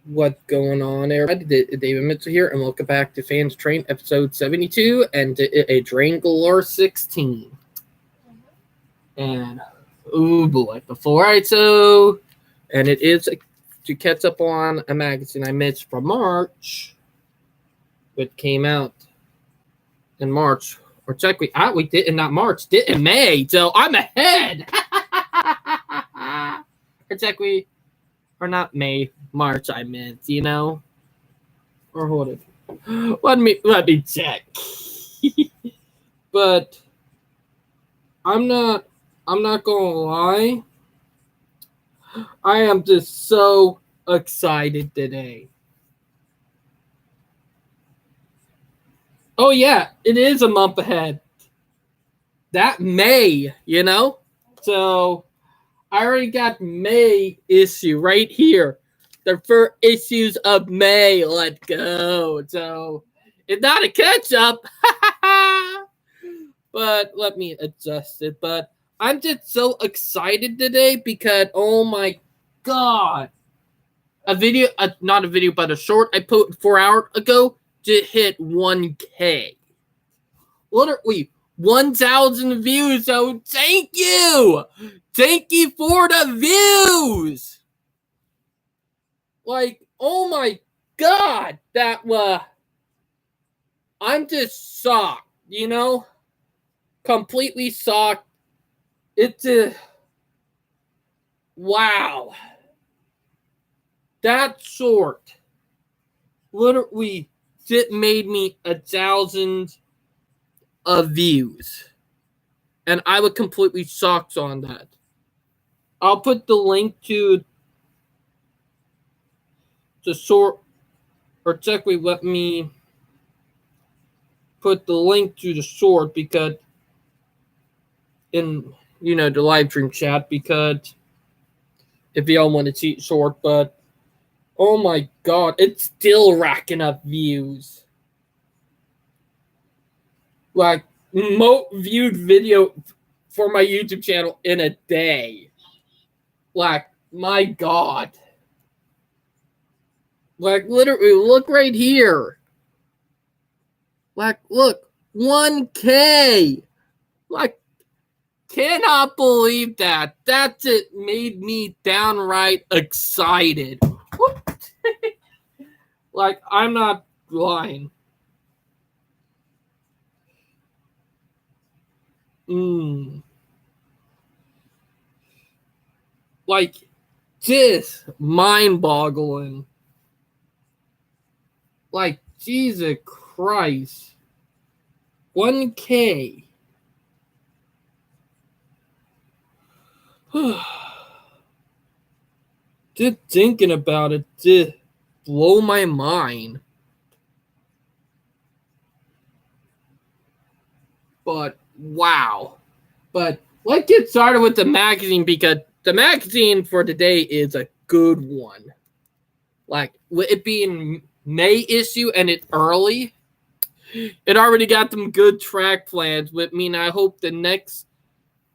What's going on, everybody? David Mitchell here, and welcome back to Fans Train episode 72 and a Drain Galore 16. And, oh boy, and it is to catch up on a magazine I missed from March, which came out in March. Or check, we did in not March, did in May, so I'm ahead! Or check, or not May, March, I meant, or hold it. Let me check. But I'm not gonna lie. I am just so excited today. Oh yeah, it is a month ahead. That May, So I already got May issue right here. The first issues of May. Let's go. So it's not a catch up. But let me adjust it. But I'm just so excited today because, oh my god. Not a video, but a short I put 4 hours ago just hit 1K. Literally 1,000 views. So thank you. Thank you for the views. Like, oh my god. I'm just shocked, completely shocked. It's wow. That short literally it made me 1,000 of views. And I was completely shocked on that. I'll put the link to the short, or check, let me put the link to the short because in the live stream chat, because if y'all want to see short, but oh my god, it's still racking up views. Like, most viewed video for my YouTube channel in a day. Like, my god. Like, literally, look right here. Like, look, 1K. Like, cannot believe that. That's it made me downright excited. Like, I'm not lying. Like, just mind-boggling. Like, Jesus Christ. 1K. Just thinking about it just blow my mind. But wow. But let's get started with the magazine, because the magazine for today is a good one. Like, with it being May issue and it's early, it already got them good track plans. With me, I hope the next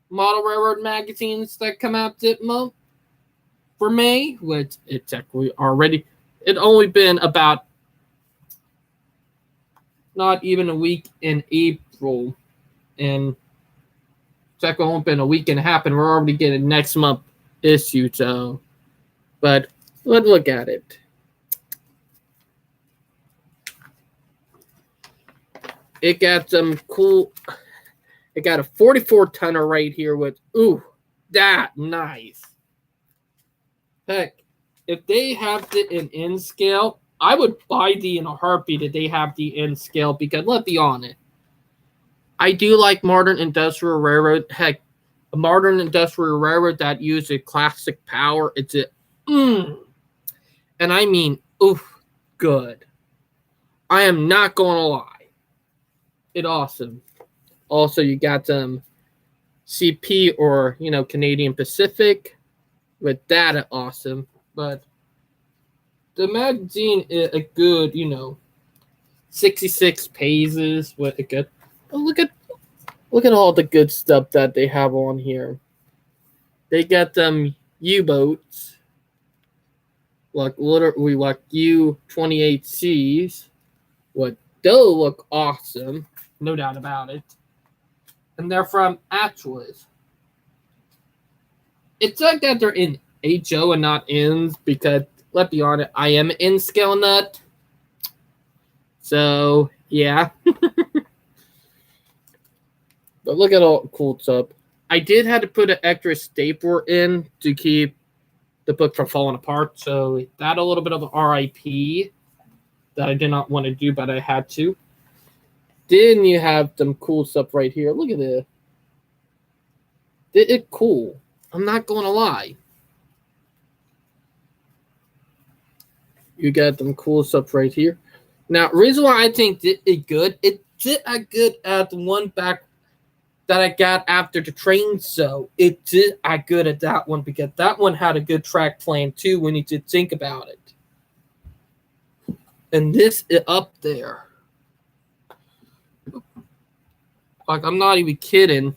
model railroad magazines that come out this month for May, which it's actually already, it only been about not even a week in April, and it's actually only been a week and a half, and we're already getting next month issue. So, but let's look at it. It got some cool. It got a 44 tonner right here with, ooh, that nice. Heck, if they have it in N scale, I would buy the in a heartbeat if they have the N scale, because let's be honest, I do like modern industrial railroad. Heck, a modern industrial railroad that uses classic power, it's and I mean, oof, good. I am not going to lie. It's awesome. Also, you got some CP, or, Canadian Pacific. With that, awesome. But the magazine is a good, 66 pages with a good. Oh, look at all the good stuff that they have on here. They got them U-boats. like literally like U28Cs, what do look awesome, no doubt about it. And they're from Atlas. It's like that they're in HO and not INS because, let's be honest, I am an in scale nut. So, yeah. But look at all cool stuff. I did have to put an extra stapler in to keep the book from falling apart. So, that a little bit of an RIP that I did not want to do, but I had to. Then you have some cool stuff right here. Look at this. It's cool. I'm not going to lie. You got some cool stuff right here. Now, reason why I think it good, it did a good at the one back that I got after the train, so it did a good at that one because that one had a good track plan too when you did think about it. And this is up there. Like, I'm not even kidding.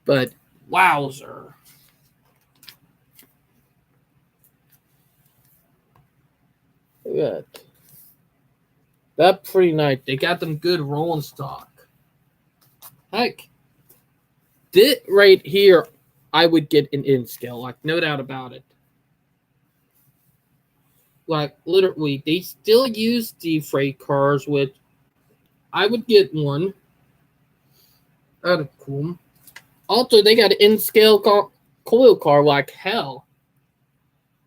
But, wowzer. Look at that. That's pretty nice. They got them good rolling stock. Heck. This right here, I would get an in scale. Like, no doubt about it. Like, literally, they still use the freight cars, which I would get one. That'd be cool. Also, they got an in-scale coil car like hell.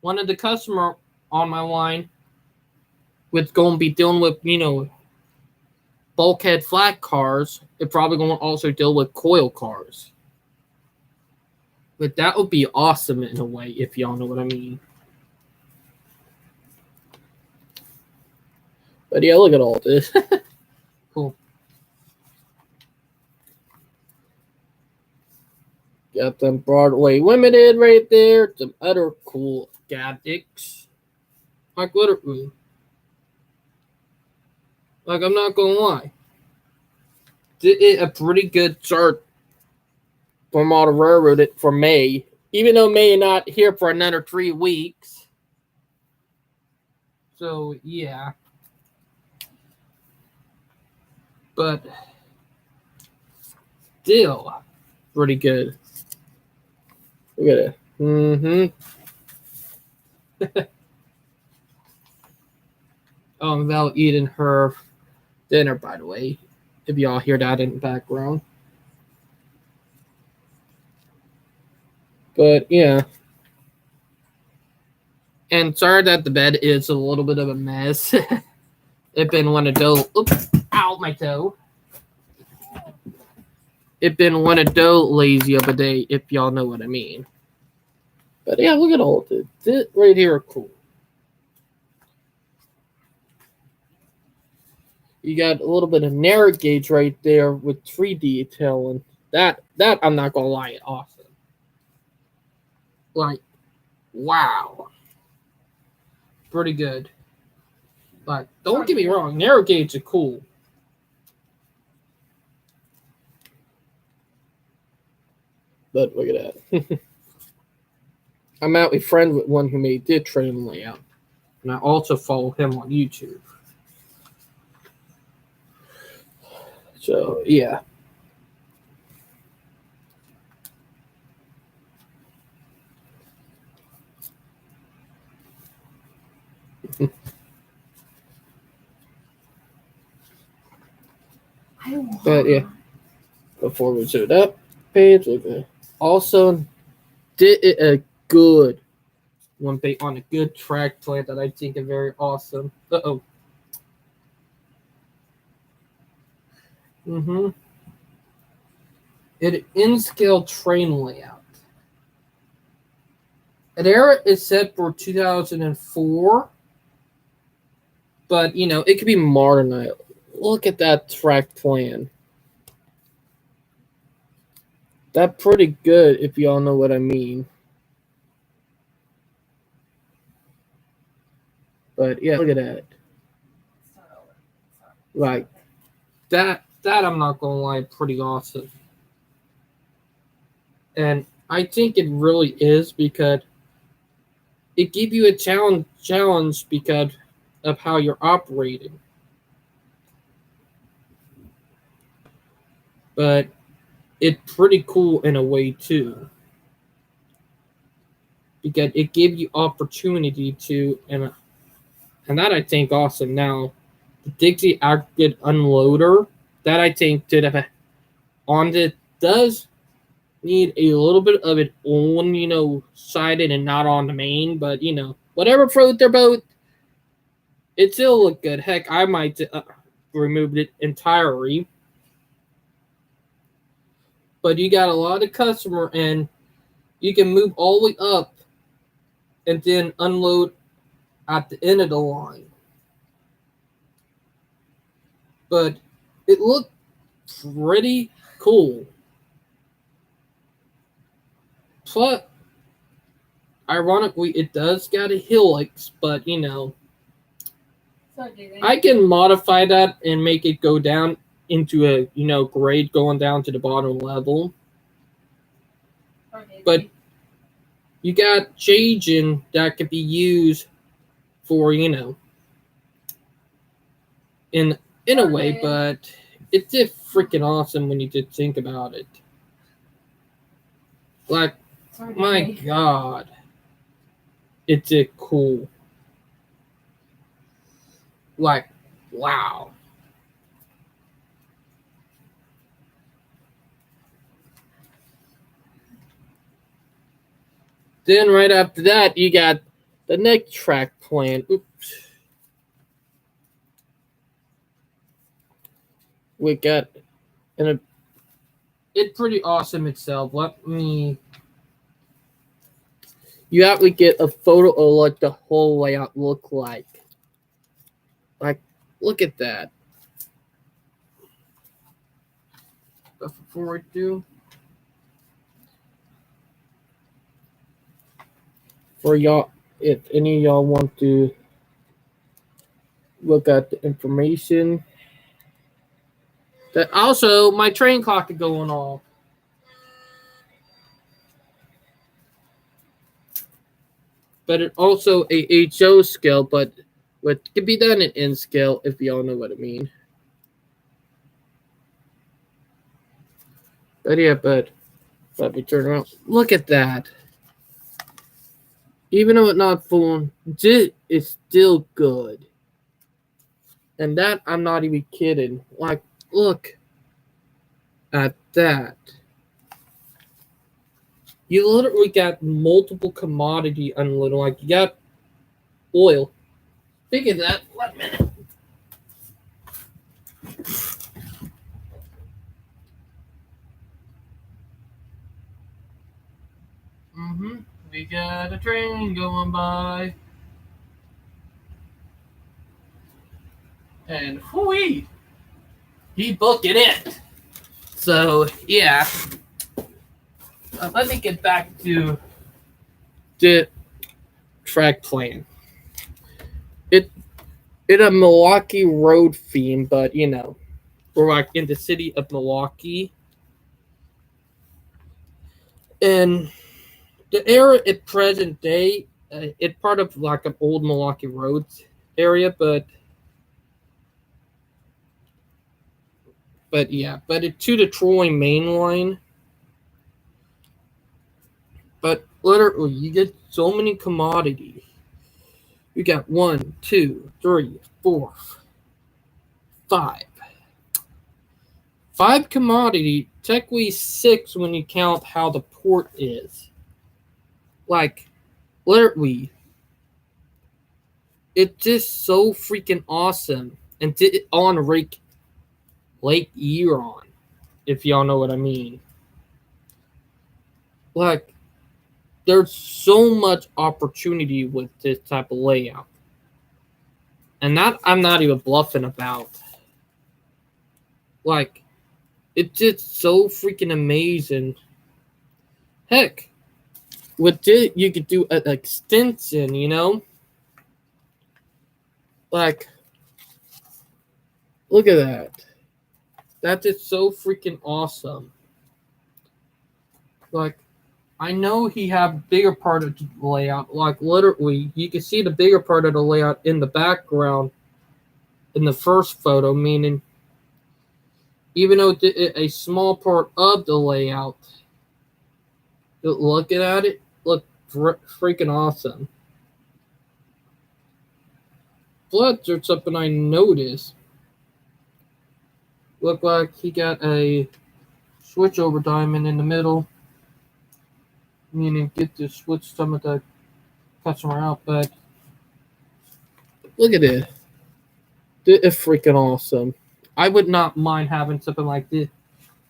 One of the customer on my line was going to be dealing with, bulkhead flat cars. It's probably going to also deal with coil cars. But that would be awesome in a way, if y'all know what I mean. But yeah, look at all this. Cool. Got them Broadway Limited right there. Some other cool gadgets. Like, literally. Like, I'm not going to lie. Did a pretty good start from all the railroad for May. Even though May is not here for another 3 weeks. So, yeah. But still pretty good. Look at it. Oh, Val eating her dinner, by the way. If y'all hear that in the background. But yeah. And sorry that the bed is a little bit of a mess. It's been one of those. Oops, ow, my toe. It's been one of those lazy of a day, if y'all know what I mean. But yeah, look at all this. This right here are cool. You got a little bit of narrow gauge right there with 3 detailing. That I'm not gonna lie, awesome. Like, wow. Pretty good. Like, don't get me wrong, narrow gauge are cool. But look at that. I'm out with friend with one who made this train layout. And I also follow him on YouTube. So, yeah. But, yeah. Before we do that page, look at it. Also, did it a good one on a good track plan that I think is very awesome. Uh-oh. It in-scale train layout. An era is set for 2004, but it could be modernized. Look at that track plan. That's pretty good if y'all know what I mean. But yeah, look at that. Like that I'm not gonna lie, pretty awesome. And I think it really is because it gives you a challenge because of how you're operating. But it's pretty cool in a way too, because it gives you opportunity to, and that I think awesome. Now, the Dixie Aggregate Unloader, that I think did have on it does need a little bit of it on, sided and not on the main, but whatever float their boat, it still look good. Heck, I might remove it entirely. But you got a lot of customer, and you can move all the way up and then unload at the end of the line. But it looked pretty cool. Plus, ironically, it does got a helix, but I can modify that and make it go down into a grade going down to the bottom level. But you got Jajin that could be used for in a way, but it's just freaking awesome when you just think about it. Like, my God, it's a cool. Like, wow. Then right after that, you got the next track plan. Oops. We got, and it's pretty awesome itself. You have to get a photo of what the whole layout look like. Like, look at that. But before I do, for y'all, if any of y'all want to look at the information, that also my train clock is going off. But it also a HO scale, but what can be done in N scale if y'all know what I mean. But yeah, but let me turn around. Look at that. Even though it's not full, it's still good. And that I'm not even kidding. Like, look at that. You literally got multiple commodity unloaded. Like, you got oil. Speaking of that, one minute. We got a train going by. And whoo-wee, he booked it in. So, yeah. Let me get back to the track plan. It's a Milwaukee road theme, but we're like in the city of Milwaukee. And the area at present day, it's part of like an old Milwaukee roads area, but yeah, but it's to the Troy main line. But literally, you get so many commodities. You got 1, 2, 3, 4, 5. 5 commodity, technically 6 when you count how the port is. Like, literally, it's just so freaking awesome. And on Lake Huron, if y'all know what I mean. Like, there's so much opportunity with this type of layout. And that I'm not even bluffing about. Like, it's just so freaking amazing. Heck, with this, you could do an extension, Like, look at that. That is so freaking awesome. Like, I know he have bigger part of the layout. Like literally, you can see the bigger part of the layout in the background in the first photo. Meaning, even though it's a small part of the layout, looking at it, look freaking awesome. Plus, there's something I noticed. Look like he got a switch over diamond in the middle, meaning get to switch some of the customer out. But look at it. It's freaking awesome. I would not mind having something like this.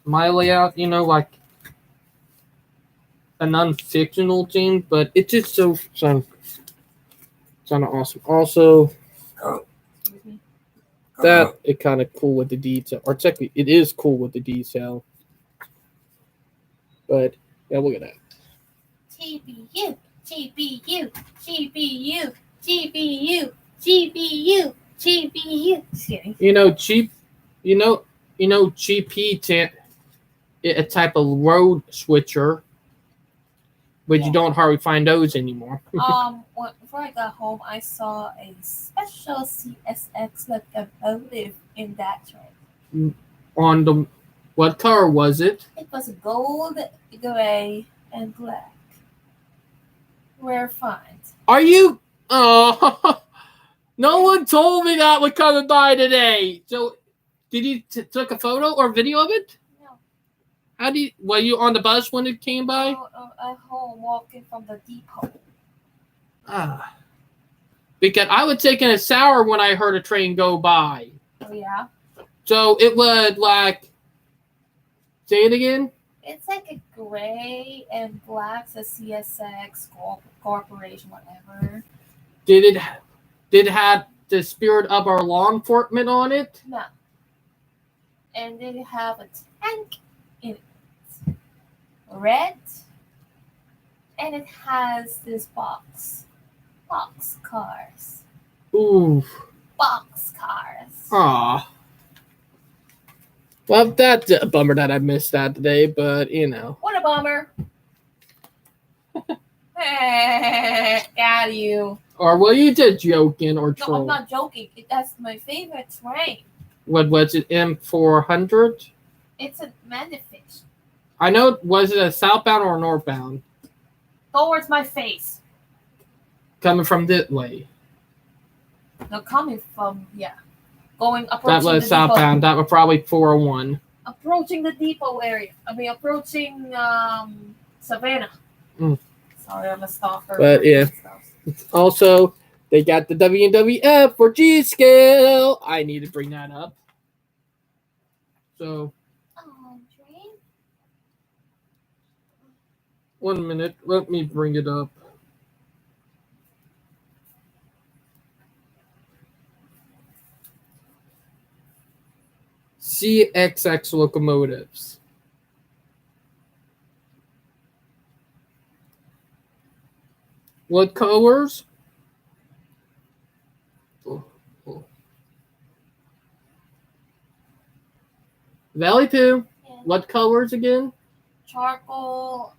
My layout, like a non-fictional thing, but it's just so sound awesome. Also, that it kind of cool with the detail, or technically, it is cool with the detail. But yeah, look at that. GPU, GPU, GPU, GPU, GPU, GPU. GP a type of road switcher, but you don't hardly find those anymore. Before I got home, I saw a special CSX locomotive in that train. On the what color was it? It was gold, gray, and black. Rare find. Are you? Oh, no one told me that was coming by today. So, did you took a photo or video of it? No. Were you on the bus when it came by? No, at home, walking from the depot. Because I was taking a shower when I heard a train go by. Oh yeah. So it would say it again. It's like a gray and black, a CSX corporation, whatever. Did it have the spirit of our law enforcement on it? No. And they have a tank in it. Red. And it has this box cars. Ooh. Box cars. Aw. Well, that's a bummer that I missed that today, but What a bummer. Got you. Or were you just joking or trolling? No, I'm not joking. That's my favorite train. What was it, M400? It's a manifest. I know, was it a southbound or northbound? Towards my face. Coming from this way. No, coming from, Going, approaching that was the southbound. Depot. That was probably 401. Approaching the depot area. approaching Savannah. Sorry, I'm a stalker. But yeah. Also, they got the WWF for G-Scale. I need to bring that up. So. Train? 1 minute. Let me bring it up. CXX locomotives. What colors? Valley 2. Yeah. What colors again? Charcoal,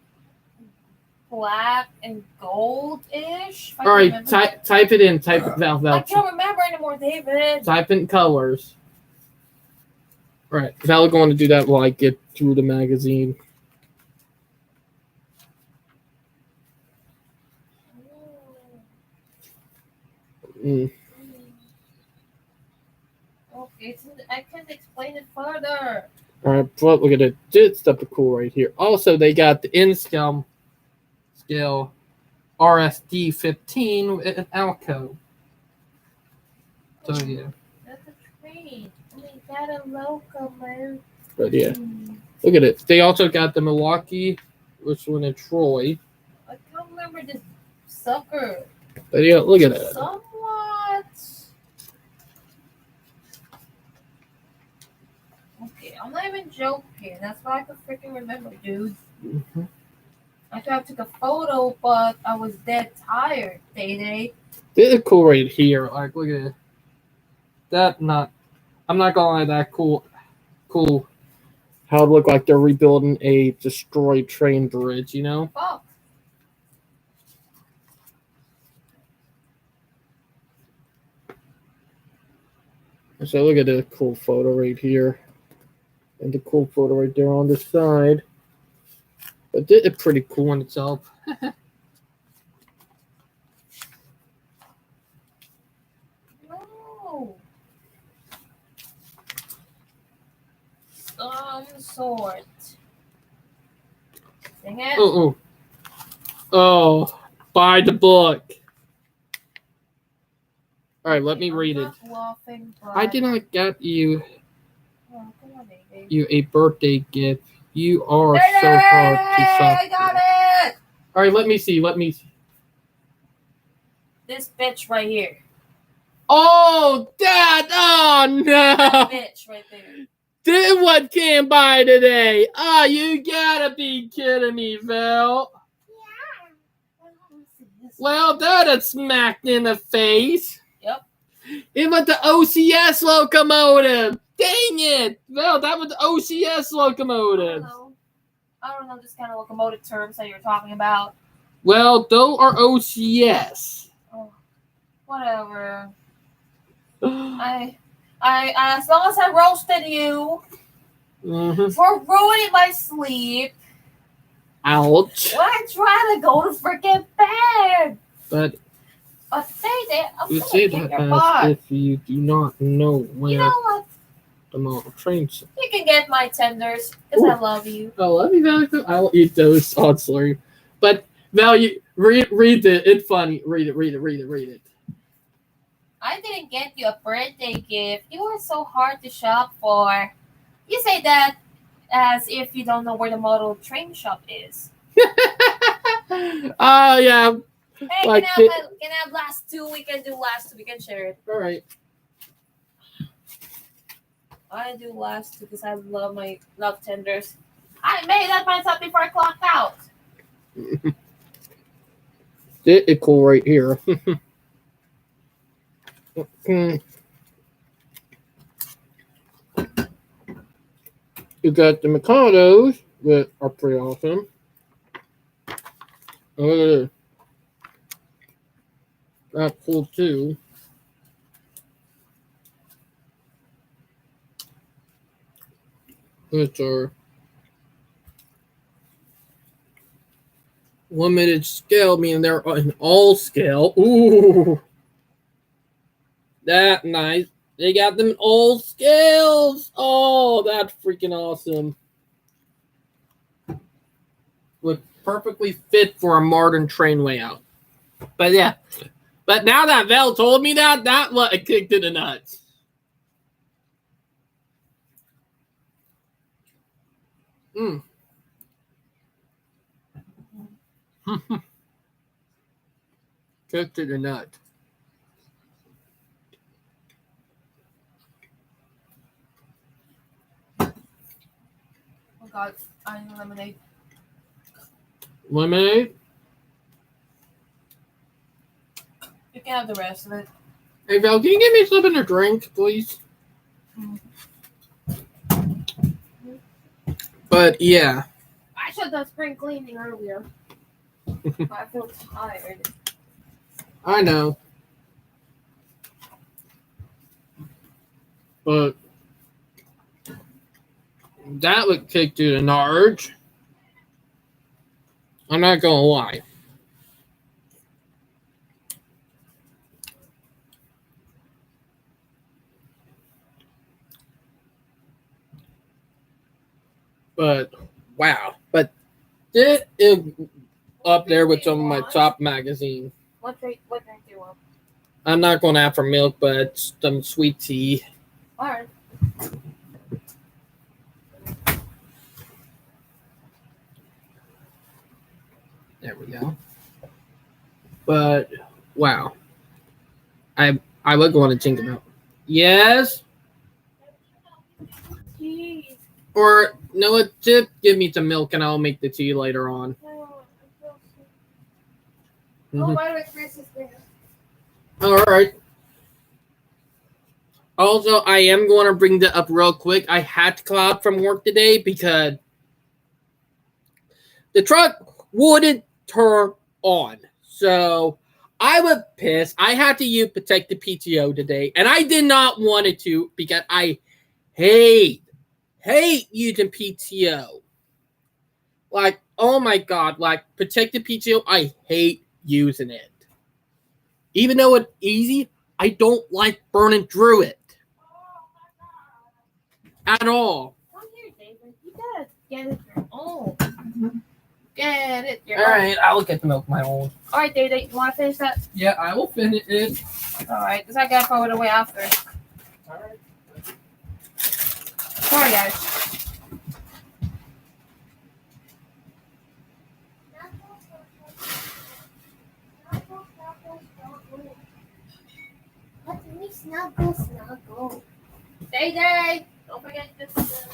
black, and gold-ish. All right, type it in. Type Val. I can't remember anymore, David. Type in colors. All right, Val going to do that while I get through the magazine. Okay, so I can explain it further. All right, but look at it. It's stuff cool right here. Also, they got the in-scale RSD 15 with an Alco. So yeah. That's a train. We got a locomotive. But yeah, look at it. They also got the Milwaukee, which one in Troy. I can't remember this sucker. But yeah, look at that. Somewhat. Okay, I'm not even joking. That's why I could freaking remember, dude. Mm-hmm. I tried to take a photo, but I was dead tired, Day. This is cool right here. Like, look at it. I'm not gonna lie, that cool. How it looked like they're rebuilding a destroyed train bridge, Fuck. So look at the cool photo right here. And the cool photo right there on the side. But it's pretty cool in itself. No. Some sort. Dang it. Oh, buy the book. All right, let me read it. Laughing, I did not get you oh, come on, baby. you a birthday gift. You are There so it hard to is! shop I got for. it! All right, let me see. Let me see. This bitch right here. Oh, Dad! Oh That no! bitch right there. This one can't buy today. Oh, you gotta be kidding me, Val. Well, that smacked in the face. Yep. It was the OCS locomotive. Dang it! Val, that was the OCS locomotive. I don't know this kind of locomotive terms that you're talking about. Well, those are OCS. Oh, whatever. I as long as I roasted you for ruining my sleep. Ouch. When I try to go to freaking bed. But Say that. I'm you gonna say kick that your as butt. if you do not know where You know what? the model trains. You can get my tenders because I love you. I love you, Val. I will eat those. Oh, sorry. But Val, you read it. It's funny. Read it. I didn't get you a birthday gift. You are so hard to shop for. You say that as if you don't know where the model train shop is. Oh, yeah. Hey, Like can I have last two? We can do last two. We can share it. All right. I do last two because I love tenders. I made that myself before I clocked out. It's cool right here. You got the Mikados that are pretty awesome. Oh, that's cool too. Which are limited scale, meaning they're in all scale. Ooh, that nice. They got them in all scales. Oh, that's freaking awesome. Would perfectly fit for a modern train layout. But yeah, but now that Val told me that what kicked in the nuts. Kicked in the nut. Oh God, I need lemonade. Lemonade? You can have the rest of it. Hey Val, can you give me something to drink, please? But yeah. I should have done spring cleaning earlier. But I feel tired. I know. But that would kick to the narge. I'm not gonna lie. But wow. But it is up there with some of my top magazines. What drink do you want? I'm not going out for milk, but some sweet tea. Alright. There we go. But wow. I would want to think about. Yes? Jeez. Or no, what? Just give me some milk and I'll make the tea later on. Oh, by the way, Chris is there. All right. Also, I am going to bring that up real quick. I had to call out from work today because the truck wouldn't turn on. So I was pissed. I had to use protected PTO today, and I did not want it to because I hate using PTO. Like, oh my god, like protected PTO, I hate using it. Even though it's easy, I don't like burning through it at all. Come here, David. You gotta get it your own. Get it your All own. right, I'll get the milk my own. All right, David. You want to finish that? Yeah, I will finish it. All right, because I gotta throw it away after. All right. Sorry, guys. Let me snuggle, snuggle. Day. Don't forget this.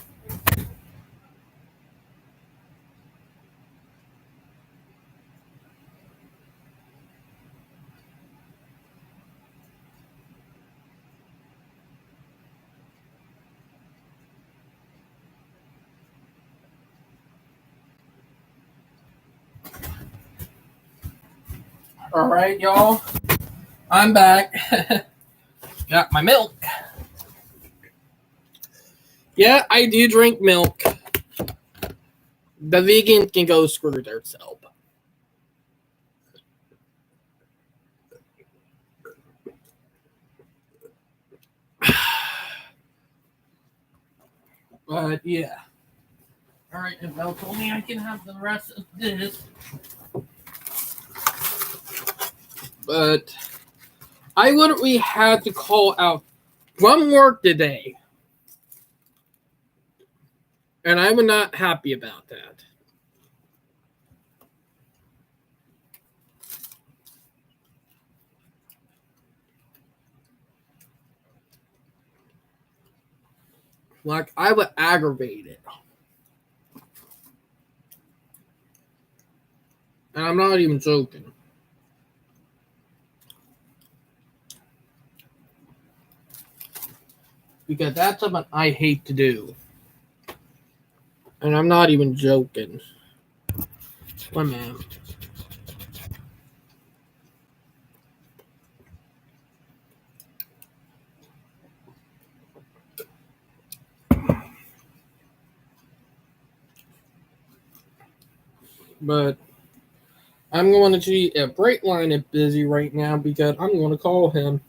All right, y'all. I'm back. Got my milk. Yeah, I do drink milk. The vegan can go screw themselves. But yeah. All right, if Mel told me I can have the rest of this. But I literally had to call out from work today. And I was not happy about that. Like, I was aggravated. And I'm not even joking. Because that's something I hate to do. And I'm not even joking. One man. But I'm going to see if Brightline is busy right now because I'm going to call him.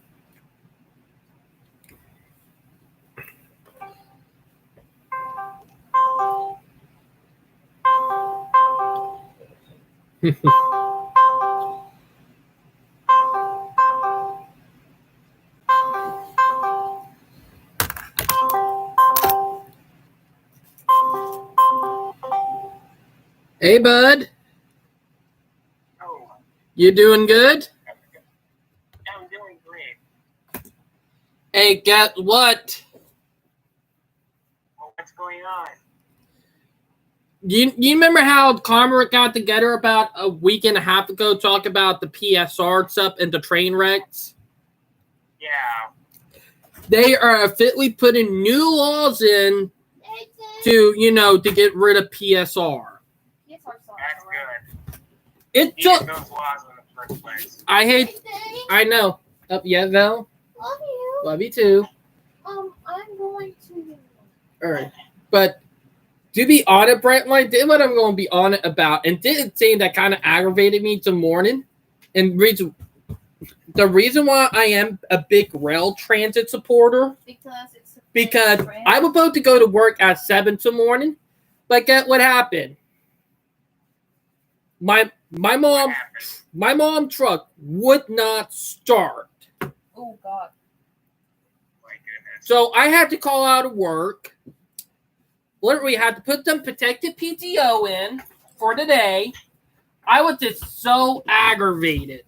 Hey, bud. Oh, You doing good? I'm doing great. Hey, guess what? Well, what's going on? You remember how Carmer got together about a week and a half ago talk about the PSR stuff and the train wrecks? Yeah. They are officially putting new laws in to get rid of PSR. Yes, our song, That's right? good. It He took. did those laws in the first place. I hate. I know. Yeah, Val. Love you. Love you too. I'm going to. All right, but to be honest, Brightline did what I'm going to be honest about, and did say that kind of aggravated me this morning. And the reason why I am a big rail transit supporter because I was about to go to work at 7 this morning, but guess what happened? My mom truck would not start. Oh God. My goodness. So I had to call out of work. Literally had to put some protected PTO in for today. I was just so aggravated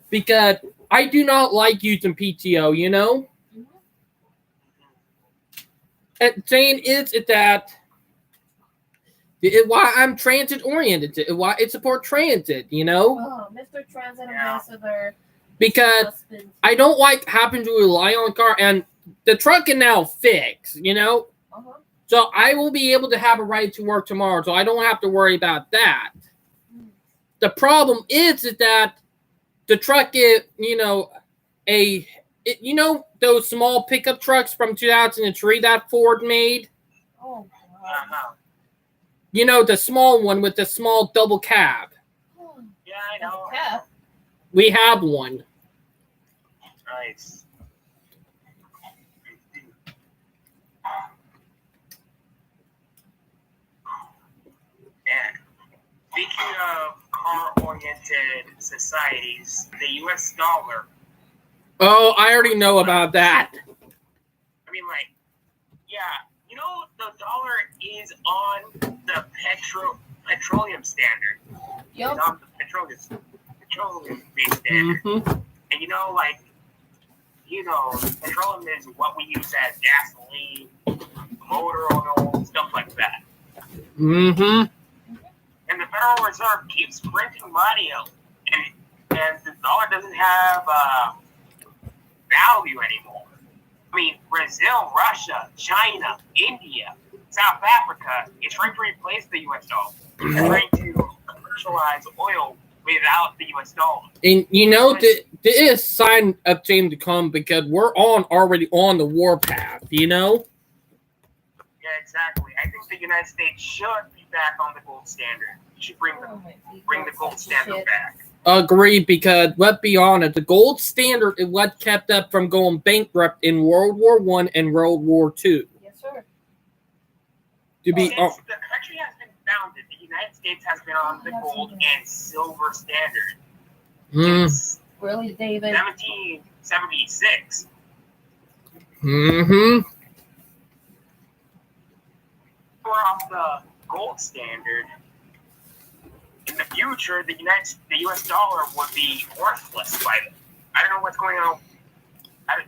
because I do not like using PTO, you know? And saying is that why I'm transit oriented, why it supports transit, you know? Oh, Mr. Transit Ambassador. Because I don't like having to rely on the car, and the truck can now fix, you know? Uh-huh. So I will be able to have a ride to work tomorrow, so I don't have to worry about that. The problem is that the truck is, those small pickup trucks from 2003 that Ford made? Oh, God. Uh-huh. The small one with the small double cab. Yeah, I know. Yeah. We have one. Nice. And speaking of car-oriented societies, the U.S. dollar. Oh, I already know about that. I mean, the dollar is on the petroleum standard. Yup. It's on the petroleum-based standard. Mm-hmm. And petroleum is what we use as gasoline, motor oil, stuff like that. Mm-hmm. And the Federal Reserve keeps printing money out, and the dollar doesn't have value anymore. I mean, Brazil, Russia, China, India, South Africa is trying to replace the U.S. dollar. They're trying to commercialize oil without the U.S. dollar. And there is sign of change to come because we're already on the war path, Yeah, exactly. I think the United States should be back on the gold standard. You should bring the gold standard back. Agreed, because let's be honest, the gold standard is what kept us from going bankrupt in World War I and World War II. Yes, sir. Since the country has been founded, the United States has been on the gold and silver standard since Really, David? 1776. Mm-hmm. We're off the gold standard. In the future, the U.S. dollar would be worthless by then. I don't know what's going on. I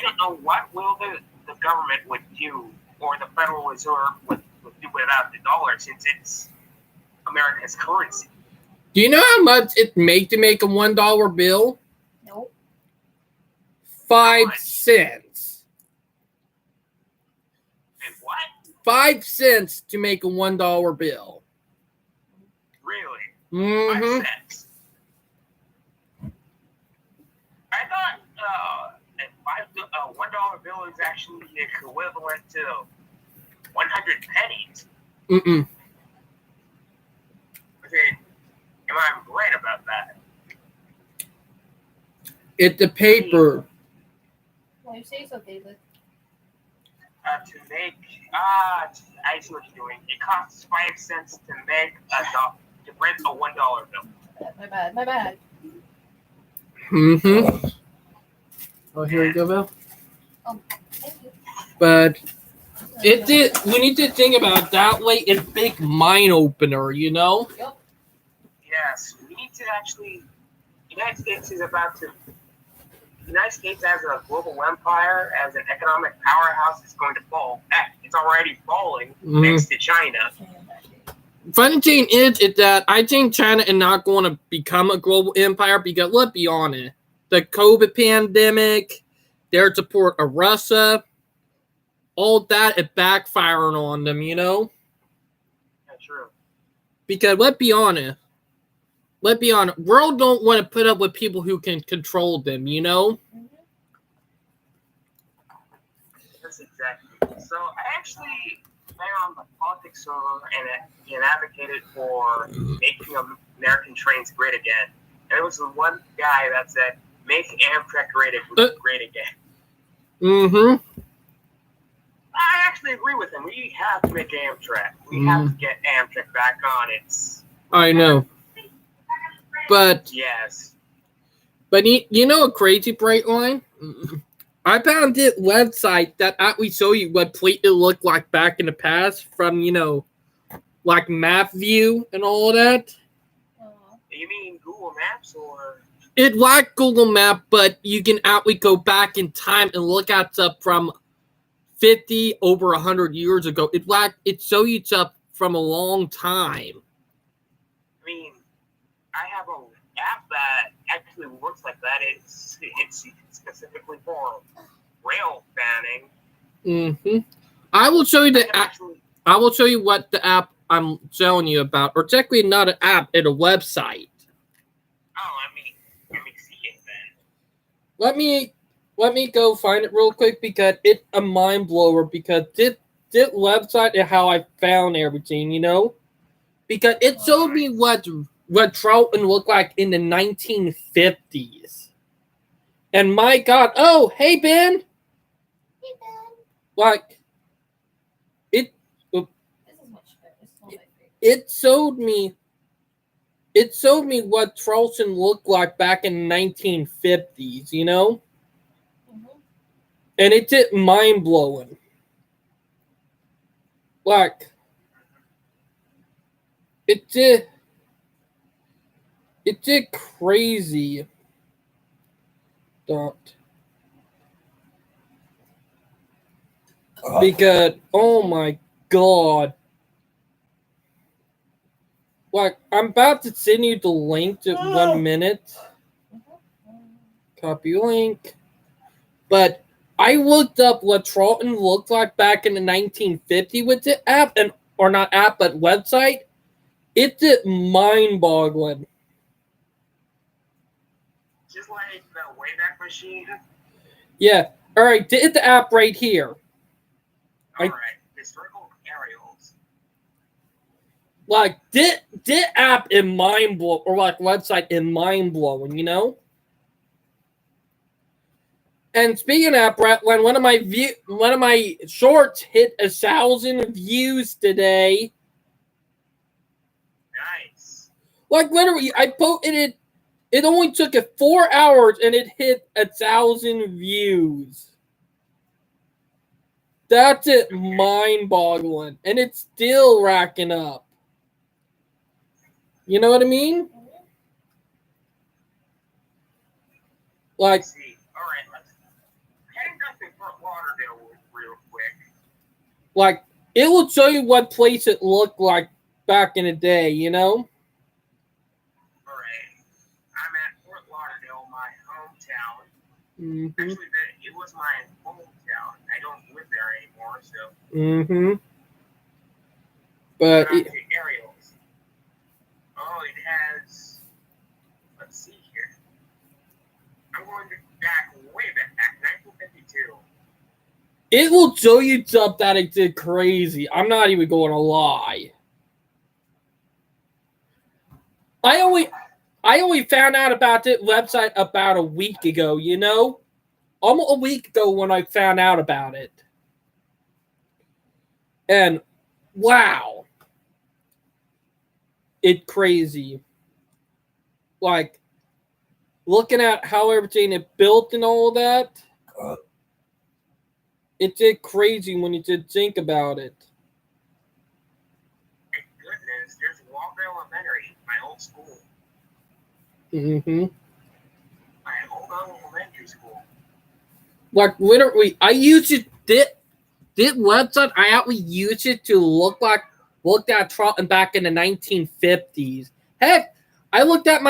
don't know what will the government would do, or the Federal Reserve would do without the dollar, since it's America's currency. Do you know how much it make to make a $1 bill? Nope. 5 cents. And what? 5 cents to make a $1 bill. Really? Mm-hmm. 5 cents. I thought a $1 bill is actually equivalent to 100 pennies. Mm-mm. Okay, am I right about that? It's the paper. Why you say so, David? To make I see what you're doing. It costs 5 cents to make to print a $1 bill. My bad. Mm-hmm. Oh, here we go, Bill. Thank you. But we need to think about it that way. It's big mind opener, Yup. Yes, we need to actually. United States is about to. The United States as a global empire, as an economic powerhouse, is going to fall. Heck, it's already falling thanks to China. Funny thing is that I think China is not going to become a global empire because, let's be honest, the COVID pandemic, their support of Russia, all that is backfiring on them, Yeah, true. Because let's be honest, world don't want to put up with people who can control them, That's exactly. So I actually ran on the politics server and advocated for making American trains great again. And it was the one guy that said, "Make Amtrak great again." Mm-hmm. I actually agree with him. We have to make Amtrak. We have to get Amtrak back on its. I know. But yes. But you know a crazy bright line? I found this website that actually show you what plate it looked like back in the past from, like map view and all of that. You mean Google Maps or? It like Google Map, but you can actually go back in time and look at stuff from 50 over 100 years ago. It show you stuff from a long time. I mean, I have an app that actually works like that. It's specifically for rail banning. Mm-hmm. I will show you the app. I will show you what the app I'm showing you about, or technically not an app, it's a website. Oh, I mean, let me go find it real quick because it's a mind blower. Because this website is how I found everything. You know, because it showed me what Troughton looked like in the 1950s. And my God, oh hey Ben, Hey, Ben. like it This is much better. This is one of my favorites. it showed me what Charleston looked like back in the 1950s, you know? Mhm. And it's just mind blowing. Like it's just crazy. Don't. Because oh my God. Like I'm about to send you the link to 1 minute. Copy link. But I looked up what Troughton looked like back in the 1950s with the app, or not app, but website. It's mind-boggling. Just like the Wayback Machine. Yeah. All right. It's the app right here. All right. Historical aerials. Like this app is mind blowing, or like website is mind blowing. You know. And speaking of that, Brett, when one of my shorts hit 1,000 views today. Nice. Like literally, I posted it. It only took it 4 hours and it hit 1,000 views. That's it, mind-boggling, and it's still racking up. You know what I mean? Like, Let's see. All right. Let's heading up to Fort Lauderdale real quick. like it will show you what place it looked like back in the day. You know? All right. I'm at Fort Lauderdale, my hometown. Mm-hmm. Actually, it was my hometown. I don't live there anymore, so. Mm-hmm. But the aerials. Oh, it has. Let's see here. I'm going back way back, 1952. it will show you stuff that it did crazy. I'm not even going to lie. I only found out about this website about a week ago. You know? Almost a week ago when I found out about it. And wow. It's crazy. Like looking at how everything is built and all that. It's just crazy when you just think about it. Thank goodness, there's Walker Elementary, my old school. Mm-hmm. My old elementary school. Like literally, I used it. This website, I actually used it to looked at Troughton back in the 1950s. Heck, I looked at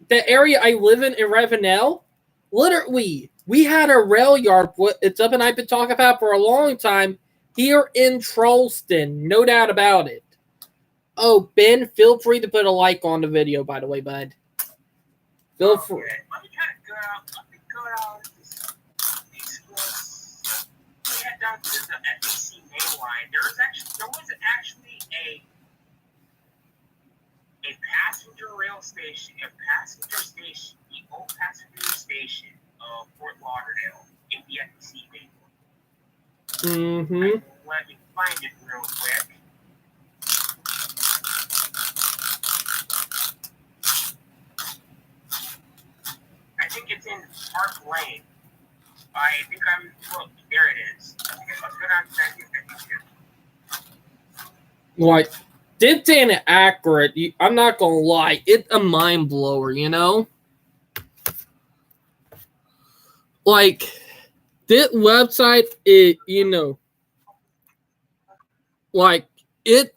the area I live in Ravenel. Literally, we had a rail yard. It's something I've been talking about for a long time here in Charleston. No doubt about it. Oh, Ben, feel free to put a like on the video, by the way, bud. Feel free. Let me kind of go out these schools. We head down to the FEC main line. There was actually a passenger rail station, the old passenger station of Fort Lauderdale in the FEC main line. Mm-hmm. Let me find it real quick. I think it's in Park Lane. Look, there it is. Let's go down to 1952. Like, this ain't accurate. I'm not gonna lie. It's a mind blower, you know? Like, this website is, you know, like, it's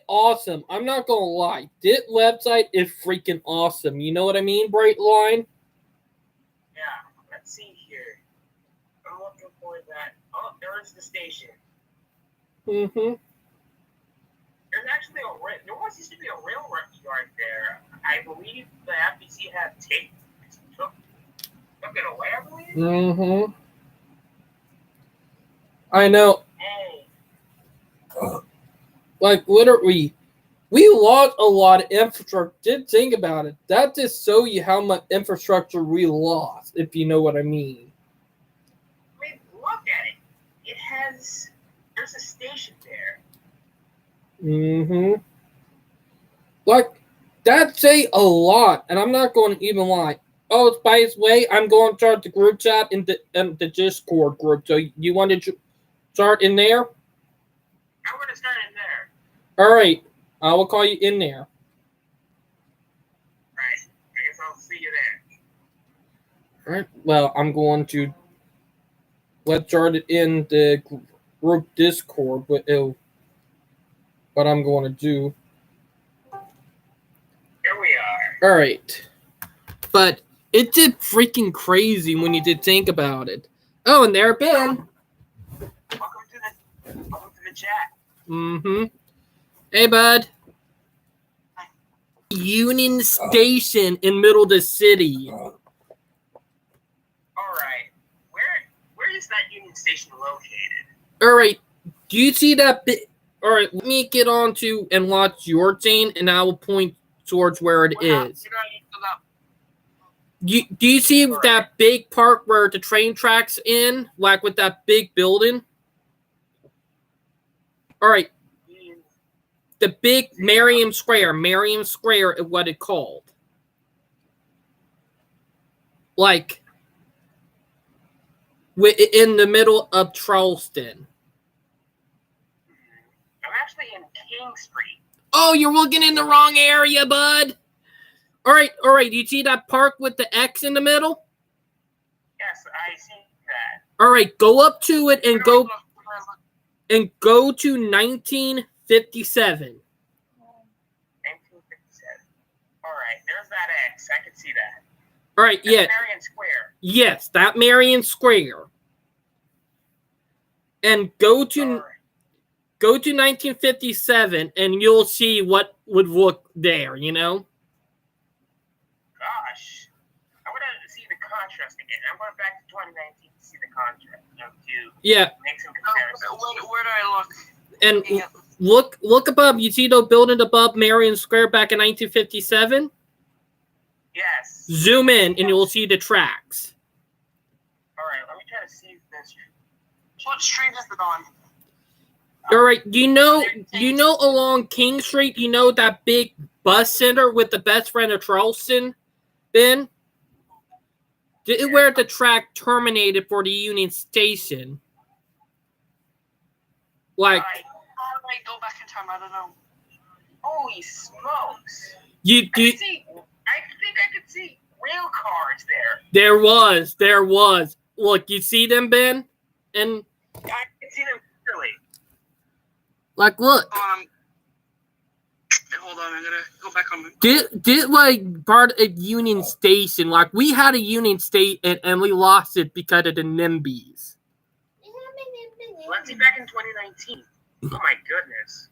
awesome. I'm not gonna lie. This website is freaking awesome. You know what I mean, Brightline? Yeah, let's see here. I'm looking for that. Oh, there's the station. Mm-hmm. There's actually there was used to be a railroad yard there. I believe the FBC had Mm-hmm. I know. Hey, Like, literally, we lost a lot of infrastructure. Did think about it. That just show you how much infrastructure we lost, if you know what I mean. I mean, look at it. It has. There's a station there. Mm-hmm. Like, that say a lot, and I'm not going to even lie. Oh, by the way, I'm going to start the group chat in the Discord group. So you want to start in there? I'm gonna start in there. All right, I will call you in there. Right. I guess I'll see you there. All right. Well, I'm going to let's start it in the group Discord. What I'm going to do. Here we are. All right, but it did freaking crazy when you did think about it. Oh, and there, Ben. Welcome to the chat. Mm-hmm. Hey, bud. Union Station in middle of the city. All right. Where is that Union Station located? All right. Do you see that bit? All right. Let me get on to and watch your chain, and I will point towards where it is. Do you see that big park where the train tracks in, like with that big building? All right. The big Merriam Square is what it called. Like, in the middle of Charleston. I'm actually in King Street. Oh, you're looking in the wrong area, bud. All right. You see that park with the X in the middle? Yes, I see that. All right, go up to it and go to 1957. 1957. All right, there's that X. I can see that. All right, That's yeah. Marion Square. Yes, that Marion Square. And go to 1957 and you'll see what would look there, you know? Gosh. I want to see the contrast again. I'm going back to 2019 to see the contrast. Yeah. Make some comparisons. Where do I look? And look above. You see the building above Marion Square back in 1957? Yes. Zoom in and you'll see the tracks. All right, let me try to see this. What street is it on? All right, you know along King Street, you know that big bus center with the best friend of Charleston, Ben? Where the track terminated for the Union Station. Like, How do I go back in time? I don't know. Holy smokes. you I do. think I could see rail cars there. There was. Look, you see them, Ben? And I can see them clearly. like, look. Hold on, I'm gonna go back on. Did like part of Union Station? Like, we had a Union State and we lost it because of the NIMBYs. Let's see back in 2019. Oh my goodness.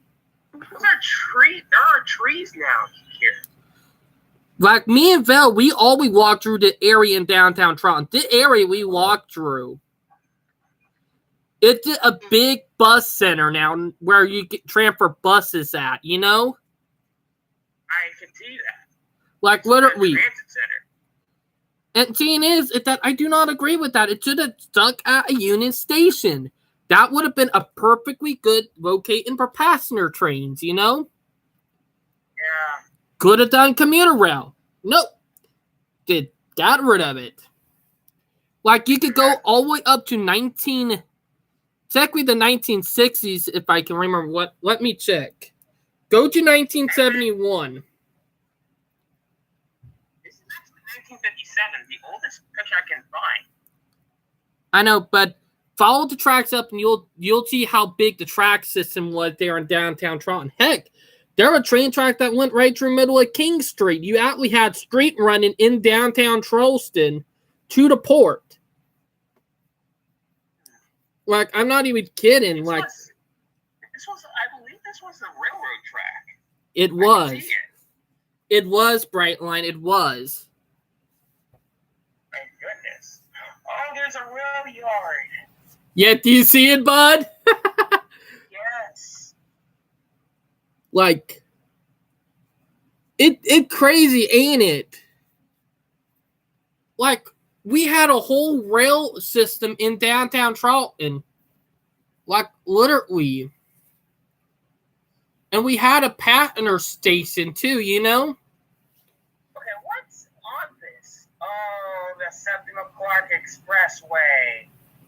Those are trees. There are trees now here. Like, me and Vel, we walked through the area in downtown Toronto. The area we walked through. It's a big bus center now where you get transfer buses at, you know? I can see that. Like, literally. Transit center. And seeing is that I do not agree with that. It should have stuck at a Union Station. That would have been a perfectly good locating for passenger trains, you know? Yeah. Could have done commuter rail. Nope. Got rid of it. Like, you could go all the way up to technically the 1960s, if I can remember what. Let me check. Go to 1971. This is actually 1957, the oldest picture I can find. I know, but follow the tracks up and you'll see how big the track system was there in downtown Toronto. Heck, there was a train track that went right through the middle of King Street. You actually had street running in downtown Charleston to the port. Like, I'm not even kidding. This like, was, I believe this was the railroad track. it I was. can see it. It was, Brightline. It was. My goodness. Oh, I'm is a rail yard. Yeah, do you see it, bud? Yes. Like, it crazy, ain't it? Like, we had a whole rail system in downtown Charlton. Like, literally. And we had a passenger station, too, you know? Okay, what's on this? Oh, the 7 o'clock expressway.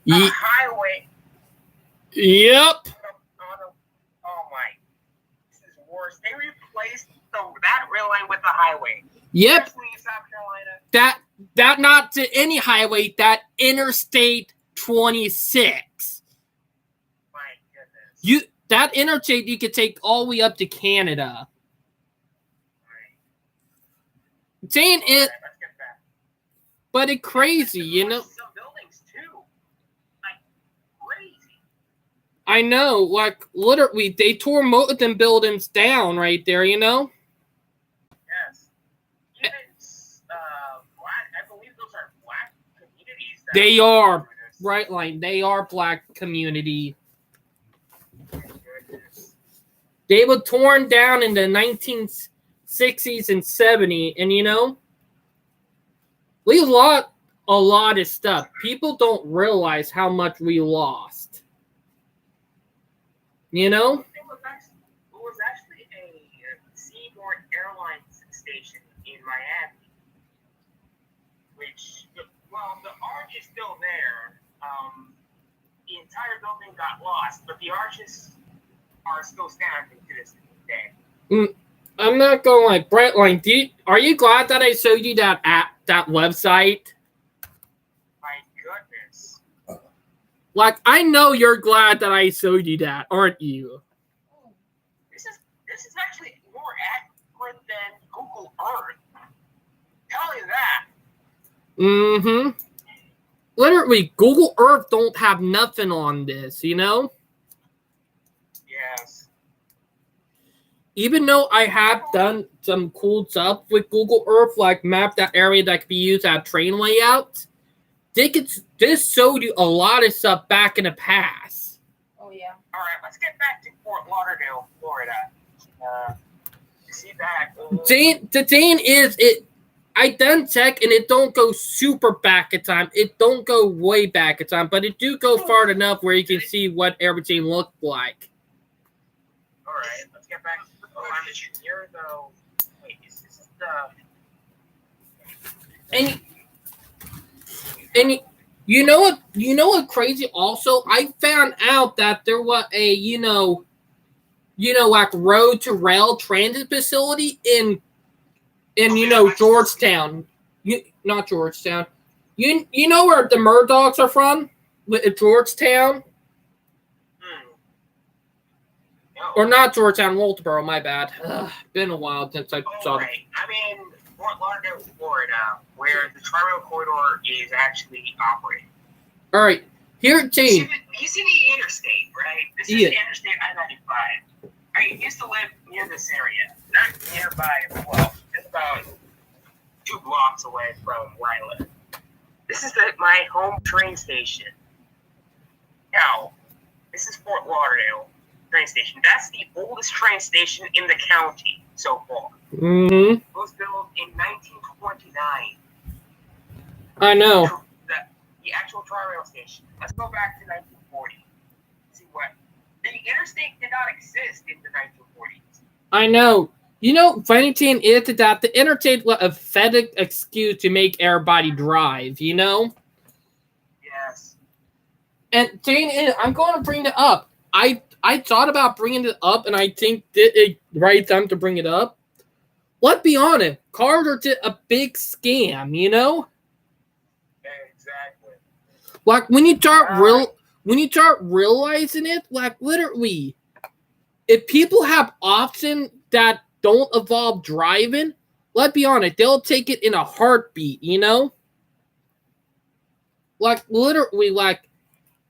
Highway. Yep. Oh my. This is worse. They replaced that rail line with the highway. Yep. Especially in South Carolina. That not to any highway, that Interstate 26. My goodness. That interstate you could take all the way up to Canada. Saying it, Let's get back. but it's crazy, you know? Some buildings too. Like crazy. I know, like, literally, they tore most of them buildings down right there, you know? Yes. Even I believe those are black communities. They are, right, like, they are black community. They were torn down in the 1960s and 70s, and, you know, we lost a lot of stuff. People don't realize how much we lost. You know? It was actually a Seaboard Airlines station in Miami, which, well, the arch is still there. The entire building got lost, but the arches are still standing to this day. I'm not going like Brett. Like, are you glad that I showed you that website? My goodness. Like, I know you're glad that I showed you that, aren't you? This is actually more accurate than Google Earth. Tell you that. Mm-hmm. Literally, Google Earth don't have nothing on this, you know? Yes. Even though I have done some cool stuff with Google Earth, like map that area that could be used as train layouts, this showed you a lot of stuff back in the past. Oh yeah. All right, let's get back to Fort Lauderdale, Florida. You see that? The thing is, I done check and it don't go super back in time. It don't go way back in time, but it do go far enough where you can see what everything looked like. All right, let's get back to the year though. Wait, is this the? And you know what crazy also? I found out that there was a like road to rail transit facility in Georgetown. Not Georgetown. You know where the Murdochs are from? Georgetown? No. Or not Georgetown, Walterboro, my bad. Been a while since I saw it. Right. I mean, Fort Lauderdale, Florida, where the Tri-Rail Corridor is actually operating. All right. Here, Jane. You see the interstate, right? This is Interstate I-95. I used to live near this area. Not nearby, well, just about 2 blocks away from where I live. This is my home train station. Now, this is Fort Lauderdale train station. That's the oldest train station in the county so far. Mm-hmm. It was built in 1929. I know. The actual Tri-Rail station. Let's go back to 1940. See what? The interstate did not exist in the 1940s. I know. You know, funny thing is that the interstate was a pathetic excuse to make everybody drive, you know? Yes. And Jane, I'm going to bring it up. I thought about bringing it up, and I think it's right time to bring it up. Let's be honest, Carter did a big scam, you know? Exactly. Like when you start realizing it, like literally, if people have options that don't involve driving, let's be honest, they'll take it in a heartbeat, you know? Like literally, like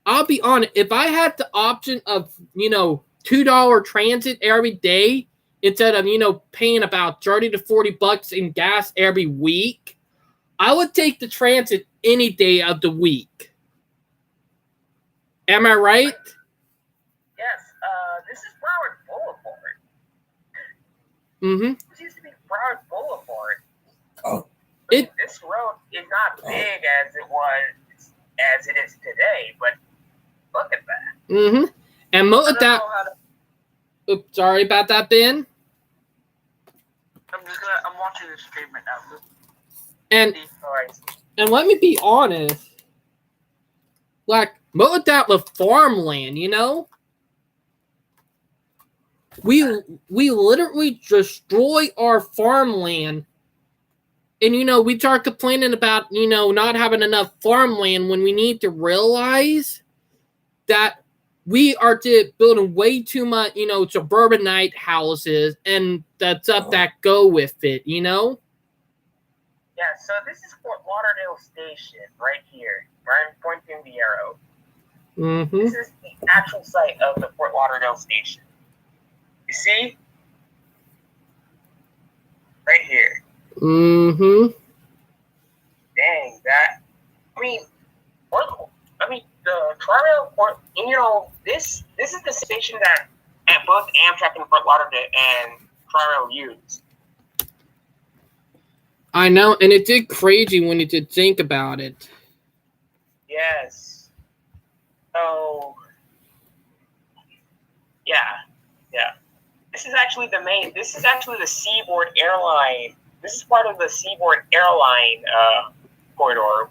I'll be honest, if I had the option of, $2 transit every day instead of, paying about 30 to 40 bucks in gas every week, I would take the transit any day of the week. Am I right? Yes, this is Broward Boulevard. Mm-hmm. This used to be Broward Boulevard. Oh. This road is not big as it is today, but look at that. Mm-hmm. And I most of don't that. know how to. Oops, sorry about that, Ben. I'm watching the stream right now. And Alright. and let me be honest. Like most of that was farmland, you know. We literally destroy our farmland. And, you know, we start complaining about, you know, not having enough farmland when we need to realize that we are building way too much, you know, suburbanite houses and the stuff that go with it, you know? Yeah, so this is Fort Lauderdale Station right here, where I'm pointing the arrow. Mm-hmm. This is the actual site of the Fort Lauderdale Station. You see? Right here. Mm-hmm. Dang, that. The Tri-Rail Port, and you know, this is the station that both Amtrak and Fort Lauderdale and Tri-Rail use. I know, and it did crazy when you did think about it. Yes. So, yeah. This is actually the Seaboard Airline. This is part of the Seaboard Airline corridor,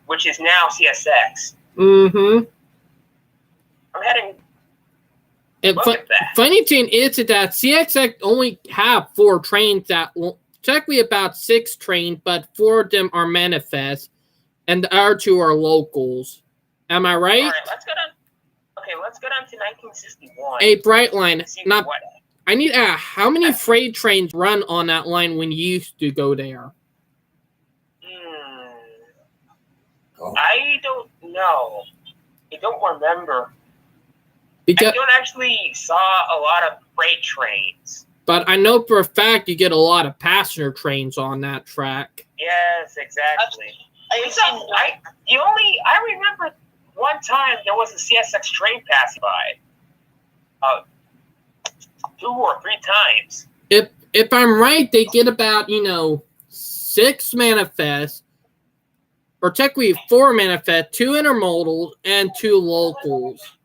which is now CSX. Mm-hmm. I'm heading. And Look at that. funny thing is that CSX only have 4 trains that technically about 6 trains, but 4 of them are manifest, and the other 2 are locals. Am I right? All right, let's go down to 1961. A Brightline. Not. I need to ask, how many freight trains run on that line when you used to go there? I don't know. I don't remember. Because, I don't actually saw a lot of freight trains. But I know for a fact you get a lot of passenger trains on that track. Yes, exactly. I remember one time there was a CSX train passing by. 2 or 3 times. If I'm right, they get about, 6 manifests, or technically 4 manifests, 2 intermodals, and 2 locals.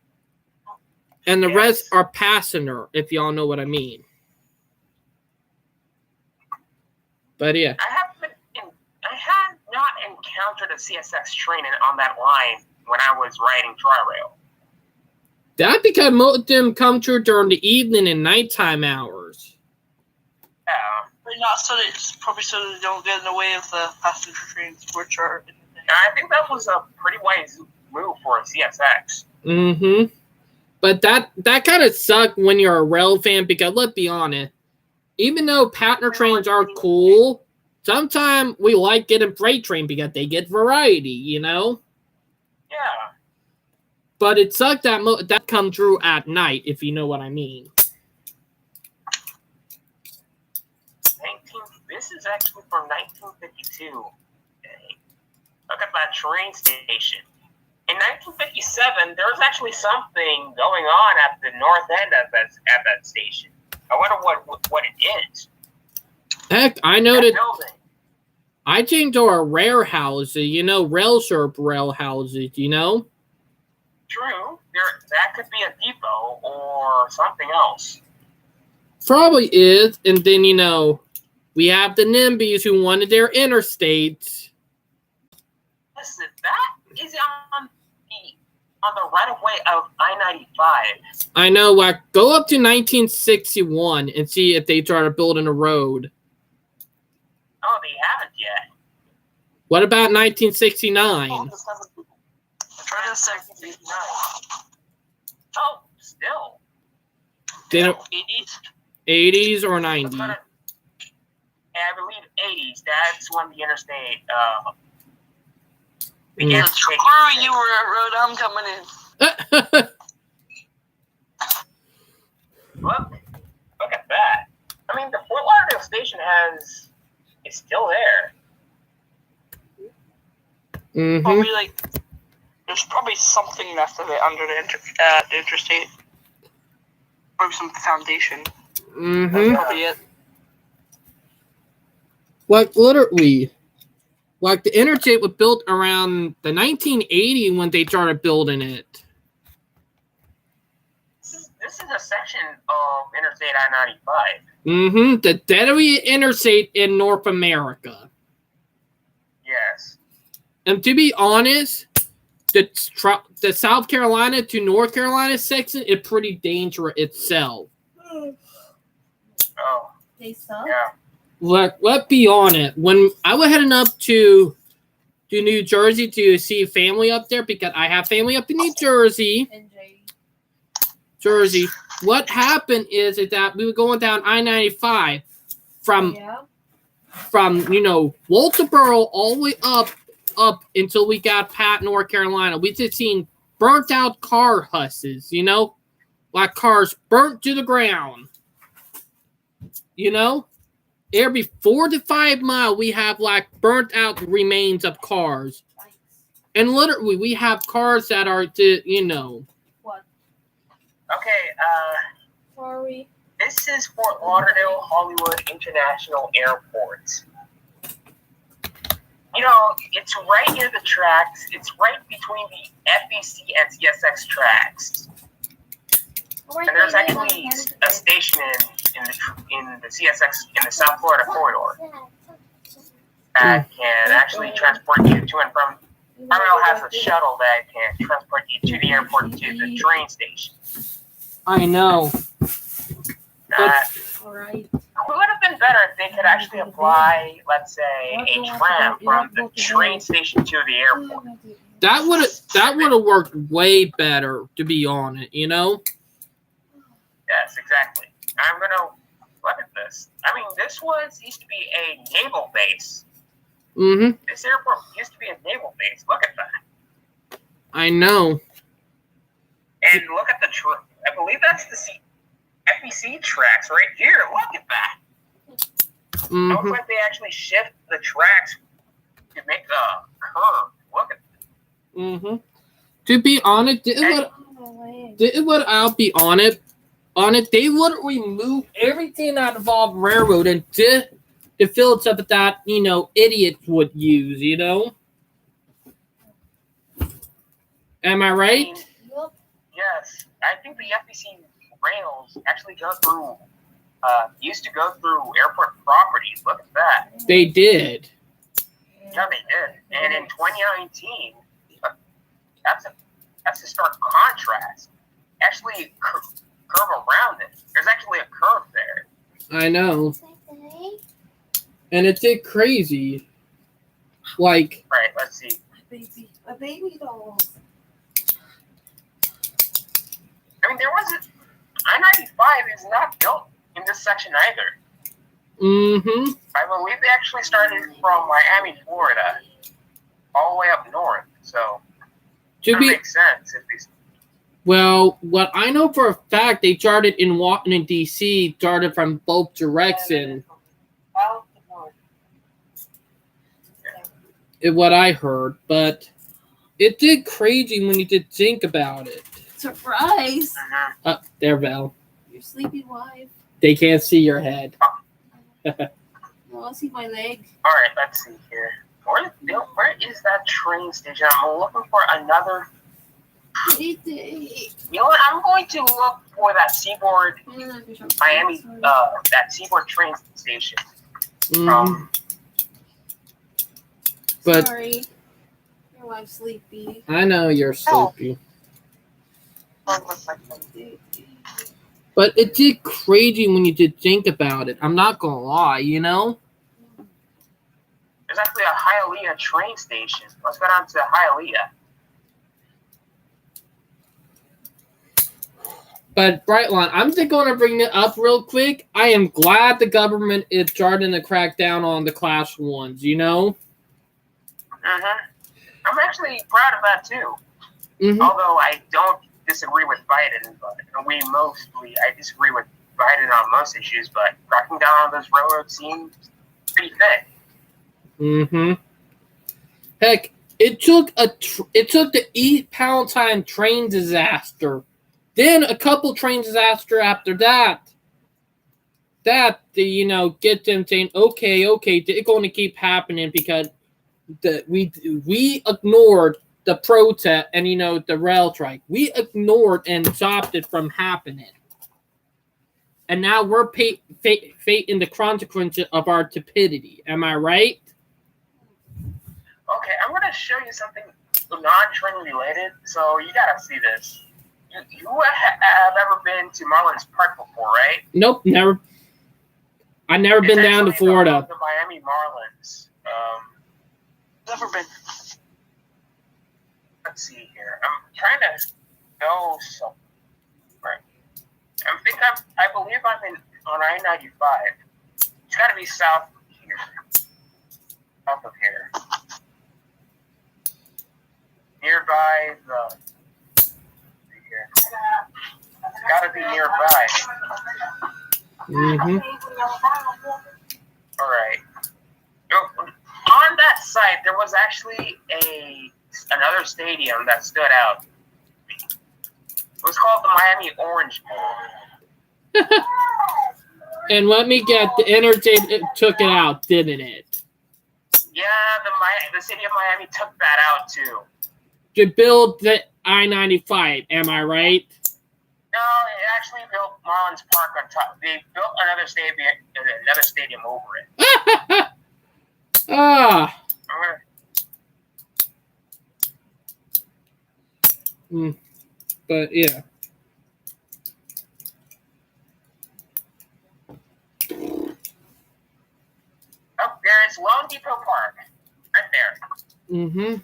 And the rest are passenger, if y'all know what I mean. But yeah. I have not encountered a CSX train on that line when I was riding Tri-Rail. That because most of them come through during the evening and nighttime hours. Yeah. But not so that probably so they don't get in the way of the passenger trains, which are. I think that was a pretty wise move for a CSX. Mm-hmm. But that kind of sucked when you're a rail fan because let's be honest, even though passenger trains are cool, sometimes we like getting freight train because they get variety, you know? Yeah. But it sucked that come through at night, if you know what I mean. This is actually from 1952. Look at that train station. In 1957, there was actually something going on at the north end of that station. I wonder what it is. Heck, I know that. Building. I think there are rare houses, rail serve rail houses, True. That could be a depot or something else. Probably is, and then we have the NIMBYs who wanted their interstates. Listen, that is on the right of way of I-95. I know. Go up to 1961 and see if they started building a road. Oh, they haven't yet. What about 1969? Oh, still. They don't, 80s? 80s or 90s? Yeah, I believe 80s. That's when the interstate began to take. Screw you were at road, I'm coming in. Look at that. I mean, the Fort Lauderdale station is still there. Mm-hmm. Probably like There's probably something left of it under the interstate. Probably some foundation. Mm-hmm. That's probably it. Like literally, like the interstate was built around the 1980 when they started building it. This is a section of Interstate I-95. Mm-hmm. The deadliest interstate in North America. Yes. And to be honest, the South Carolina to North Carolina section is pretty dangerous itself. Oh, They suck. yeah. Let's be honest. When I was heading up to New Jersey to see family up there, because I have family up in New Jersey. What happened is that we were going down I-95 from Walterboro all the way up until we got past North Carolina. We just seen burnt out car husses, like cars burnt to the ground. Every 4 to 5 miles, we have like burnt out remains of cars. And literally, we have cars that are, What? Okay, Sorry. this is Fort Lauderdale Hollywood International Airport. It's right near the tracks. It's right between the FEC and CSX tracks. And there's actually a station in the CSX in the South Florida corridor that can actually transport you to and from. Terminal has a shuttle that can transport you to the airport to the train station. I know. All right. It would have been better if they could actually apply, let's say, a tram from the train station to the airport. That would have worked way better, to be honest, Yes, exactly. I'm gonna look at this. I mean, this used to be a naval base. Mm-hmm. This airport used to be a naval base. Look at that. I know. And look at the I believe that's the FEC tracks right here. Look at that. Mm-hmm. It looks like they actually shift the tracks to make a curve. Look at that. Mm-hmm. To be honest, I'll be honest. They would remove everything that involved railroad and to fill it up with that, idiots would use, Am I right? Yes. I think the FEC rails actually used to go through airport properties. Look at that. They did. Yeah, they did. And in 2019, that's a stark contrast. Actually, curve around it. There's actually a curve there. I know. And it did crazy. Like. Right, let's see. A baby doll. I mean, there wasn't. I-95 is not built in this section either. Mm-hmm. I believe they actually started from Miami, Florida, all the way up north. So, that makes sense. Well, what I know for a fact, they started in Washington, D.C., started from both directions. What I heard, but it did crazy when you did think about it. Surprise! There, Val. Your sleepy wife. They can't see your head. No, I'll see my leg. All right, let's see here. Where is that train station? I'm looking for another. You know what? I'm going to look for that Seaboard Miami, that Seaboard train station. But sorry, your wife's sleepy. I know you're sleepy. But it did crazy when you did think about it. I'm not gonna lie, There's actually a Hialeah train station. Let's go down to Hialeah. But Brightline, I'm just going to bring it up real quick. I am glad the government is starting to crack down on the Class 1s, I'm actually proud of that too. Mm-hmm. Although I don't disagree with Biden, but I disagree with Biden on most issues, but cracking down on those railroads seems pretty fit. Mm-hmm. Heck, It took the East Palestine train disaster, then a couple train disaster after that. That to get them saying, okay, it's going to keep happening because we ignored the protest and the rail strike. We ignored and stopped it from happening, and now we're facing the consequences of our stupidity. Am I right? Okay, I'm gonna show you something non-train related. So you gotta see this. You have ever been to Marlins Park before, right? Nope, never. I never been down to Florida. The Miami Marlins. Never been. Let's see here. I'm trying to go somewhere. I believe I'm on I-95. It's got to be south here. South of here. Nearby the. Here. It's got to be nearby. Mm-hmm. All right. On that site, there was actually another stadium that stood out. It was called the Miami Orange Bowl. And let me get the interstate took it out, didn't it? Yeah, the city of Miami took that out too. To build the I-95, am I right? No, it actually built Marlins Park on top. They built another stadium over it. Ah. But yeah. Oh, there's Lone Depot Park, right there. Mm-hmm.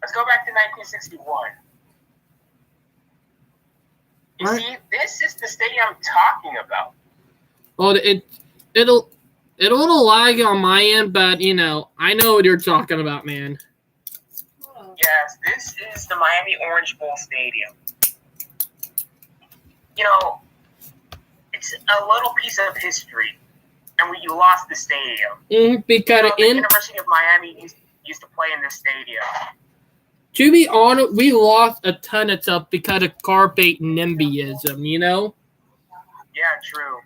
Let's go back to 1961. You see, this is the stadium I'm talking about. Well, it'll lag on my end, but I know what you're talking about, man. Yes, this is the Miami Orange Bowl Stadium. It's a little piece of history, and we lost the stadium. Because the University of Miami used to play in this stadium. To be honest, we lost a ton of stuff because of carpet NIMBYism, Yeah, true.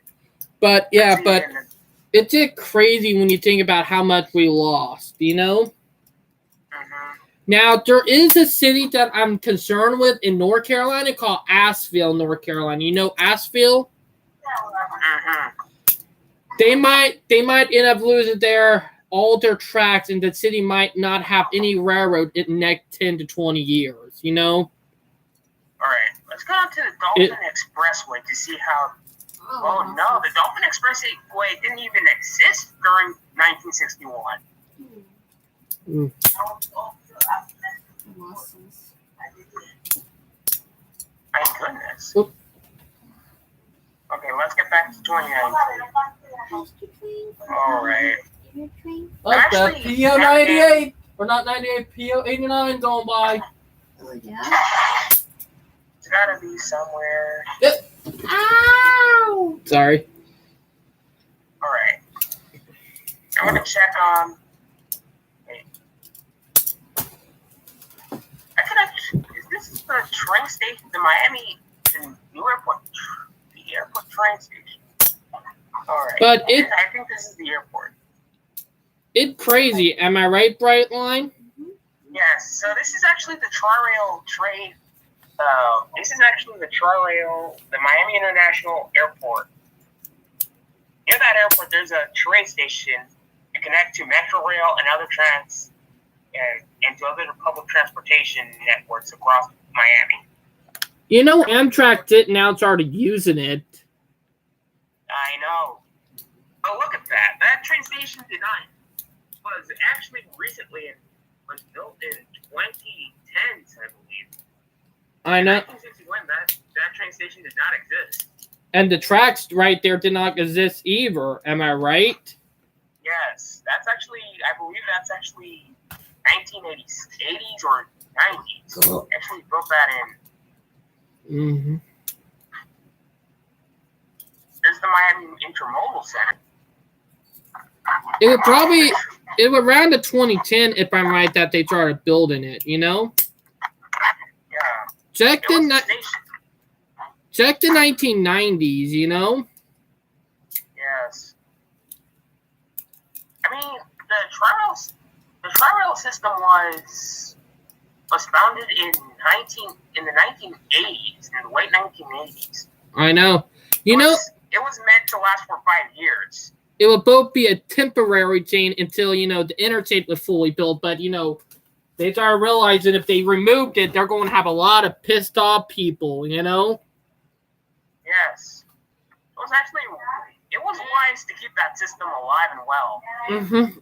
But it's just crazy when you think about how much we lost, Mm-hmm. Now, there is a city that I'm concerned with in North Carolina called Asheville, North Carolina. You know Asheville? Mm-hmm. They might end up losing all their tracks, and the city might not have any railroad in the next 10 to 20 years, All right, let's go out to the Dolphin Expressway to see how... Oh, no, the Dolphin Expressway didn't even exist during 1961. My goodness. Oop. Okay, let's get back to 2019. All right. Like that PO 98, or not 98, PO 89 going by. Oh, yeah. It's gotta be somewhere. Yep. Ow! Sorry. All right. I'm gonna check on. Wait. Is this the train station? The new airport? The airport train station. All right. But I think this is the airport. It's crazy. Am I right, Brightline? Yes. So this is actually the Tri-Rail train. This is actually the Tri-Rail, the Miami International Airport. Near that airport, there's a train station to connect to Metro Rail and other and to other public transportation networks across Miami. Amtrak did now started using it. I know. But look at that. That train station was actually recently was built in 2010s, I believe. I know. In 1961, that train station did not exist. And the tracks right there did not exist either. Am I right? Yes, I believe that's actually 1980s, 80s or 90s. Oh. Actually built that in. Mm-hmm. There's the Miami Intermodal Center. it was around the 2010, if I'm right, that they started building it. You know, Yeah. check It was the a station. check the 1990s. You know, Yes. I mean, the tri-rail system was founded in the 1980s, in the late 1980s. I know. You know, It was meant to last for 5 years. it will both be a temporary chain until the interstate was fully built. But they started realizing if they removed it, they're going to have a lot of pissed off people. Yes. It was wise to keep that system alive and well.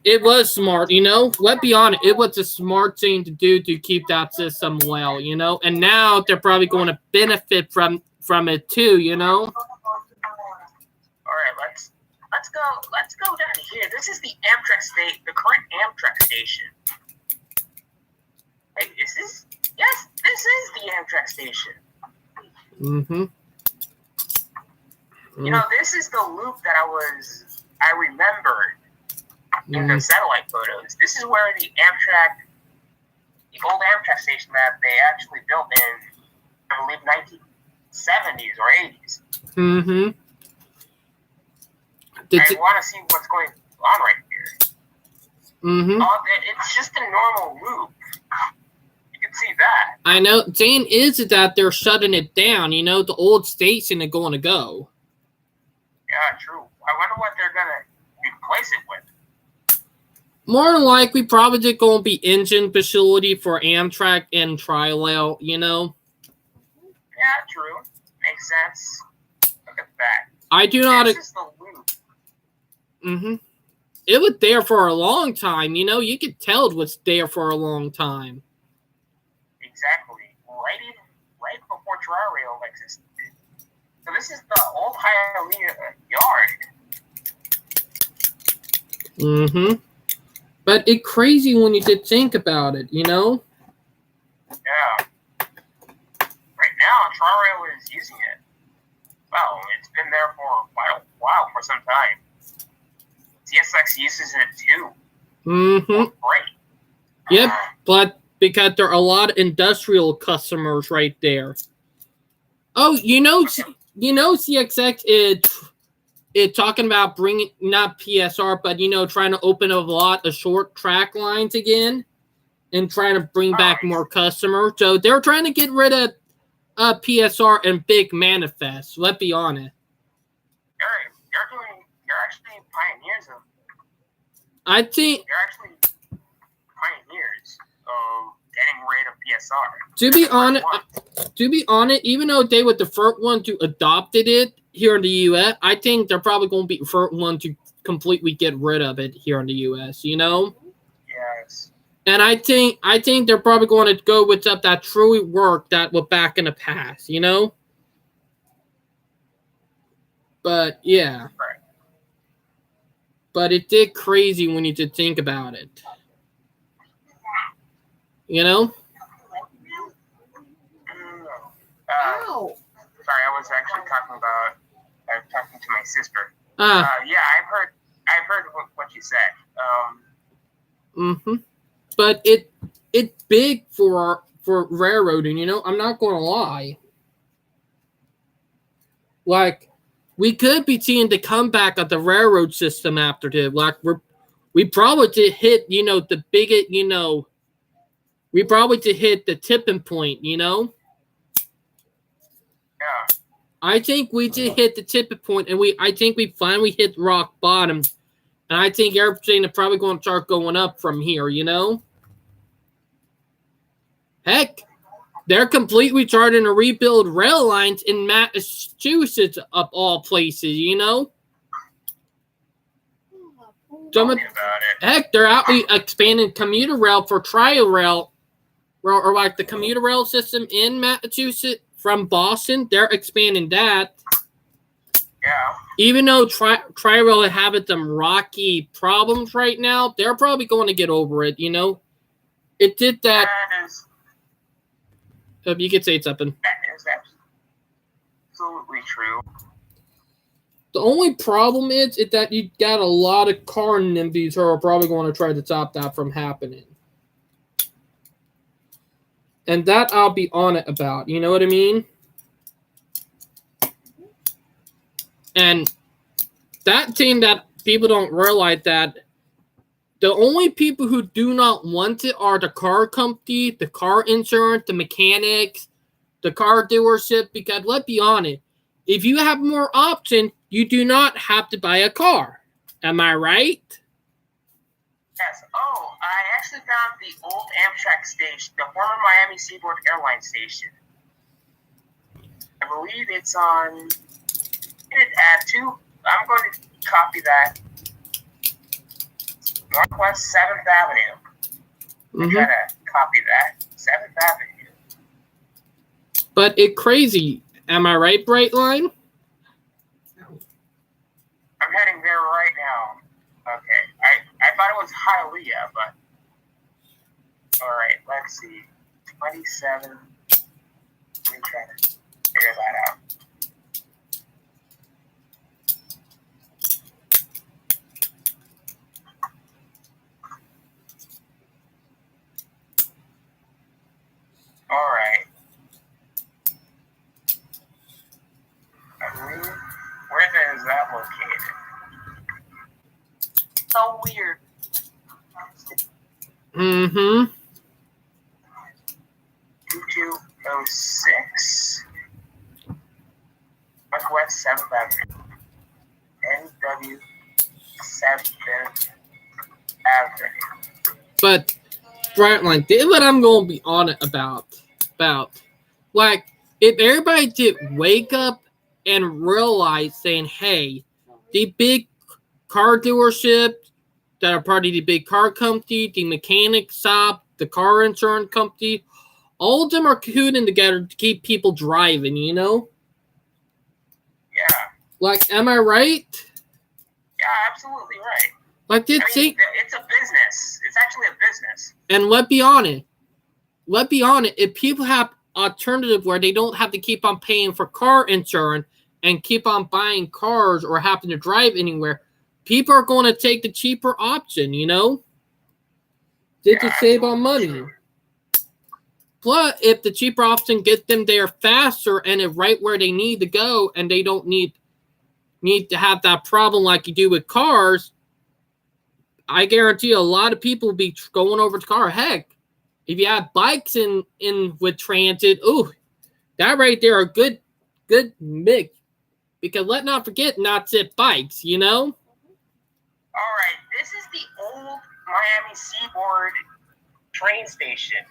It was smart. Let's be honest, it was a smart thing to do to keep that system well. And now they're probably going to benefit from it too. All right, let's go down here. This is the the current Amtrak station. Hey, this is the Amtrak station. This is the loop that I remembered in the satellite photos. This is where the old Amtrak station that they actually built in, I believe, 1970s or 80s. I want to see what's going on right here. It's just a normal loop. You can see that. I know. Thing is that they're shutting it down. The old station is going to go. Yeah, true. I wonder what they're going to replace it with. More than likely, probably just going to be engine facility for Amtrak and Tri-Rail, Yeah, true. Makes sense. Look at that. I do not... This is the loop. It was there for a long time, You could tell it was there for a long time. Exactly. Right before Tri-Rail existed. So this is the old Hialeah yard. But it's crazy when you did think about it, Yeah. Right now, Tri-Rail is using it. Well, it's been there for quite a while, for some time. CSX uses it too. Great. Yep, but because there are a lot of industrial customers right there. Oh, CXX is talking about bringing, not PSR, but, trying to open a lot of short track lines again and trying to bring back more customers. So they're trying to get rid of PSR and big manifests. Let's be honest. You're actually pioneers of. I think you're actually pioneers of getting rid of PSR. To be honest, even though they were the first one to adopted it here in the U.S., I think they're probably going to be the first one to completely get rid of it here in the U.S. Yes. And I think they're probably going to go with stuff that truly worked that was back in the past. But yeah. Right. But it did crazy when you did think about it. Sorry, I was actually talking to my sister. Ah. Yeah, I've heard what you said. But it's big for railroading, I'm not gonna lie. Like, we could be seeing the comeback of the railroad system after this. Like, we probably did hit, the biggest, we probably did hit the tipping point, Yeah. I think we did hit the tipping point, and I think we finally hit rock bottom, and I think everything is probably going to start going up from here. Heck, they're completely starting to rebuild rail lines in Massachusetts, of all places. Heck, they're out expanding commuter rail for Tri-Rail, or like the commuter rail system in Massachusetts. From Boston, they're expanding that. Yeah. Even though Tri-Rail is having some rocky problems right now, they're probably going to get over it, It did that. You could say something. That is absolutely true. The only problem is that you got a lot of car NIMBYs who are probably going to try to stop that from happening. And that I'll be on it about. You know what I mean? And that thing that people don't realize that the only people who do not want it are the car company, the car insurance, the mechanics, the car dealership. Because let's be honest, if you have more options, you do not have to buy a car. Am I right? Yes. Oh, I actually found the old Amtrak station, the former Miami Seaboard Airline station. I believe it's on. I'm going to copy that. Northwest 7th Avenue. I'm trying to copy that. 7th Avenue. But it's crazy. Am I right, Brightline? I'm heading there right now. Okay. I thought it was Hialeah, but. Alright, let's see. 27. Let me try to figure that out. Alright. Where is that located? So weird. 2206. Northwest 7th Avenue. NW 7th Avenue. But, Brightline, this is what I'm going to be on it about. Like, if everybody did wake up and realize saying, hey, the big car dealership that are part of the big car company, the mechanic shop, the car insurance company, all of them are cahooting together to keep people driving, you know? Yeah. Like, am I right? Yeah, absolutely right. Like, it's a business. It's actually a business. And let's be honest, if people have alternative where they don't have to keep on paying for car insurance and keep on buying cars or having to drive anywhere, people are going to take the cheaper option, you know? Just to save on money. True. Plus, if the cheaper option gets them there faster and is right where they need to go and they don't need to have that problem like you do with cars, I guarantee a lot of people will be going over to car. Heck, if you have bikes in with transit, ooh, that right there are good mix. Because let's not forget not sit bikes, you know? All right, this is the old Miami Seaboard train station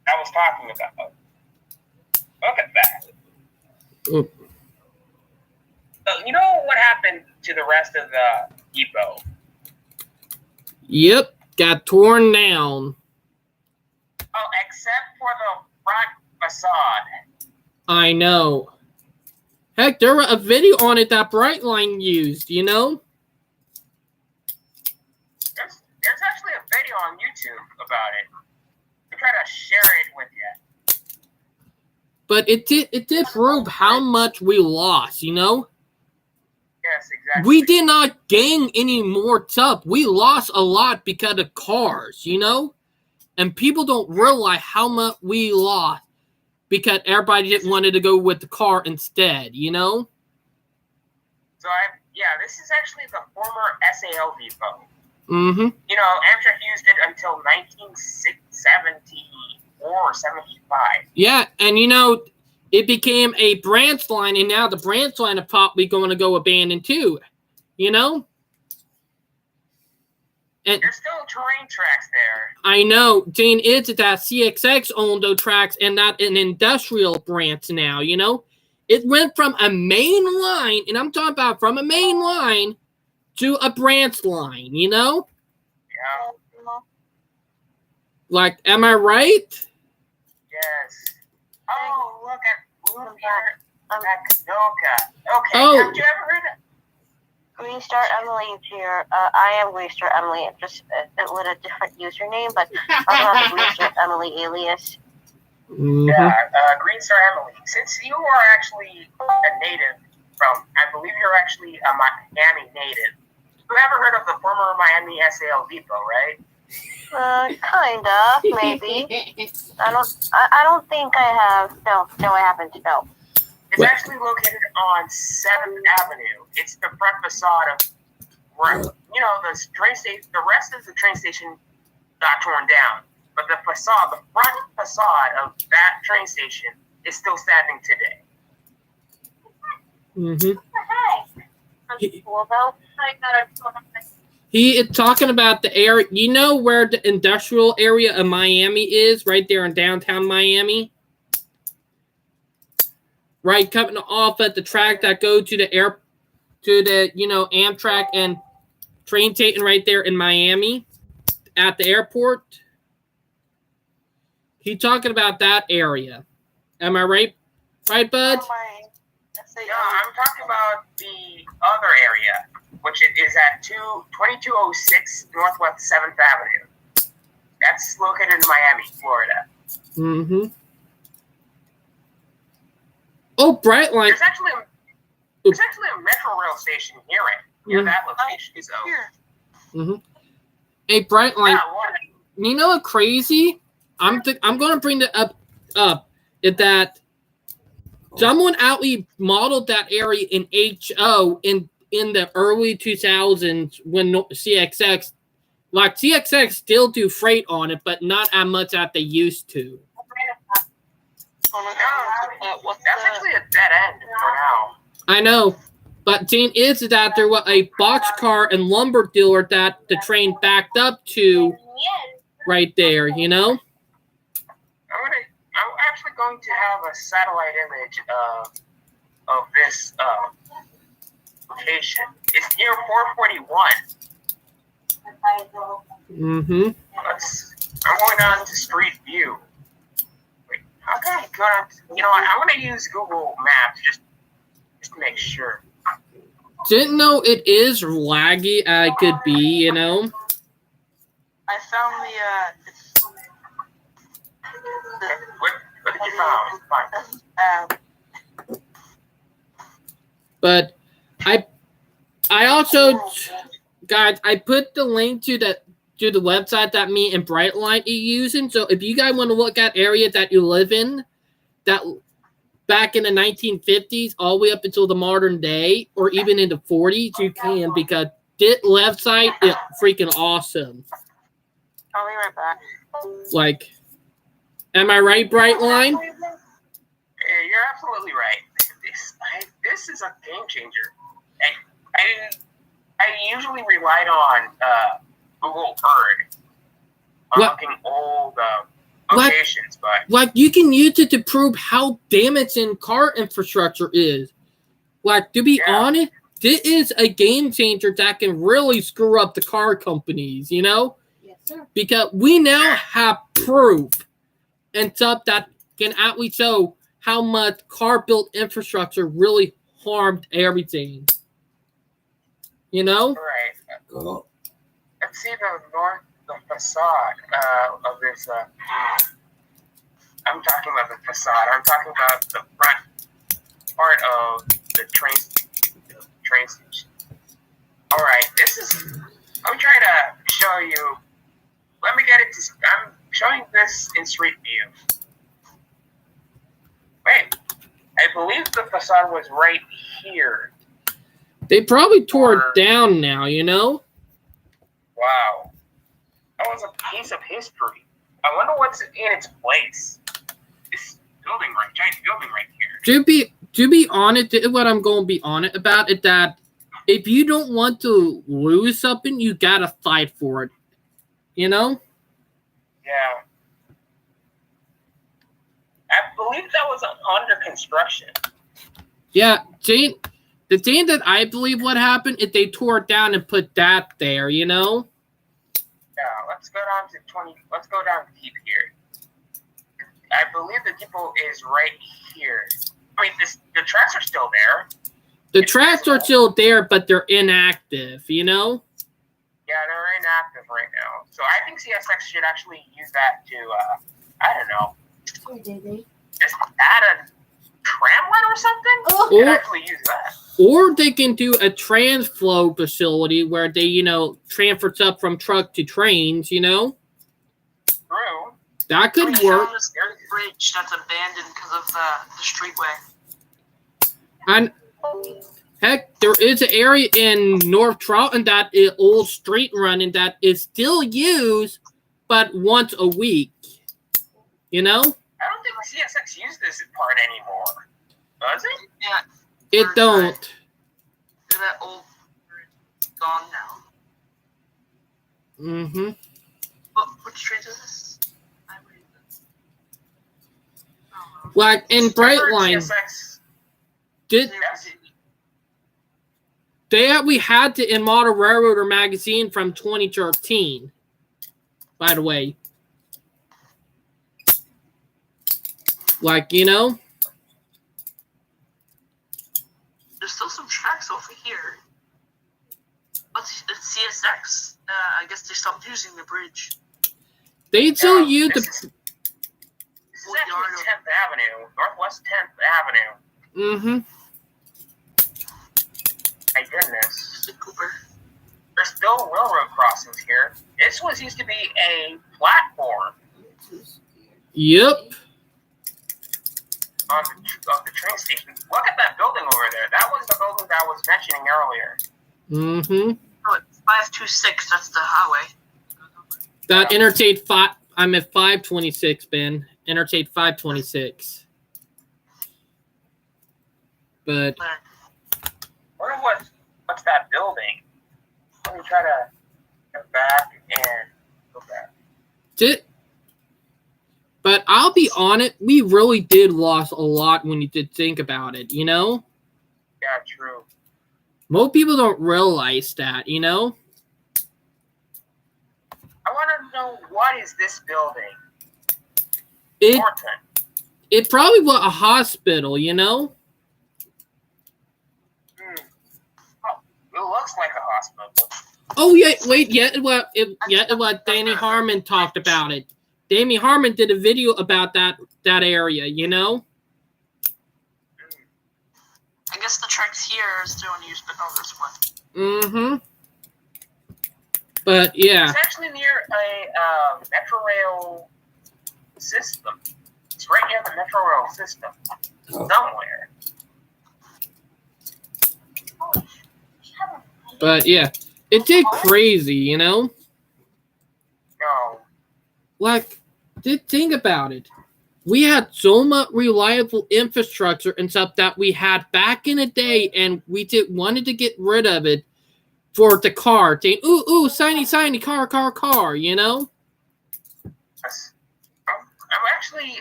I was talking about. Look at that. Ooh. So, you know what happened to the rest of the depot? Yep, got torn down. Oh, except for the front facade. I know. Heck, there was a video on it that Brightline used, you know? There's actually a video on YouTube about it. I'm trying to share it with you. But it did prove how much we lost, you know? Yes, exactly. We did not gain any more stuff. We lost a lot because of cars, you know? And people don't realize how much we lost because everybody just wanted to go with the car instead, you know? So, this is actually the former SAL depot. Mm-hmm. You know, Amtrak used it until 1974 or 75. Yeah, and you know, it became a branch line, and now the branch line is probably going to go abandoned too, you know? And there's still train tracks there. I know. Thing is that CXX owned those tracks and not an industrial branch now, you know? It went from a main line, and I'm talking about from a main line to a branch line, you know? Yeah. Like, am I right? Yes. Oh, look at Canoka. Okay, Oh. have you ever heard of Green Star Emily is here. I am Green Star Emily, just with a different username, but I have the Green Star Emily alias. Mm-hmm. Yeah, Green Star Emily. Since you are actually a native from. I believe you're actually a Miami native. You ever heard of the former Miami SAL Depot, right? Kinda, maybe. I don't think I have. No, I haven't. No. It's actually located on 7th Avenue. It's the front facade of, the train station. The rest of the train station got torn down, but the front facade of that train station is still standing today. Mm-hmm. Cool though. He is talking about the area. You know where the industrial area of Miami is, right there in downtown Miami? Right, coming off at the track that go to the Amtrak and train station right there in Miami at the airport. He's talking about that area. Am I right? Right, bud? Yeah, I'm talking about the other area, which is at 2206 Northwest 7th Avenue. That's located in Miami, Florida. Mm-hmm. Oh, Brightline. There's actually a metro rail station near that location. So. Mm-hmm. Hey, Brightline. Yeah, you know what crazy? I'm going to bring that up. Is that someone actually modeled that area in HO in the early 2000s when CXX still do freight on it, but not as much as they used to. That's actually a dead end for now. I know, but the thing is that there was a boxcar and lumber dealer that the train backed up to right there, you know? I'm actually going to have a satellite image of this location. It's near 441. Mm-hmm. I'm going on to Street View. Wait, how can I go on? You know what? I'm going to use Google Maps just to make sure. Didn't know it is laggy as it could be, you know? I found What did you find? But I also, guys, I put the link to the website that me and Brightline are using. So if you guys want to look at areas that you live in, that back in the 1950s, all the way up until the modern day, or even in the 40s, you can, because this website is freaking awesome. I'll be right back. Like, am I right, Brightline? You're absolutely right. This is a game changer. I usually relied on Google Earth on looking old locations, but like you can use it to prove how damaging car infrastructure is. Like, to be honest, this is a game changer that can really screw up the car companies, you know? Yes, sir. Because we now have proof and stuff that can actually show how much car-built infrastructure really harmed everything. You know? right. Let's see the facade of this. I'm talking about the facade. I'm talking about the front part of the train station. All right, I'm trying to show you. Let me get it to. I'm showing this in Street View. Wait, I believe the facade was right here. They probably tore it down now, you know? Wow. That was a piece of history. I wonder what's in its place. This giant building right here. To be honest, what I'm going to be honest about is that if you don't want to lose something, you got to fight for it. You know? Yeah. I believe that was under construction. Yeah, the thing that I believe what happened is they tore it down and put that there, you know? Yeah, let's go down deep here. I believe the depot is right here. I mean, the tracks are still there. The tracks are still there, but they're inactive, you know? Yeah, they're inactive right now. So I think CSX should actually use that to, I don't know. Or did they? Just add tramline or something? Oh. You can actually use that. Or they can do a transflow facility where they, transfer stuff from truck to trains, True. That could There's work. this bridge that's abandoned because of the streetway. And heck, there is an area in North Charlton that is old street running that is still used, but once a week. I don't think CSX uses this part anymore. Does it? Yeah. It don't. That old bridge is gone now. Mm-hmm. Which train is this? I read this. Oh, Like in Brightline, CSX. did we had to in Model Railroader magazine from 2013. By the way, like There's still some tracks over here. It's CSX. I guess they stopped using the bridge. they still Yeah, use this the. is actually 10th Avenue, Northwest 10th Avenue. Mm-hmm. My goodness. Mr. Cooper. There's still railroad crossings here. This used to be a platform Yep. of the train station. Look at that building over there. That was the building that I was mentioning earlier. Mm-hmm. Oh, it's 526. That's the highway. That Interstate 5. I'm at 526, Ben. Interstate 526. But There. Where what's that building? Let me try to get back and go back. but I'll be honest, we really did lose a lot when you did think about it, Yeah, true. Most people don't realize that, I want to know, what is this building? It Important. it probably was a hospital, Oh, it looks like a hospital. Oh yeah, wait, it was Danny Harmon talked about it. Danny Harmon did a video about that area, I guess the tracks here are still in use, but no, there's one. Mm-hmm. But yeah. It's actually near a metro rail system. It's right near the metro rail system. Somewhere. But yeah. It did crazy, No. Like, think about it. We had so much reliable infrastructure and stuff that we had back in the day, and we wanted to get rid of it for the car. Saying, ooh, shiny, car. I'm actually,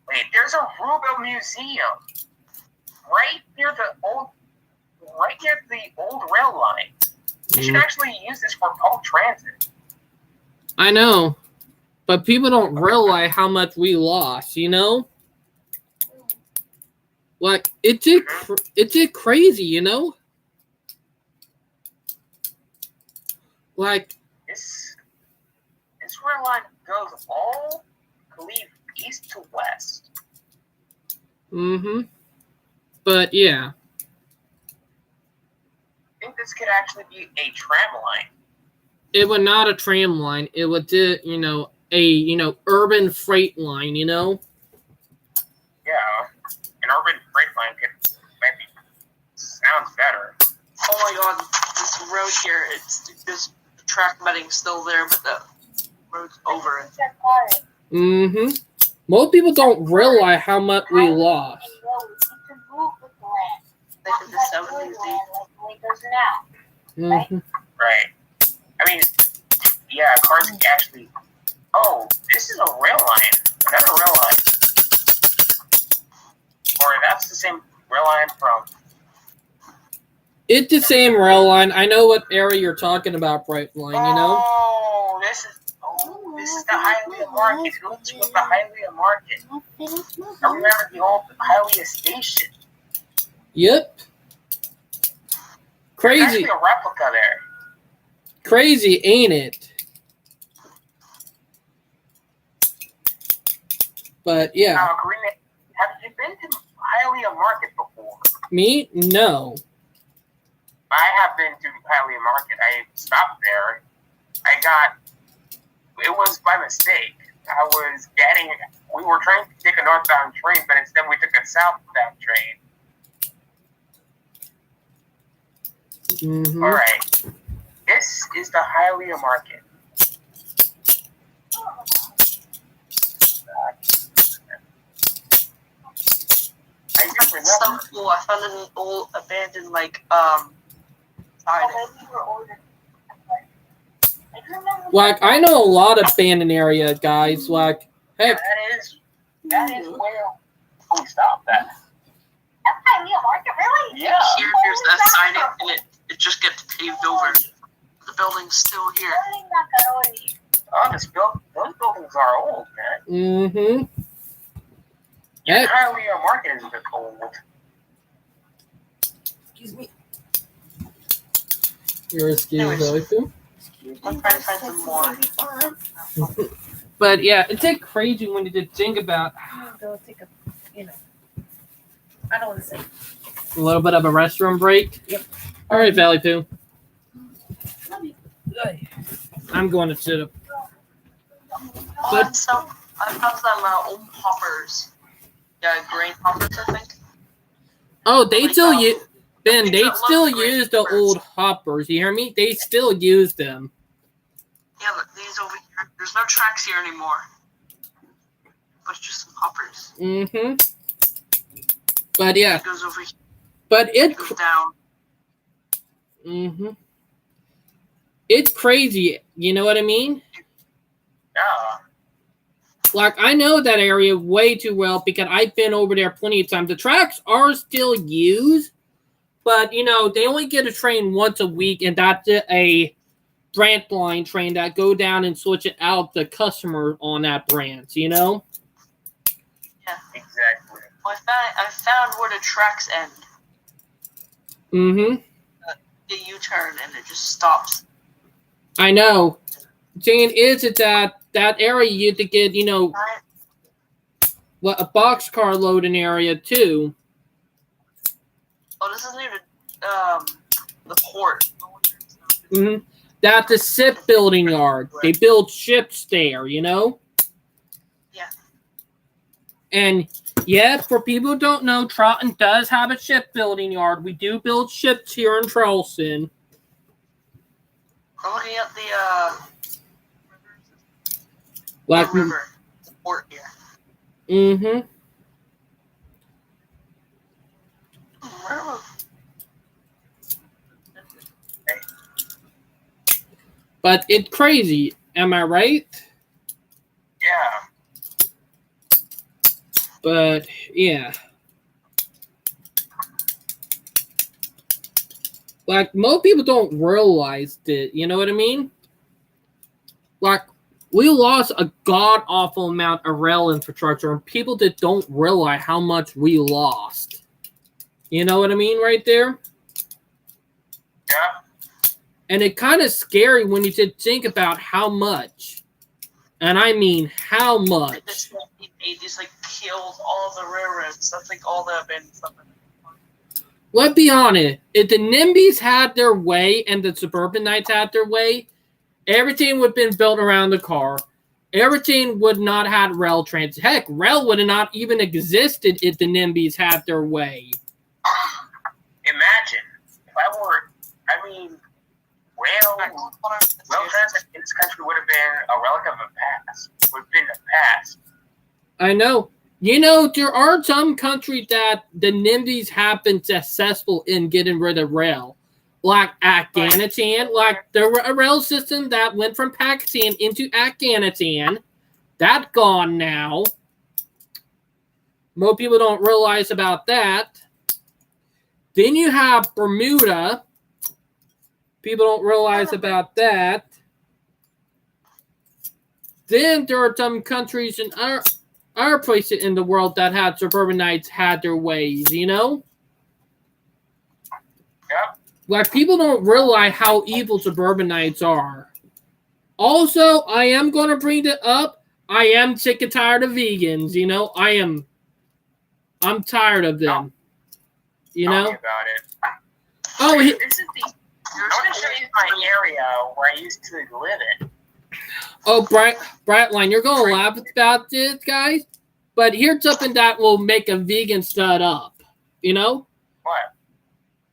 wait, there's a Rubel Museum right near the old rail line. You should actually use this for public transit. I know. But people don't realize how much we lost, Like, it did crazy, Like, This rail line goes all, I believe, east to west. mm-hmm. But yeah. I think this could actually be a tram line. It was not a tram line. It was, a urban freight line, Yeah, an urban freight line maybe sounds better. Oh my god, this road here, there's the track bedding still there, but the road's over it. Mm-hmm. Most people don't realize how much we lost. Like in the 70s. Mm-hmm. Right. I mean, yeah, cars can actually... Oh, this is a rail line. Another rail line. Or that's the same rail line from... It's the same rail line. I know what area you're talking about, Brightline, Oh, this is the Hialeah Market. It looks like the Hialeah Market. I remember the old Hialeah station. Yep. There's Crazy. actually a replica there. Crazy, ain't it? But yeah. Green, have you been to Hialeah Market before? Me? No. I have been to Hialeah Market. I stopped there. It was by mistake. We were trying to take a northbound train, but instead we took a southbound train. Mm-hmm. All right. This is the Hialeah Market. I do It's so remember. cool. I found an old abandoned siding. Like, I know a lot of abandoned area, guys. Like, heck, That is where we stopped at. That's Hialeah Market, really? Yeah. Here's that siding, and it just gets paved over. The building's still here. Oh, those buildings are old, man. mm-hmm. Yeah, Heck, Hialeah Market is a bit old. Excuse me. you're excused, Ellie. I'm trying to find some more. But yeah, it's like crazy when you just think about I'm gonna go take a, I don't want to say. a little bit of a restroom break. Yep. All right, Valley Poo. I'm going to sit up. I found some old hoppers. Yeah, grain hoppers, I think. Oh, they still use Ben. They These are still lovely use the birds. old hoppers. You hear me? They still use them. Yeah, but these over here. There's no tracks here anymore. But it's just some hoppers. Mm-hmm. But yeah, It goes over here. but It goes down. mm-hmm. It's crazy. You know what I mean? Yeah. Like, I know that area way too well because I've been over there plenty of times. The tracks are still used, but, they only get a train once a week, and that's a branch line train that go down and switch it out the customer on that branch, Yeah. Exactly. Well, I found where the tracks end. Mm-hmm. The U-turn, and it just stops. I know. Thing is, it's that area you have to get, a boxcar loading area too. Oh, this is near the port. Mm-hmm. That's the shipbuilding yard. They build ships there, Yeah. And yeah, for people who don't know, Troughton does have a shipbuilding yard. We do build ships here in Charleston. I'm looking at the Like, river. The port here. mm-hmm. Where But it's crazy. Am I right? Yeah. But yeah. Like, most people don't realize that, you know what I mean? Like, we lost a god-awful amount of rail infrastructure, and people that don't realize how much we lost. You know what I mean right there? Yeah. And it's kind of scary when you just think about how much. And I mean how much. this 1980s killed all the railroads. That's all the abandoned stuff. Let's be honest. If the NIMBYs had their way and the Suburbanites had their way, everything would have been built around the car. Everything would not have rail transit. Heck, rail would have not even existed if the NIMBYs had their way. Imagine if rail transit in this country would have been a relic of the past. Would have been the past. I know. There are some countries that the NIMBYs have been successful in getting rid of rail. Like Afghanistan. Like, there were a rail system that went from Pakistan into Afghanistan. That's gone now. Most people don't realize about that. Then you have Bermuda. People don't realize about that. Then there are some countries in our places in the world that had suburbanites had their ways, Yep. Like, people don't realize how evil suburbanites are. Also, I am going to bring it up. I am sick and tired of vegans, I'm tired of them. You Tell know? me about it. Oh, This is the. I want to show you my area where I used to live in. Brightline, you're going to laugh about this, guys. But here's something that will make a vegan stud up. You know? What?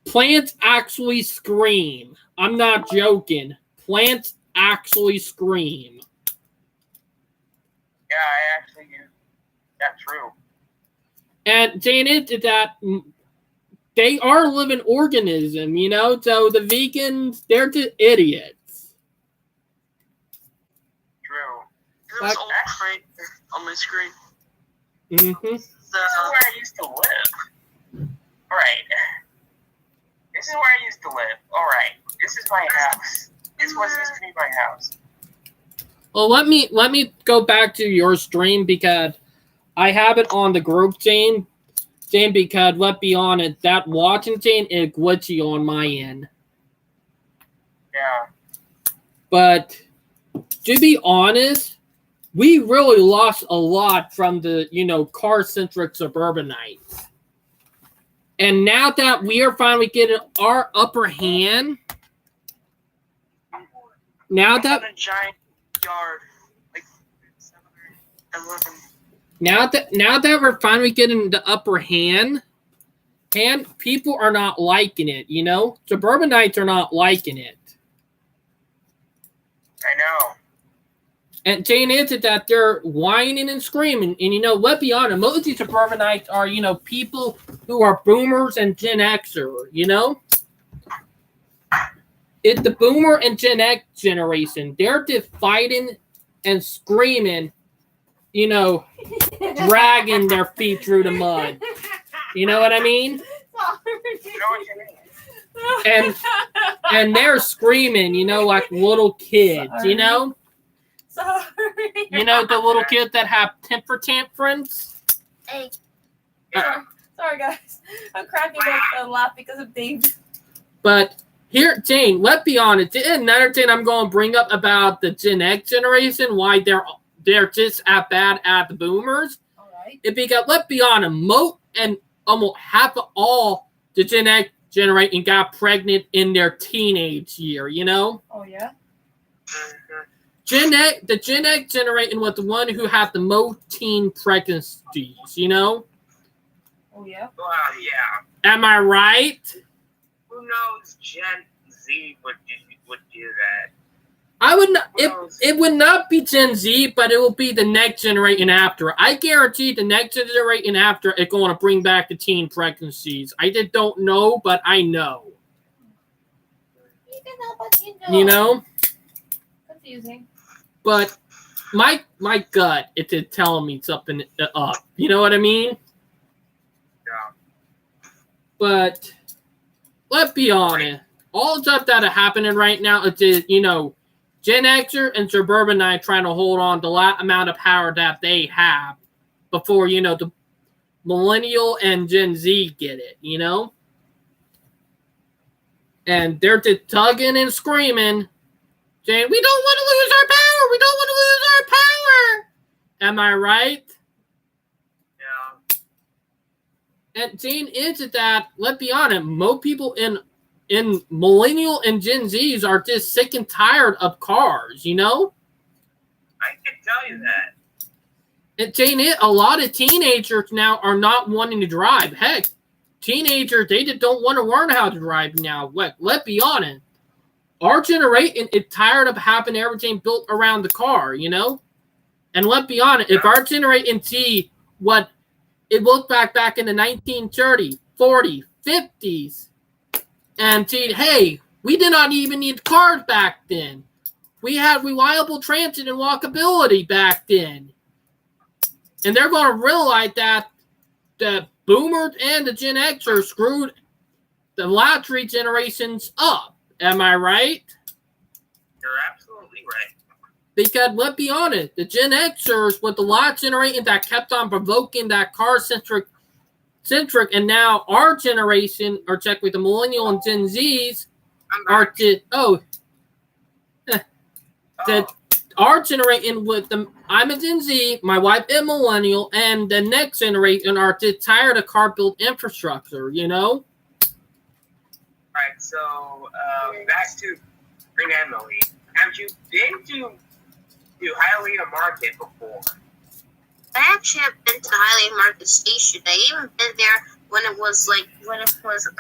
Plants actually scream. I'm not joking. Plants actually scream. Yeah, I actually do. That's true. And Jane, it's that they are a living organism, you know? So the vegans, they're just idiots. True. There's all right on my screen. Mm-hmm. This is where I used to live. Alright. This is where I used to live. Alright. This is my house. This was used to be my house. Well, let me go back to your stream because I have it on the group, Jane, because let's be honest, that watching Jane is glitchy on my end. Yeah. But to be honest, we really lost a lot from the, car-centric suburbanites. And now that we are finally getting our upper hand, now that a giant yard, like 7 or 11. Now that we're finally getting the upper hand, people are not liking it, you know? Suburbanites are not liking it. I know. And Jane answered that they're whining and screaming. And, let's be honest, most of these suburbanites are, people who are boomers and Gen Xer, you know? It's the boomer and Gen X generation. They're just fighting and screaming, dragging their feet through the mud. You know what I mean? You know what you mean? And they're screaming, like little kids, Sorry. Sorry. the little kids that have temper tantrums. Hey. Sorry, guys. I'm cracking up a lot because of Dave. But here, Jane, let's be honest. Another thing I'm going to bring up about the Gen X generation, why they're just as bad as the boomers. All right. It because let's be honest, most and almost half of all the Gen X generation got pregnant in their teenage year, you know? Oh, yeah? The Gen X generation was the one who had the most teen pregnancies, you know? Oh, yeah? Well, yeah. Am I right? Who knows? Gen Z would do that. I would not. It would not be Gen Z, but it will be the next generation after. I guarantee the next generation after is going to bring back the teen pregnancies. I just don't know, but I know. You can know, but you know. You know? Confusing. But my gut is telling me something up. You know what I mean? Yeah. But let's be honest. All the stuff that are happening right now is just, Gen Xer and suburbanite trying to hold on to the amount of power that they have before, the millennial and Gen Z get it, And they're just tugging and screaming, saying, we don't want to lose our power. We don't want to lose our power. Am I right? Yeah. And Jane, is that, let's be honest, most people in millennial and Gen Zs are just sick and tired of cars, I can tell you that. And Jane, a lot of teenagers now are not wanting to drive. Heck, teenagers, they just don't want to learn how to drive now. Let's be honest. Our generation is tired of having everything built around the car, And let's be honest, if our generation see what it looked back in the 1930s, 40s, 50s, and see, hey, we did not even need cars back then. We had reliable transit and walkability back then. And they're going to realize that the boomers and the Gen Xers screwed the last three generations up. Am I right? You're absolutely right. Because let's be honest, the Gen Xers with the last generation that kept on provoking that car-centric, and now our generation, or check with the millennial and Gen Zs, are our generation with the I'm a Gen Z, my wife is millennial, and the next generation are just tired of car built infrastructure. You know. Alright, so back to Bring Emily. Have you been to Hialeah Market before? I actually have been to the Hialeah Market Station. I even been there when it was a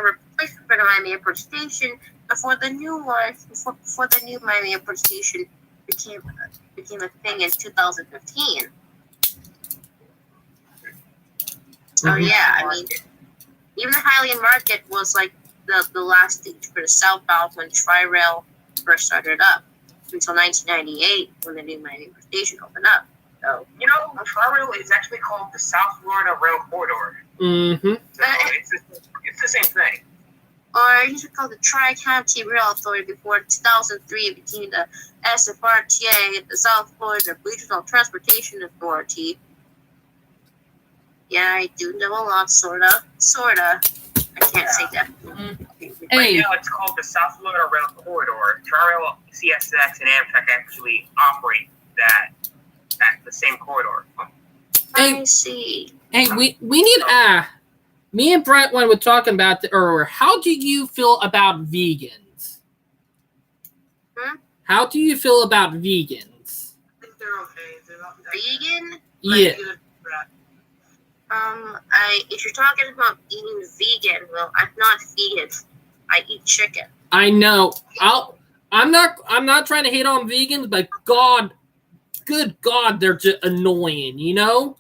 replacement for the Miami Airport Station before the new one, before the new Miami Airport Station became a thing in 2015. So yeah, I mean, even the Hialeah Market was like the last stage for the southbound when Tri-Rail first started up until 1998 when the new Miami Airport Station opened up. So, You know, Tri-Rail is actually called the South Florida Rail Corridor. Mm-hmm. So it's the same thing. or it used to be called the Tri-County Rail Authority before 2003 it became the SFRTA, the South Florida Regional Transportation Authority. Yeah, I do know a lot, sorta. I can't say that. Right Hey. now, it's called the South Florida Rail Corridor. Tri-Rail, CSX, and Amtrak actually operate the same corridor. I see. Hey, we need me and Brett when we were talking about it earlier. How do you feel about vegans? How do you feel about vegans? I think they're okay. They're not that Vegan? Yeah. If you're talking about eating vegan, well, I'm not vegan. I eat chicken. I know. I'm not trying to hate on vegans, but good God, they're just annoying, you know?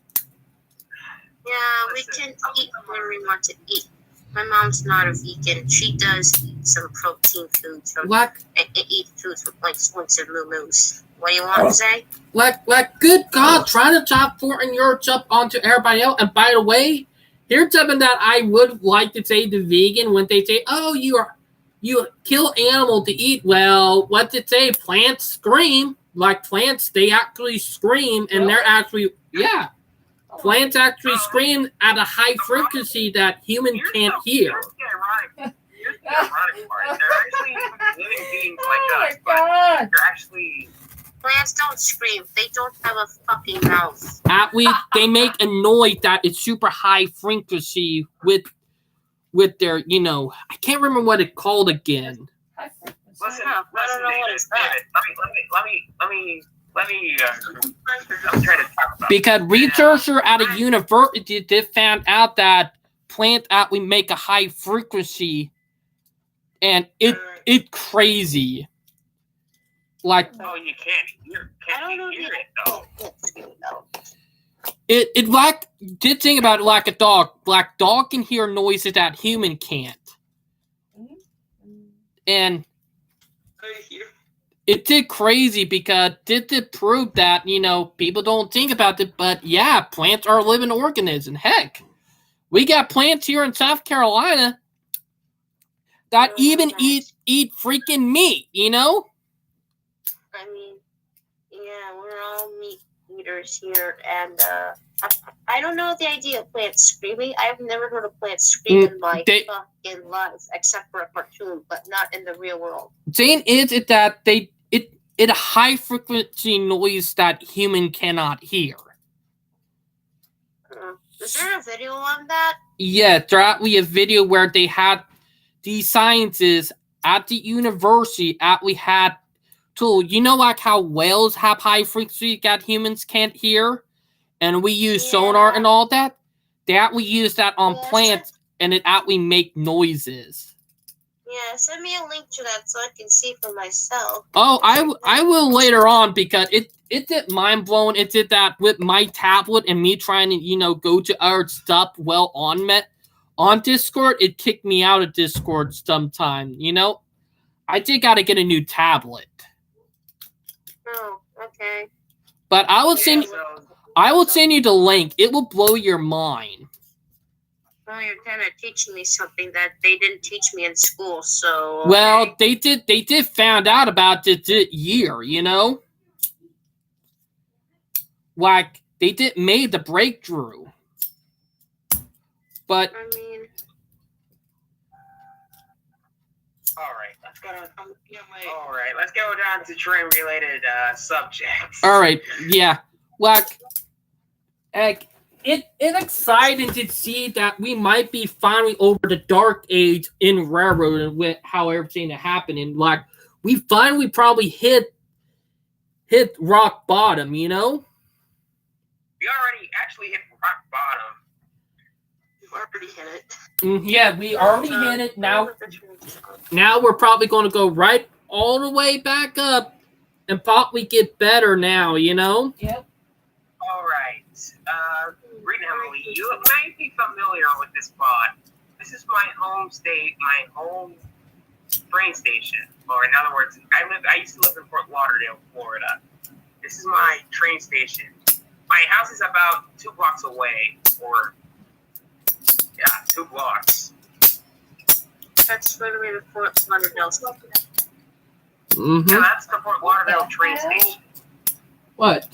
Yeah, we can eat when we want to eat. My mom's not a vegan. She does eat some protein foods Like and eat foods with like squints and moo-moos. What do you want to say? good God, trying to chop foreign Europe up onto everybody else. And by the way, here's something that I would like to say to vegan when they say, "Oh, you kill animal to eat." Well, what did say? Plants scream. Like plants, they actually scream, and they're actually plants actually scream at a high frequency that human can't hear. Here's the ironic part. They're actually living beings like us, but they're actually... Plants don't scream. They don't have a fucking mouth. They make a noise that is super high frequency with their, I can't remember what it's called again. Listen, I don't know what is that. Let me I'm trying to talk about Because researchers at a university they found out that plants actually make a high frequency, and it's crazy. Like Oh, you can't hear it though. it like did think about it like a dog. Like dog can hear noises that human can't, and it did crazy because it did prove that people don't think about it, but yeah, plants are living organisms. Heck, we got plants here in South Carolina that even eat freaking meat. I mean, yeah, we're all meat eaters here, and I don't know the idea of plants screaming. I've never heard of plants scream in my fucking life, except for a cartoon, but not in the real world. Saying is it that it a high frequency noise that human cannot hear. Is there a video on that? Yeah, there's actually a video where they had these scientists at the university actually had tool. Like how whales have high frequency that humans can't hear, and we use sonar and all that. They actually use that on plants, and it actually make noises. Yeah, send me a link to that so I can see for myself. Oh, I will later on because it did mind blowing. It did that with my tablet and me trying to go to our stuff on Discord. It kicked me out of Discord sometime. I did got to get a new tablet. Oh, okay. But I will send you the link. It will blow your mind. Well, you're kind of teaching me something that they didn't teach me in school, so... Well, they did found out about it this year, Like, they did made the breakthrough. But... I mean... Alright. I'm looking at my. All right, let's go down to train-related subjects. All right, yeah. Like, it exciting to see that we might be finally over the dark age in railroading with how everything is happening. Like, we finally probably hit rock bottom, you know? We already actually hit rock bottom. We've already hit it. Yeah, we already hit it. Now we're probably going to go right all the way back up and probably get better now, you know? Yep. All right. Green Emily, you might be familiar with this spot. This is my home state, my home train station. Or in other words, I used to live in Fort Lauderdale, Florida. This is my train station. My house is about 2 blocks away, or 2 blocks. That's literally the Fort Lauderdale. Mm-hmm. Yeah, that's the Fort Lauderdale train station. What?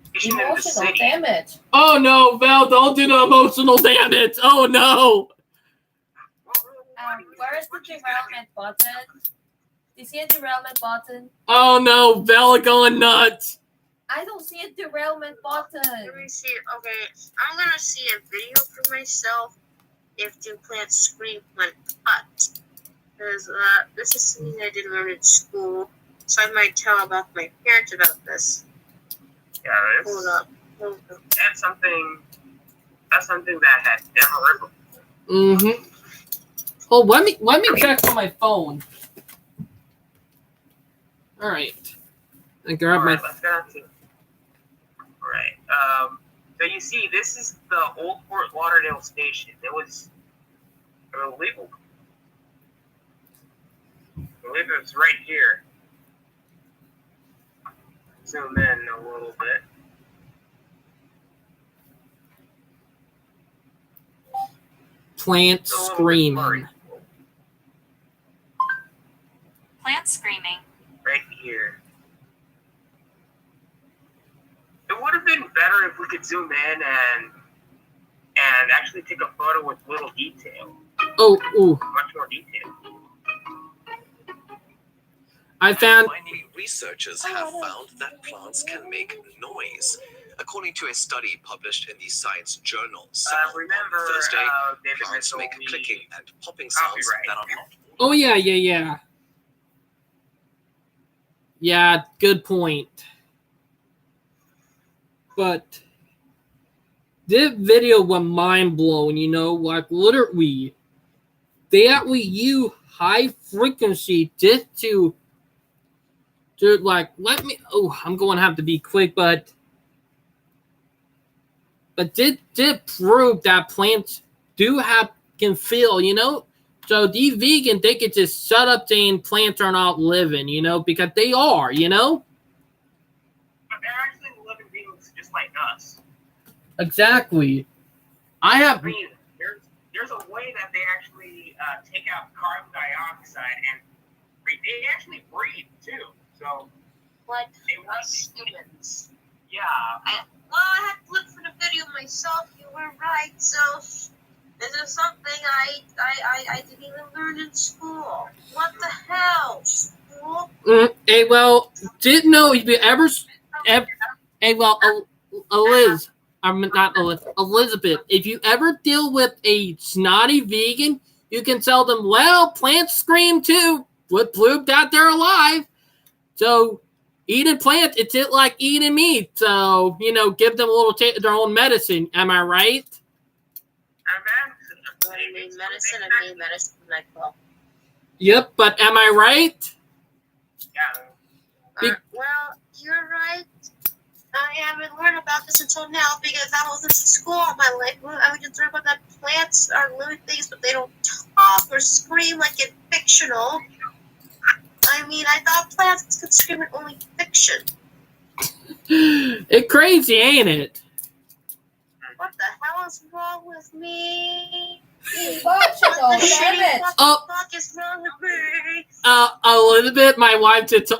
Station in the Emotional city. damage. Oh no, Val, don't do the emotional damage. Oh no. Where is the derailment button? Do you see a derailment button? Oh no, Val going nuts. I don't see a derailment button. Let me see. Okay, I'm gonna see a video for myself if do plants scream when cut. Because this is something I didn't learn in school, so I might tell about my parents about this. Yeah, Hold up. That's something that I had never heard before. Mm-hmm. Oh, let me check on my phone. All right. I grab All my. right, let's go to. All right. So you see, this is the old Fort Lauderdale station. It was, I believe it was right here. Zoom in a little bit. Plant It's a little bit screaming. blurry. Plant screaming. Right here. It would have been better if we could zoom in and actually take a photo with little detail. Oh, ooh. Much more detail. I found. Finally, researchers have found that plants can make noise. According to a study published in the Science Journal, Remember, on Thursday, David plants told make me clicking and popping sounds copyright. that are not. Oh yeah. Yeah, good point. But this video was mind blowing. You know, like literally, they actually use high frequency just to like let me. Oh, I'm going to have to be quick, but did prove that plants can feel, you know? So these vegans, they could just shut up saying plants are not living, you know, because they are, you know? But they're actually living beings just like us. Exactly. I mean, there's a way that they actually take out carbon dioxide and they actually breathe too. So Like they want us humans. Yeah. I had to look for the video myself. You were right. So this is something I didn't even learn in school. What the hell? School? hey, well, didn't know if you ever hey, well, Liz, I'm not Elizabeth. If you ever deal with a snotty vegan, you can tell them, well, plants scream too. What proved that they're alive. So eating plants, it's like eating meat. So, you know, give them a little their own medicine. Am I right? When I made medicine, I made medicine like well. Yep, but am I right? Yeah. Well, you're right. I haven't learned about this until now because I was in school all my life. I would just learn about that plants are living things, but they don't talk or scream like in fictional. I mean, I thought plants could scream in only fiction. It's crazy, ain't it? What the hell is wrong with me? Emotional What the shitty damage. fuck is wrong with me? Elizabeth, my wife just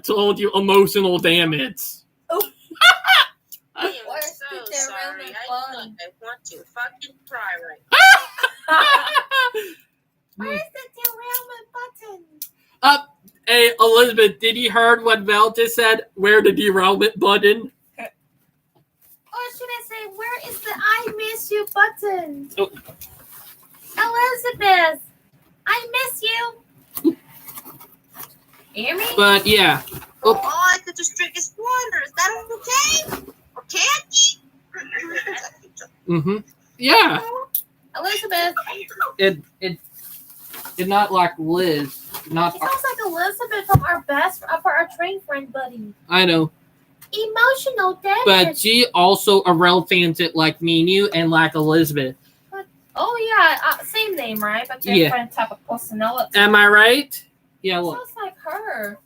told you emotional damage. I am Where's so the sorry. derailment I button? want to fucking cry right now. Where's the derailment button? Hey, Elizabeth, did you heard what Val just said? Where the derailment button? Or should I say, where is the I miss you button? Oh. Elizabeth, I miss you. Hear me? But yeah. Oh, I could just drink his water. Is that okay? Or candy? Mm-hmm. Yeah. Elizabeth. It's not like Liz. Not. It sounds like Elizabeth from our train friend buddy. I know. Emotional damage. But she also fans it like me and you and like Elizabeth. Oh yeah, same name, right? But different type of personality. Am I right? Yeah, look. Sounds like her.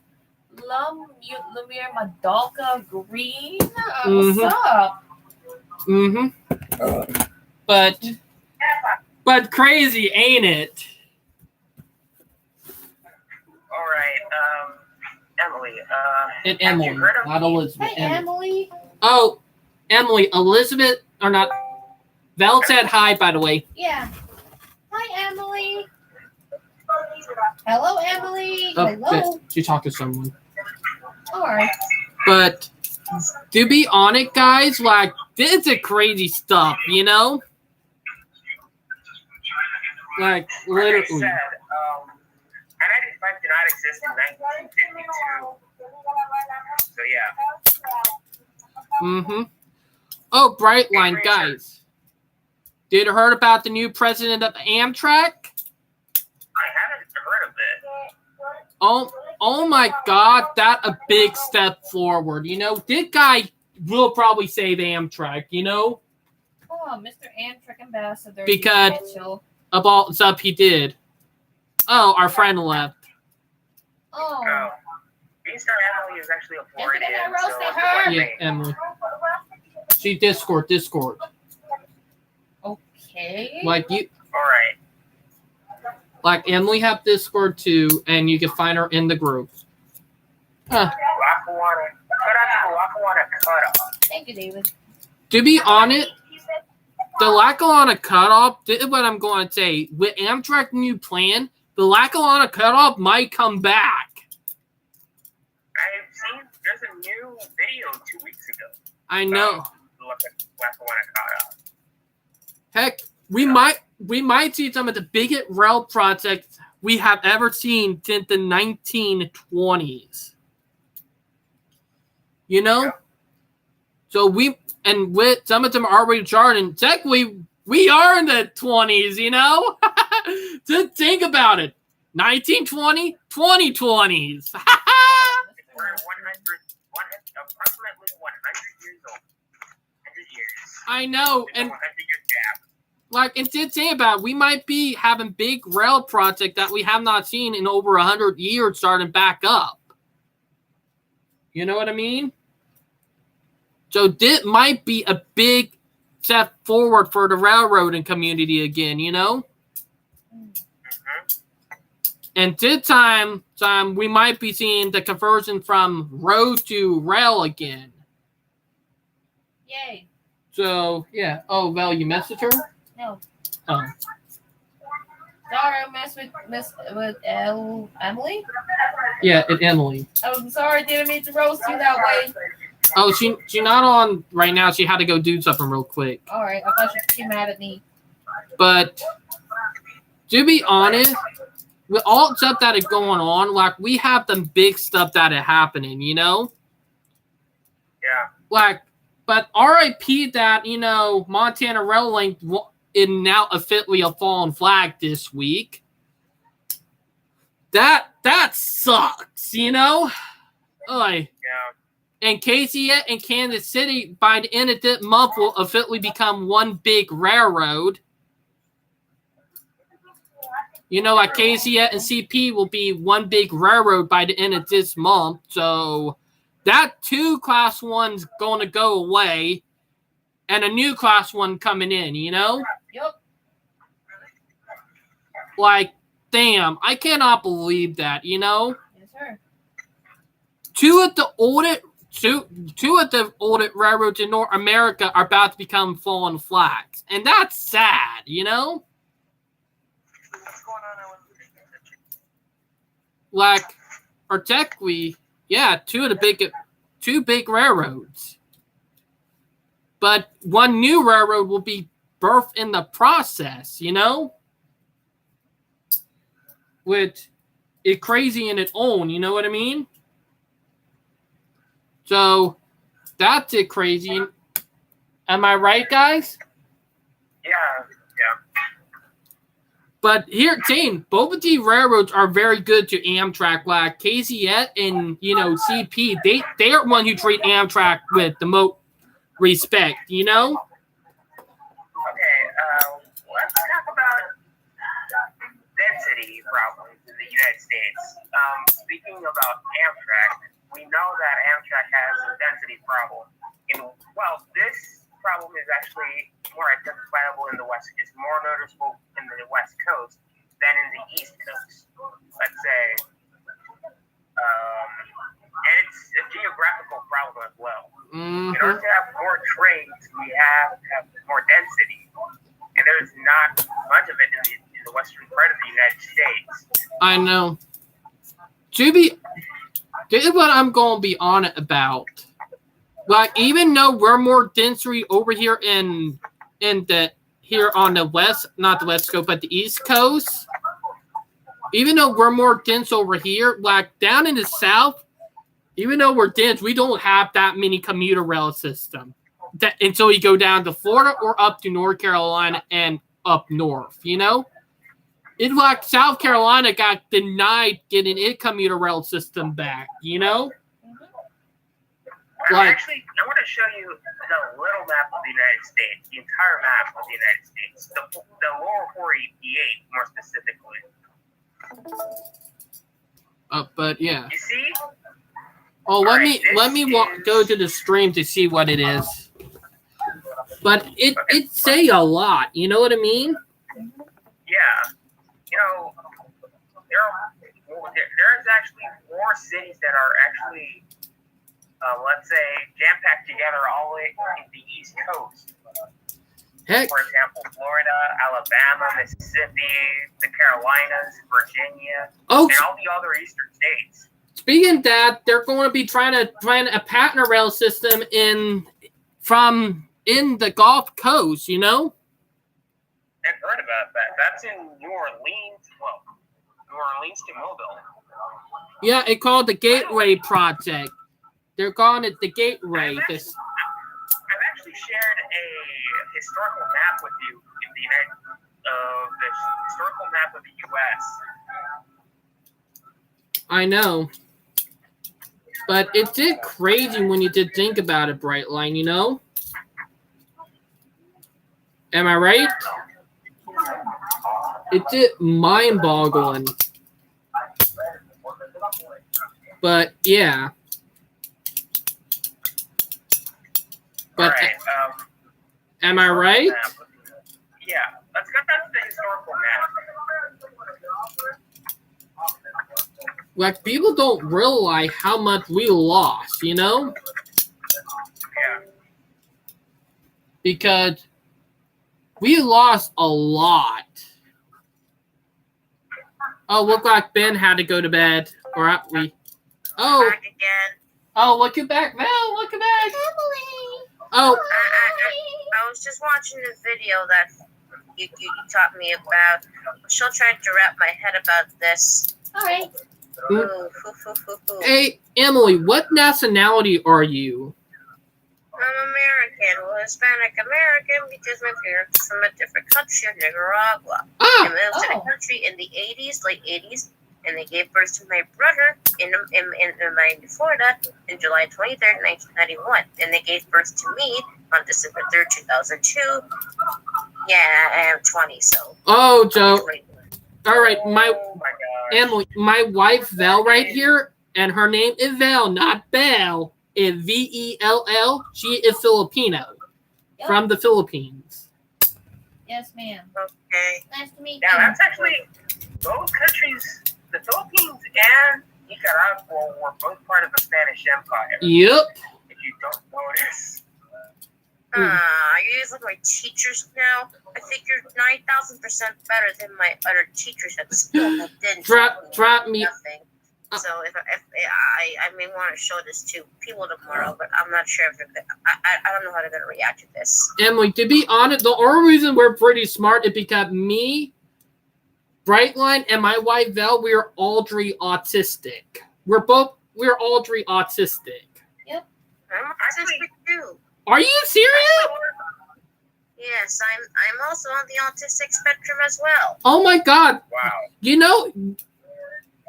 Lumir Madolka Green. What's up? Mm-hmm. But crazy, ain't it? All right, Emily. And have you Emily, heard of not Elizabeth. Hey, Emily. Oh, Emily, Elizabeth, or not. Val said hi, by the way. Yeah. Hi, Emily. Hello, Emily. Oh, Hello. she talked to someone. All right. But to be honest, guys, like, this is crazy stuff, you know? Like, Like literally. I said, I-95 did not exist in 1952. So yeah. Mm-hmm. Oh, Brightline, guys. Did you heard about the new president of Amtrak? I haven't heard of it. Oh my God, that a big step forward. You know, this guy will probably save Amtrak, you know? Oh, Mr. Amtrak Ambassador. Because Mitchell. of all the stuff he did. Oh, our friend left. Oh. Easter Emily is actually a Floridian. Yesterday I roasted so her. Yeah, Emily. She Discord. Okay. Like you, All right. like Emily have Discord too, and you can find her in the group. Huh. Lackawanna cutoff. Thank you, David. To be honest, the Lackawanna cutoff, this is what I'm going to say. With Amtrak new plan, the Lackawanna cutoff might come back. I've seen there's a new video 2 weeks ago. I know. Lackawanna cutoff. Heck, we might see some of the biggest rail projects we have ever seen since the 1920s. You know? Yeah. So with some of them are already charting. Technically, we are in the 20s, you know? Just think about it. 1920, 2020s. We're approximately 100 years old. 100 years. I know, and 100 years gap. like, and to think about it, we might be having big rail project that we have not seen in over 100 years starting back up. You know what I mean? So this might be a big step forward for the railroading community again, you know? And this time we might be seeing the conversion from road to rail again. Yay. So, yeah. Oh, Val, you messaged her? No. Oh. Sorry, I messed with Emily. Yeah, it's Emily. I'm sorry, didn't mean to roast you that way. Oh, she's not on right now. She had to go do something real quick. All right, I thought she mad at me. But to be honest, with all the stuff that is going on, like, we have the big stuff that is happening, you know? Yeah. Like, but RIP that, you know, Montana Rail Link is now officially a fallen flag this week. That sucks, you know? Like, Yeah. and KCS and Kansas City, by the end of this month, will officially become one big railroad. You know, like KCS and CP will be one big railroad by the end of this month. So that 2 Class 1's going to go away and a new Class 1 coming in, you know? Yep. Like, damn, I cannot believe that, you know? Yes, sir. Two of the oldest railroads in North America are about to become fallen flags. And that's sad, you know? What's going on? like, or technically, yeah, two big railroads. But one new railroad will be birthed in the process, you know? Which is crazy in its own, you know what I mean? So, that's it crazy. Am I right, guys? Yeah. But here, Zane, both of these railroads are very good to Amtrak. Like KZS and CP, they are one who treat Amtrak with the most respect. You know. Okay. Let's talk about density problems in the United States. Speaking about Amtrak, we know that Amtrak has a density problem. This problem is actually more identifiable in the West. It's more noticeable in the West Coast than in the East Coast, let's say. And it's a geographical problem as well. Mm-hmm. In order to have more trains, we have to have more density. And there's not much of it in the western part of the United States. I know. This is what I'm going to be on it about. Like, even though we're more density over here here on the west, not the west coast, but the east coast, even though we're more dense over here, like down in the south, even though we're dense, we don't have that many commuter rail system until you go down to Florida or up to North Carolina and up north, you know? It's like South Carolina got denied getting its commuter rail system back, you know? Actually, I want to show you the little map of the United States, the entire map of the United States, the lower 488 more specifically. But yeah. You see? Oh, let me go to the stream to see what it is. But it say a lot. You know what I mean? Yeah. There's actually more cities that are actually, let's say, jam-packed together all the way in the East Coast. Heck. For example, Florida, Alabama, Mississippi, the Carolinas, Virginia, and all the other eastern states. Speaking of that, they're going to be trying a patent rail system in the Gulf Coast, you know? I've heard about that. That's in New Orleans. Well, New Orleans to Mobile. Yeah, it's called the Gateway Project. They're calling it the Gateway. I've actually shared a historical map with you in the historical map of the U.S. I know. But it's just crazy when you did think about it, Brightline, you know? Am I right? It's just mind-boggling. But, yeah. But, right, am I right? Yeah. Let's go back to the historical map. Like, people don't realize how much we lost, you know? Yeah. Because we lost a lot. Oh, look like Ben had to go to bed. Or we. Oh. Back again. Oh, look at back, Val. Look at back. Emily. Oh. I was just watching the video that you taught me about. She'll try to wrap my head about this. All right. Hey, Emily, what nationality are you? I'm American. Well, Hispanic American because my parents are from a different country, Nicaragua. Ah. They moved to the country in the 80s, late 80s, and they gave birth to my brother in Miami, Florida, in July 23rd, 1991. And they gave birth to me on December 3rd, 2002. Yeah, I am 20, so. Oh, Joe. All right, Oh my gosh. Emily, my wife Val right here, and her name is Val, not Belle. It's Vell. She is Filipino, from the Philippines. Yes, ma'am. Okay. Nice to meet Now, you. that's actually, both countries, the Philippines and Nicaragua, were both part of the Spanish Empire. Yep. If you don't notice. You guys look like teachers now. I think you're 9,000% better than my other teachers at school who didn't Drop me. nothing. So if I may want to show this to people tomorrow, but I'm not sure if I don't know how they're gonna react to this. Emily, to be honest, the only reason we're pretty smart is because me, Brightline, and my wife Val, we're all three autistic. We're all three autistic. I'm autistic too. Are you serious? Yes, I'm also on the autistic spectrum as well. Oh my god. Wow. You know,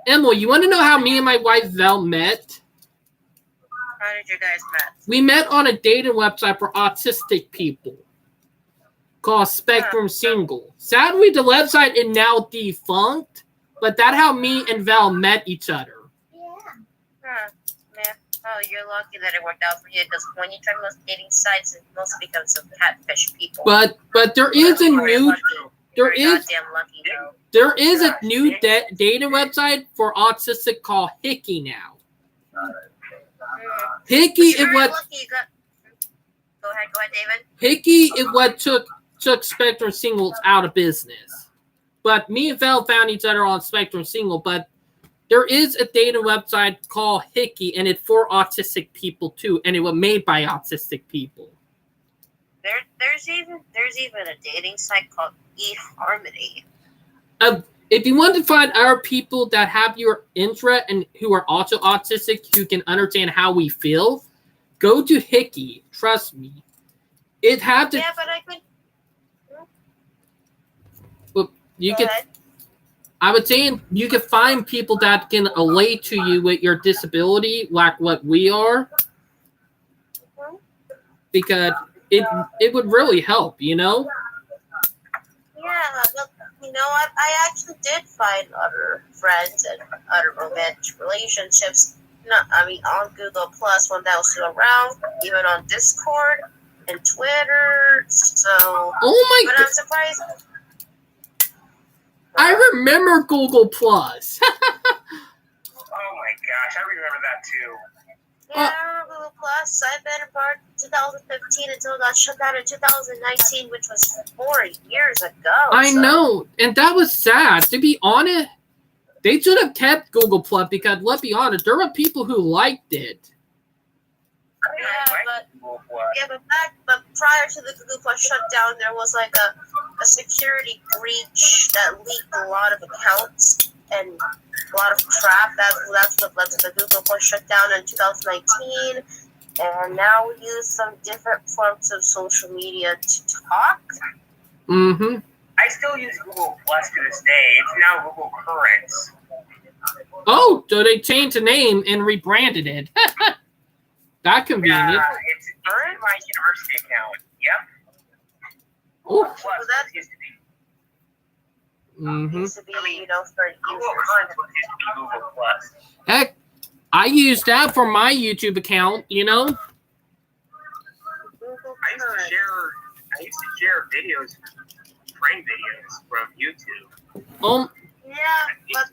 Emily, you want to know how me and my wife Val met? How did you guys met? We met on a dating website for autistic people called Spectrum Single. Sadly, the website is now defunct, but that's how me and Val met each other. Yeah. Oh, you're lucky that it worked out for you, because when you try most dating sites, it mostly becomes of catfish people. But there is a new You're goddamn lucky though. there is a new dating website for autistic called Hickey now. Hickey is what Go ahead, David. Hickey is what took Spectrum Singles out of business. But me and Val found each other on Spectrum Single, but there is a dating website called Hickey, and it's for autistic people too, and it was made by autistic people. There's even a dating site called eHarmony. If you want to find our people that have your interest and who are also autistic, who can understand how we feel, go to Hickey. Trust me. It have to. Yeah, but I could. Well, you Go could. ahead. I would say you can find people that can relate to you with your disability, like what we are, because it would really help, you know. Yeah, but I actually did find other friends and other romantic relationships. On Google Plus when that was still around, even on Discord and Twitter. So, Oh my but god! I'm surprised. I remember Google Plus. Oh my gosh, I remember that too. Yeah, I remember Google Plus. I've been a part of 2015 until it got shut down in 2019, which was 4 years ago. I know, and that was sad. To be honest, they should have kept Google Plus because, let's be honest, there were people who liked it. But prior to the Google Plus shutdown, there was like a security breach that leaked a lot of accounts and a lot of crap. That's what led to the Google Plus shutdown in 2019. And now we use some different forms of social media to talk. Mm-hmm. I still use Google Plus to this day. It's now Google Currents. Oh, so they changed the name and rebranded it. That convenient. Yeah, it's in my university account. Yep. Oh. Plus, that used to be. Mm-hmm. Used to be, for Google users. Currents used to be Google Plus. Heck, I use that for my YouTube account, you know? Google I used to share videos, prank videos from YouTube. Yeah, but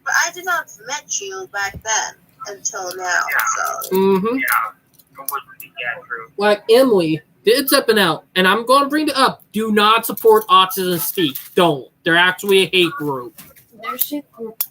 I did not met you back then until now. So. Mm-hmm. Yeah, true. Like Emily did something out, and I'm going to bring it up. Do not support Autism Speak. Don't. They're actually a hate group. Their shit group.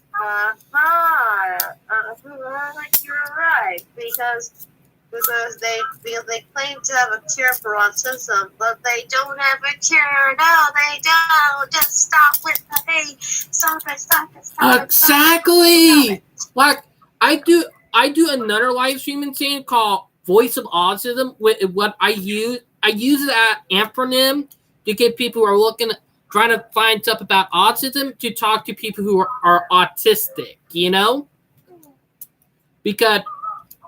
You're right, because they claim to have a cure for autism, but they don't have a cure. No, they don't. Just stop with the hate. Stop it. Exactly. Like I do another live streaming thing called Voice of Autism. With what I use that acronym to get people who are trying to find stuff about autism to talk to people who are autistic. You know, because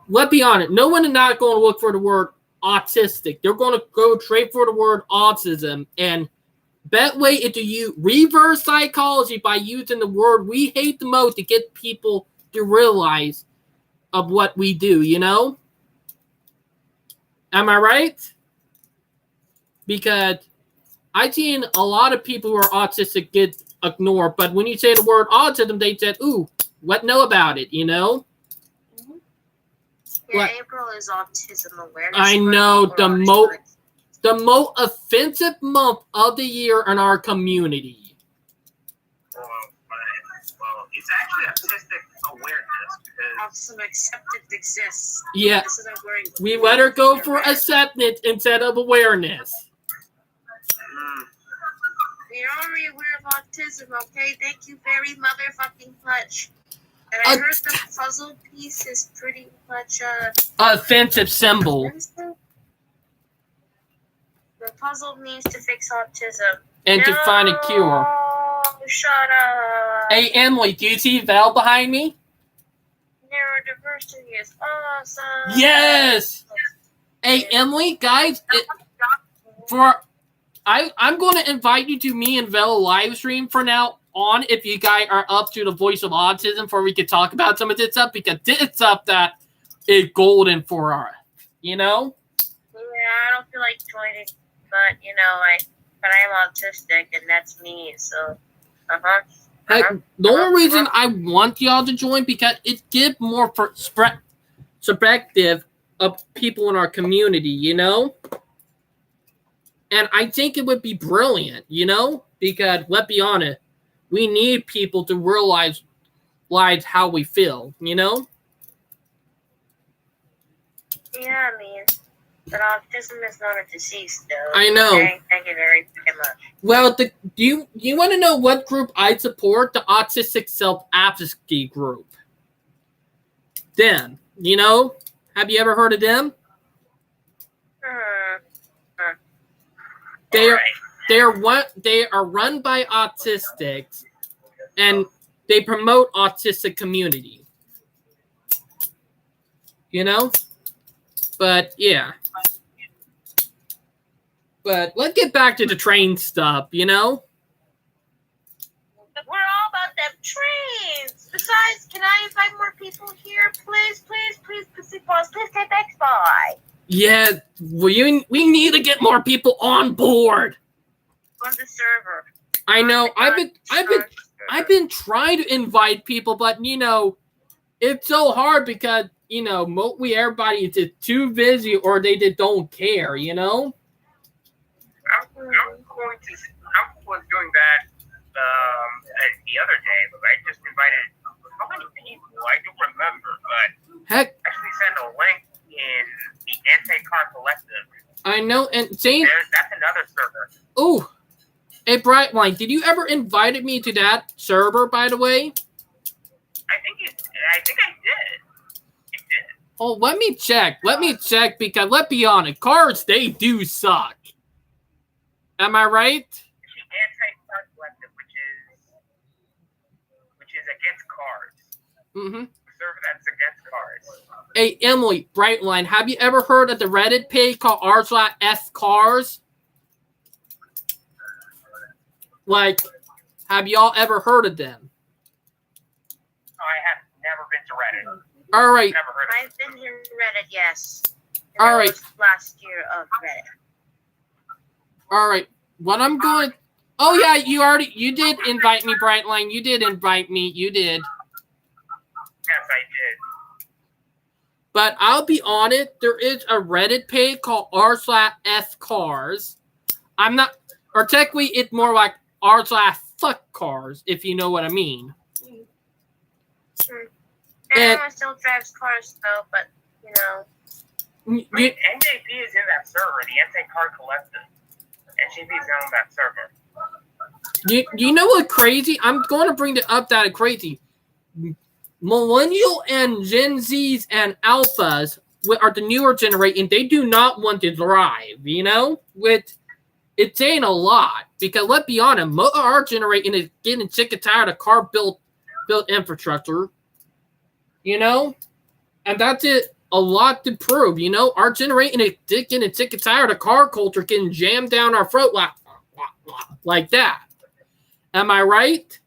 let's be honest, no one is not going to look for the word autistic. They're going to go straight for the word autism. And that way is to use reverse psychology by using the word we hate the most to get people to realize of what we do, you know? Am I right? Because I've seen a lot of people who are autistic get ignored, but when you say the word autism, they said, ooh, what know about it, you know? Yeah, What? April is Autism Awareness I Month, know, or the most offensive month of the year in our community. Well, it's actually Autistic awareness because Some acceptance exists. Yeah, This isn't where we let her go for acceptance instead of awareness. You're already aware of autism, okay? Thank you very motherfucking much. And I heard the puzzle piece is pretty much Offensive symbol. offensive. The puzzle means to fix autism. And to find a cure. Shut up. Hey, Emily, do you see Val behind me? Neurodiversity is awesome. Yes! Hey, Emily, guys, I'm going to invite you to me and Val live stream for now on if you guys are up to the voice of autism before we can talk about some of this stuff because this stuff that is golden for us, you know? Yeah, I don't feel like joining, but but I am autistic and that's me, so Heck, the only reason I want y'all to join because it gives more perspective of people in our community, you know? And I think it would be brilliant, you know? Because, let's be honest, we need people to realize how we feel, you know? Yeah, I mean, but autism is not a disease, though. I know. Okay? Thank you very much. Well, do you want to know what group I support? The Autistic Self-Advocacy group. Them, you know? Have you ever heard of them? They are run by autistics, and they promote autistic community. You know? But yeah. But let's get back to the train stuff, you know? We're all about them trains. Besides, can I invite more people here? Please, pause. Please take next by. Yeah, we need to get more people on board. On the server. I know. I've been trying to invite people, but you know, it's so hard because you know, mostly everybody is just too busy or they just don't care, you know? I was doing that the other day, but I just invited how many people? I don't remember, but Heck, actually sent a link in the Anti-Car Collective. I know, and Jane, that's another server. Oh, hey Brightline, did you ever invited me to that server? By the way, I think I did. You did. Oh, let me check because let's be honest, cars they do suck. Am I right? The Anti-Car Collective, which is against cars. Mm-hmm. The server that's against cars. Hey, Emily, Brightline, have you ever heard of the Reddit page called r/s cars? Like, have y'all ever heard of them? I have never been to Reddit. All right. Never heard of I've been to Reddit, yes. All right. Last year of Reddit. All right. What I'm going. Oh yeah, you did invite me, Brightline. You did invite me. You did. Yes, I did. But I'll be honest, there is a Reddit page called r/s cars. I'm not, or technically it's more like r/fuck cars, if you know what I mean. Everyone still drives cars though, but you know. NJP is in that server, the Anti-Car Collective. NJP is on that server. You know what crazy? I'm going to bring it up that crazy. Millennial and Gen Zs and Alphas are the newer generation. They do not want to drive, you know? It's saying a lot. Because let's be honest, most of our generation is getting sick and tired of car built infrastructure. You know? And that's it. A lot to prove, you know? Our generation is getting sick and tired of car culture getting jammed down our throat like that. Am I right?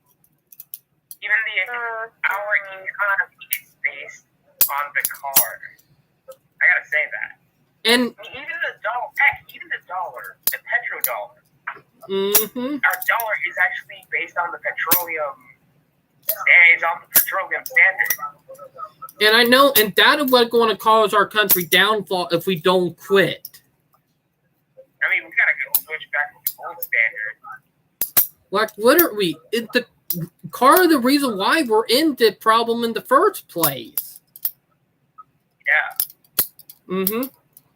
Even our economy is based on the car. I gotta say that. And even the dollar, the petrodollar. Mm-hmm. Our dollar is actually based on the petroleum. It's on the petroleum standard. And I know, and that is what's going to cause our country downfall if we don't quit. I mean, we gotta go switch back to the gold standard. Like, what are we? part of the reason why we're in the problem in the first place. Yeah.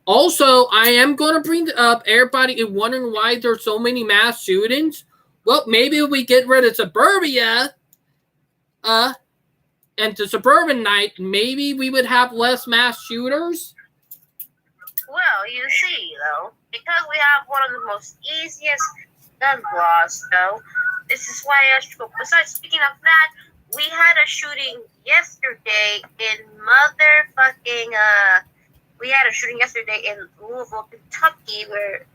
Also, I am going to bring up, everybody is wondering why there's so many mass shootings. Well, maybe if we get rid of suburbia, and the suburban night, maybe we would have less mass shooters. Well, you see, though, because we have one of the most easiest gun laws, though, this is why I should go. Besides, speaking of that, we had a shooting yesterday in in Louisville, Kentucky, where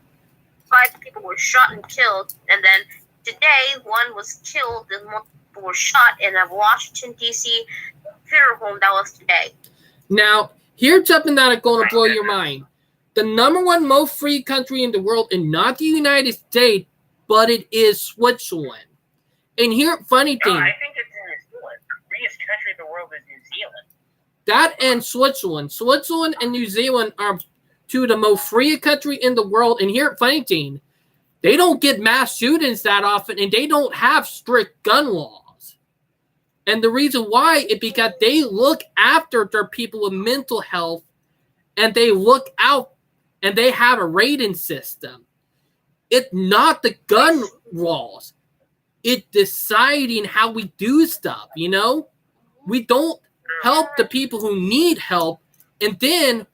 5 people were shot and killed, and then today, 1 was killed and multiple were shot in a Washington, D.C. funeral home. That was today. Now, here's something that is going to blow your mind. The #1 most free country in the world is not the United States, but it is Switzerland. And here, funny thing. I think it's New Zealand. The freest country in the world is New Zealand. That and Switzerland. Switzerland and New Zealand are 2 of the most free country in the world. And here, funny thing. They don't get mass shootings that often, and they don't have strict gun laws. And the reason why is because they look after their people with mental health, and they look out, and they have a rating system. It's not the gun laws. It's deciding how we do stuff, you know? We don't help the people who need help, and then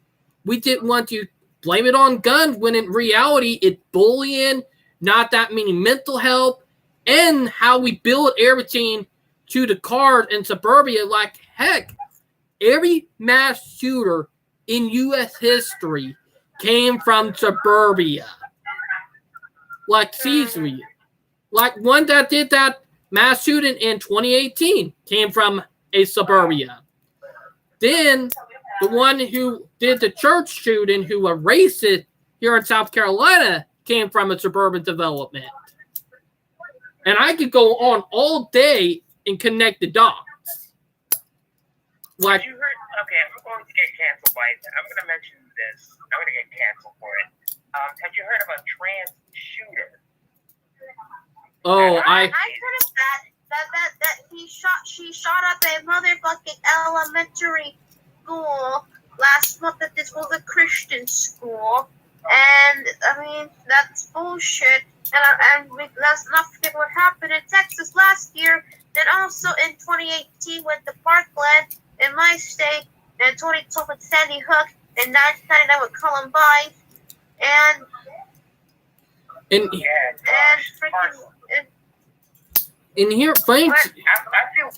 we didn't want to blame it on guns when in reality it's bullying, not that many mental health, and how we build everything to the cars in suburbia. Like, heck, every mass shooter in U.S. history came from suburbia. Like, seriously. Like, one that did that mass shooting in 2018 came from a suburbia. Then, the one who did the church shooting, who was racist here in South Carolina, came from a suburban development. And I could go on all day and connect the dots. Like, you heard? Okay, I'm going to get canceled by it. I'm going to mention this. I'm going to get canceled for it. Have you heard of a trans shooter? Oh, I heard of that she shot up a motherfucking elementary school last month. That this was a Christian school, and I mean that's bullshit. And let's not forget what happened in Texas last year. Then also in 2018 with the Parkland in my state, and 2012 with Sandy Hook, and 1999 with Columbine, and here, Frank. I feel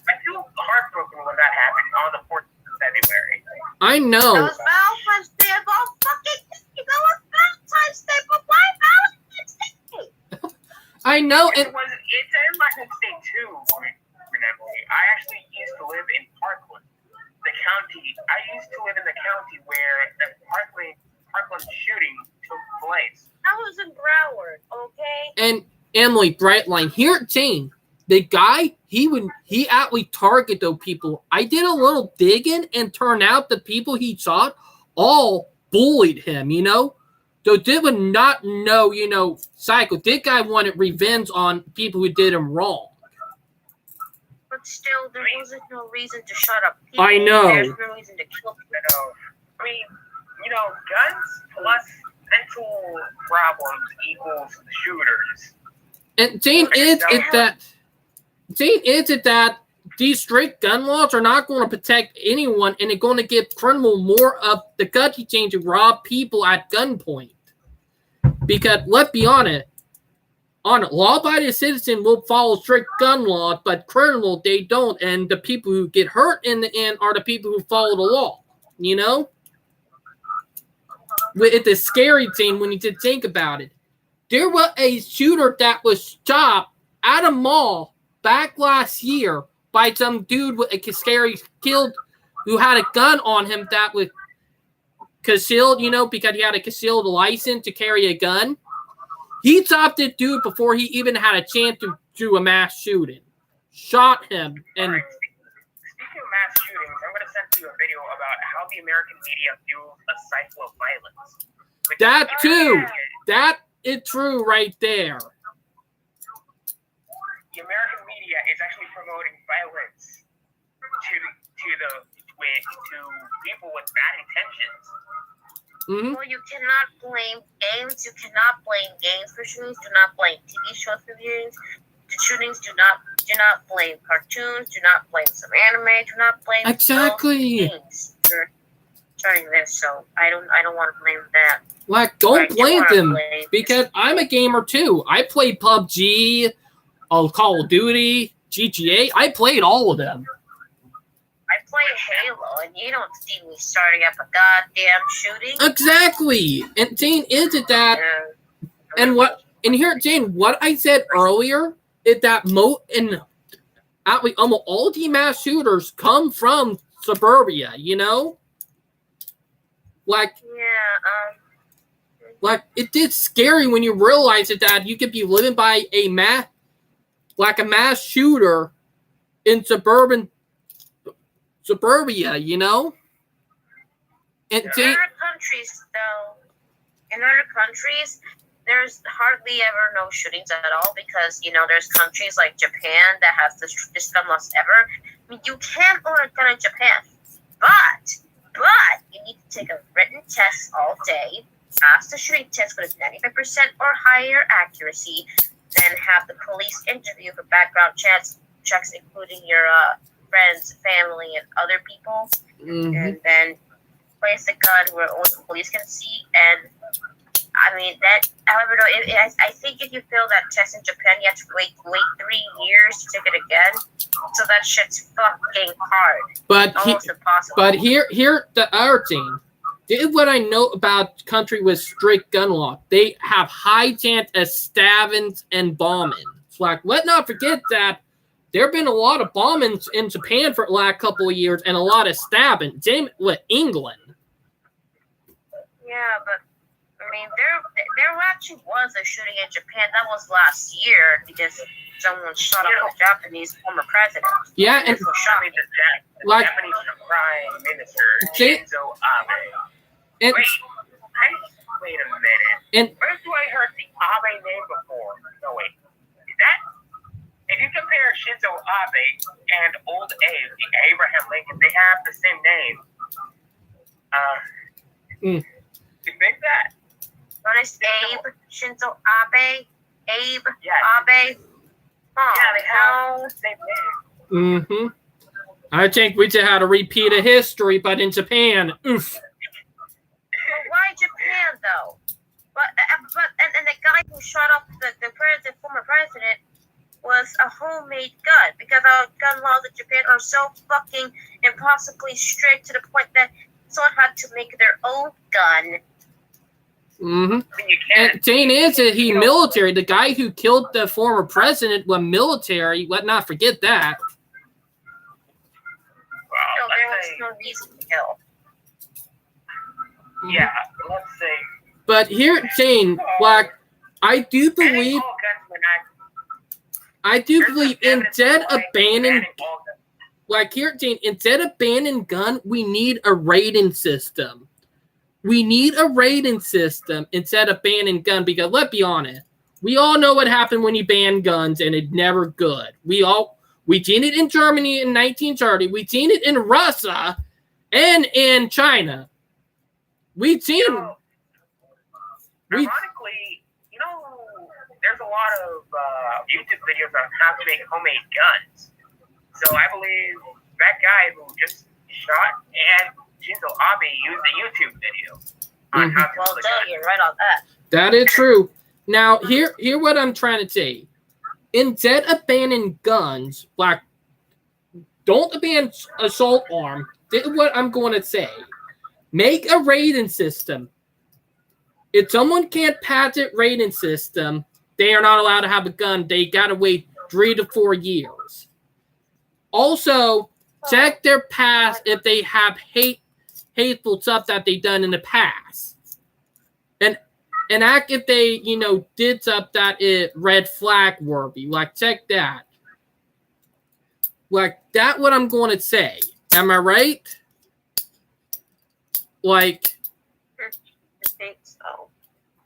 heartbroken when that happened on the 4th of February. I know. That was Valentine's Day of all fucking things. That was Valentine's Day, but why Valentine's Day? I know. It's in Valentine's Day too, Emily. I actually used to live in Parkland, the county. I used to live in the county where the Parkland shooting took place. I was in Broward, okay? And Emily Brightline, here at Teen, the guy, he actually targeted those people. I did a little digging and turned out the people he shot all bullied him, you know? So they would not know, you know, Psycho. This guy wanted revenge on people who did him wrong. But still, there wasn't no reason to shut up people. I know. There's no reason to kill people. I mean, you know, guns plus mental problems equals shooters. And thing is that these strict gun laws are not going to protect anyone, and they're going to give criminals more of the gutsy change to rob people at gunpoint. Because let's be honest, law-abiding citizens will follow strict gun laws, but criminals, they don't, and the people who get hurt in the end are the people who follow the law. You know, it's a scary thing when you think about it. There was a shooter that was shot at a mall back last year by some dude with a scary killed who had a gun on him that was concealed, you know, because he had a concealed license to carry a gun. He stopped this dude before he even had a chance to do a mass shooting. Shot him. And right. Speaking of mass shootings, I'm going to send you a video about how the American media fuels a cycle of violence. That too. That is true right there. The American media media is actually promoting violence to people with bad intentions. Mm-hmm. Well, you cannot blame games. You cannot blame games for shootings. Do not blame TV shows for shootings. The shootings. Do not blame cartoons. Do not blame some anime. Do not blame Exactly. those games for starting this. So I don't want to blame that. Like, don't I do blame wanna them blame- because I'm a gamer too. I played PUBG, Call of Duty, GTA. I played all of them. I play Halo, and you don't see me starting up a goddamn shooting. Exactly. And Jane, is it that? And here, Jane, what I said earlier is that almost all the mass shooters come from suburbia. You know, like. Yeah. Like, it is scary when you realize that you could be living by a mass shooter in suburbia, you know? And In other countries, though, there's hardly ever no shootings at all because, there's countries like Japan that has the strictest gun laws ever. I mean, you can't own a gun in Japan, but you need to take a written test all day, pass the shooting test with 95% or higher accuracy, then have the police interview for background checks, including your friends, family, and other people, and then place the gun where only the police can see. And I mean that. However, though, I think if you fail that test in Japan, you have to wait 3 years to take it again. So that shit's fucking hard. But almost impossible. But here the other thing. This is what I know about country with strict gun law. They have high chance of stabbings and bombings. Like, let's not forget that there have been a lot of bombings in Japan for the last couple of years and a lot of stabbing. Same with England. Yeah, but I mean, there actually was a shooting in Japan. That was last year because someone shot up a Japanese former president. Yeah, and The like Japanese Prime Minister Shinzo Abe. and Wait a minute. And where do I heard the Abe name before? No, wait. Is that? If you compare Shinzo Abe and old Abe, Abraham Lincoln, they have the same name. You think that? What is Abe? Shinzo Abe? Abe? Yeah. Abe? Oh, Yeah, they have the same name. mm-hmm. I think we just had a repeat of history, but in Japan, oof. Why Japan though? But the guy who shot up the former president was a homemade gun because our gun laws in Japan are so fucking impossibly strict to the point that someone had to make their own gun. Mm-hmm. I mean, you can't. And Jane is that he military. The guy who killed the former president was military. Let not forget that. So there was no reason to kill. Yeah, let's say. But here, Jane, like, I do believe instead of banning, like here, Jane, instead of banning gun, we need a rating system. We need a rating system instead of banning gun because let's be honest, we all know what happened when you ban guns and it's never good. We seen it in Germany in 1930. We seen it in Russia and in China. We seen. Ironically, there's a lot of YouTube videos on how to make homemade guns. So I believe that guy who just shot and Shinzo Abe used a YouTube video on how to Well, build a gun. you're right on that. That is true. Now, here what I'm trying to say. Instead of banning guns, like, don't ban assault arm. This is what I'm going to say. Make a rating system. If someone can't pass it rating system, they are not allowed to have a gun. They got to wait 3 to 4 years. Also, check their past if they have hateful stuff that they've done in the past. And act if they, did stuff that is red flag worthy. Like, check that. Like, that's what I'm going to say. Am I right? Like, I think so.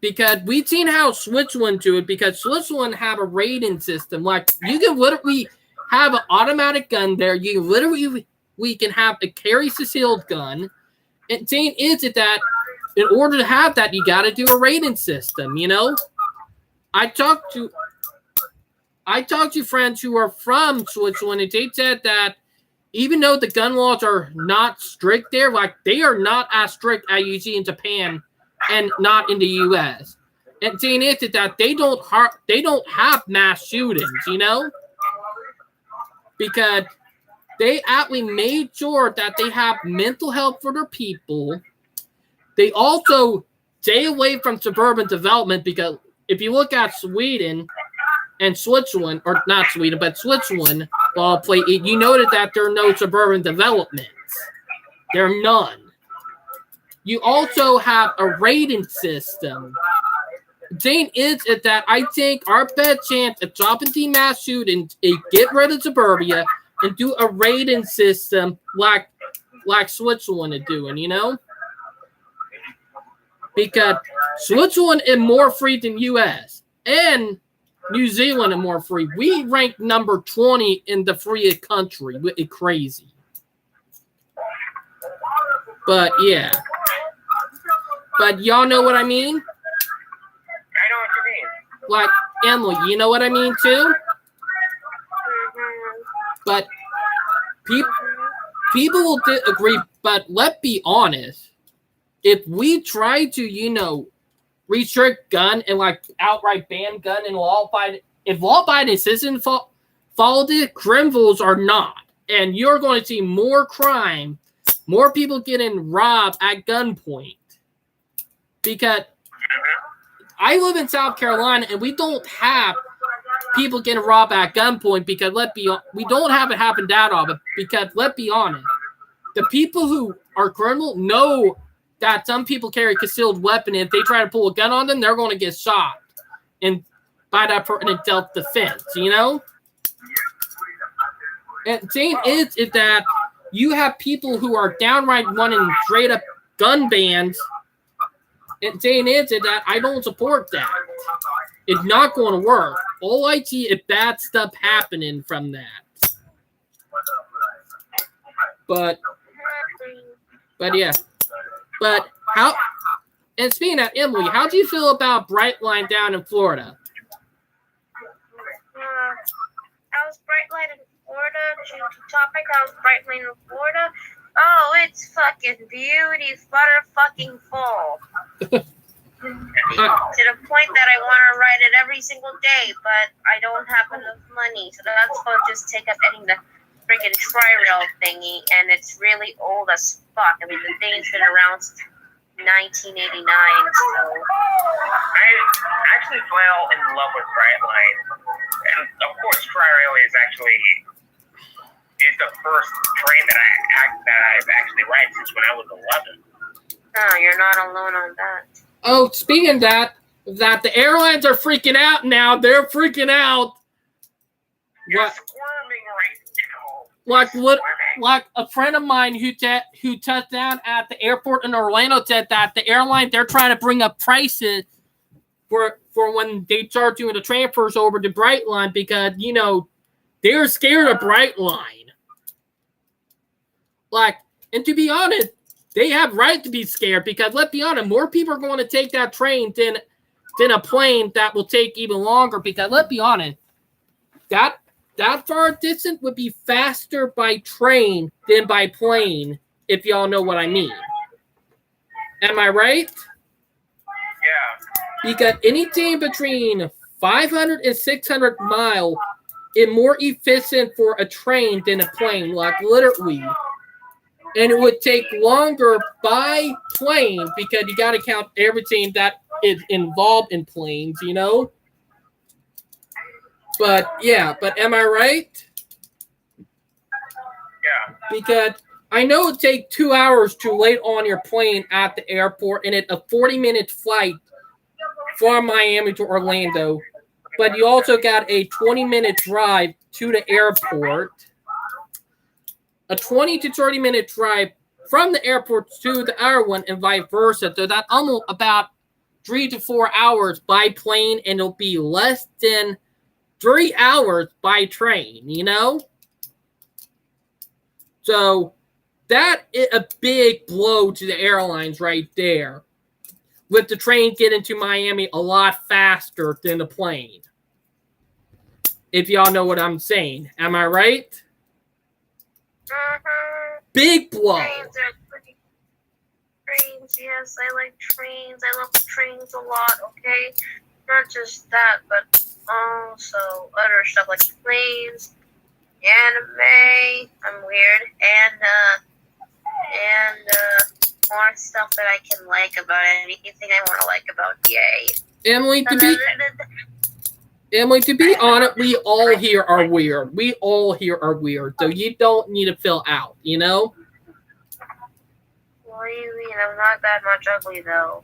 because we've seen how Switzerland do it, because Switzerland have a rating system. Like, you can literally, have an automatic gun there. You literally, we can have a carry concealed gun. And thing is that in order to have that, you got to do a rating system. You know, I talked to friends who are from Switzerland, and they said that even though the gun laws are not strict there, like they are not as strict as you see in Japan and not in the U.S. And thing is that they don't have mass shootings, you know, because they actually made sure that they have mental health for their people. They also stay away from suburban development because if you look at Sweden and Switzerland, or not Sweden, but Switzerland, you noted that there are no suburban developments. There are none. You also have a rating system. The thing is that I think our best chance of stopping the mass shootings is get rid of suburbia and do a rating system like Switzerland is doing, you know? Because Switzerland is more free than U.S. and New Zealand is more free. We rank number 20 in the freest country. It's crazy. But yeah. But y'all know what I mean? I know what you mean. Like, Emily, you know what I mean too? But people will agree, but let's be honest. If we try to, you know, restrict gun and like outright ban gun and if law-abiding citizens follow the criminals are not. And you're going to see more crime, more people getting robbed at gunpoint. Because I live in South Carolina and we don't have people getting robbed at gunpoint because we don't have it happen that often. Because let's be honest, the people who are criminal know that some people carry a concealed weapon, and if they try to pull a gun on them, they're going to get shot and by that person in self-defense, you know? And the thing is that you have people who are downright running straight up gun bans, and the thing is that I don't support that. It's not going to work. All I see is bad stuff happening from that. But yeah. But how? And speaking of Emily, how do you feel about Brightline down in Florida? How's Brightline in Florida? Change the topic. How's Brightline in Florida? Oh, it's fucking beauty, fucking full. To the point that I want to ride it every single day, but I don't have enough money, so that's going to just take up any the freaking tri-rail thingy, and it's really old as fuck. I mean, the thing's been around since 1989, so... I actually fell in love with Brightline. And, of course, Tri-Rail is the first train that I've actually ridden since when I was 11. Oh, you're not alone on that. Oh, speaking of that the airlines are freaking out now. They're freaking out. You're What? squirming right now. Like a friend of mine who touched down at the airport in Orlando said that the airline, they're trying to bring up prices for when they start doing the transfers over to Brightline because, you know, they're scared of Brightline. Like, and to be honest, they have right to be scared because let's be honest, more people are going to take that train than a plane that will take even longer because let's be honest, that far distance would be faster by train than by plane, if y'all know what I mean. Am I right? Yeah. Because anything between 500 and 600 miles is more efficient for a train than a plane, like literally. And it would take longer by plane because you got to count everything that is involved in planes, you know? But am I right? Yeah. Because I know it takes 2 hours to wait on your plane at the airport, and it's a 40-minute flight from Miami to Orlando. But you also got a 20-minute drive to the airport, a 20 to 30-minute drive from the airport to the other one, and vice versa. So that's almost about 3 to 4 hours by plane, and it'll be less than 3 hours by train, you know? So that is a big blow to the airlines right there. With the train getting to Miami a lot faster than the plane. If y'all know what I'm saying. Am I right? Big blow. Trains are pretty. Trains, yes, I like trains. I love trains a lot, okay? Not just that, but also other stuff like planes, anime, I'm weird, and more stuff that I can like about it. Anything I want to like about yay. Emily, to be honest, we all here are weird. We all here are weird, so you don't need to fill out, you know? What do you mean? I'm not that much ugly, though.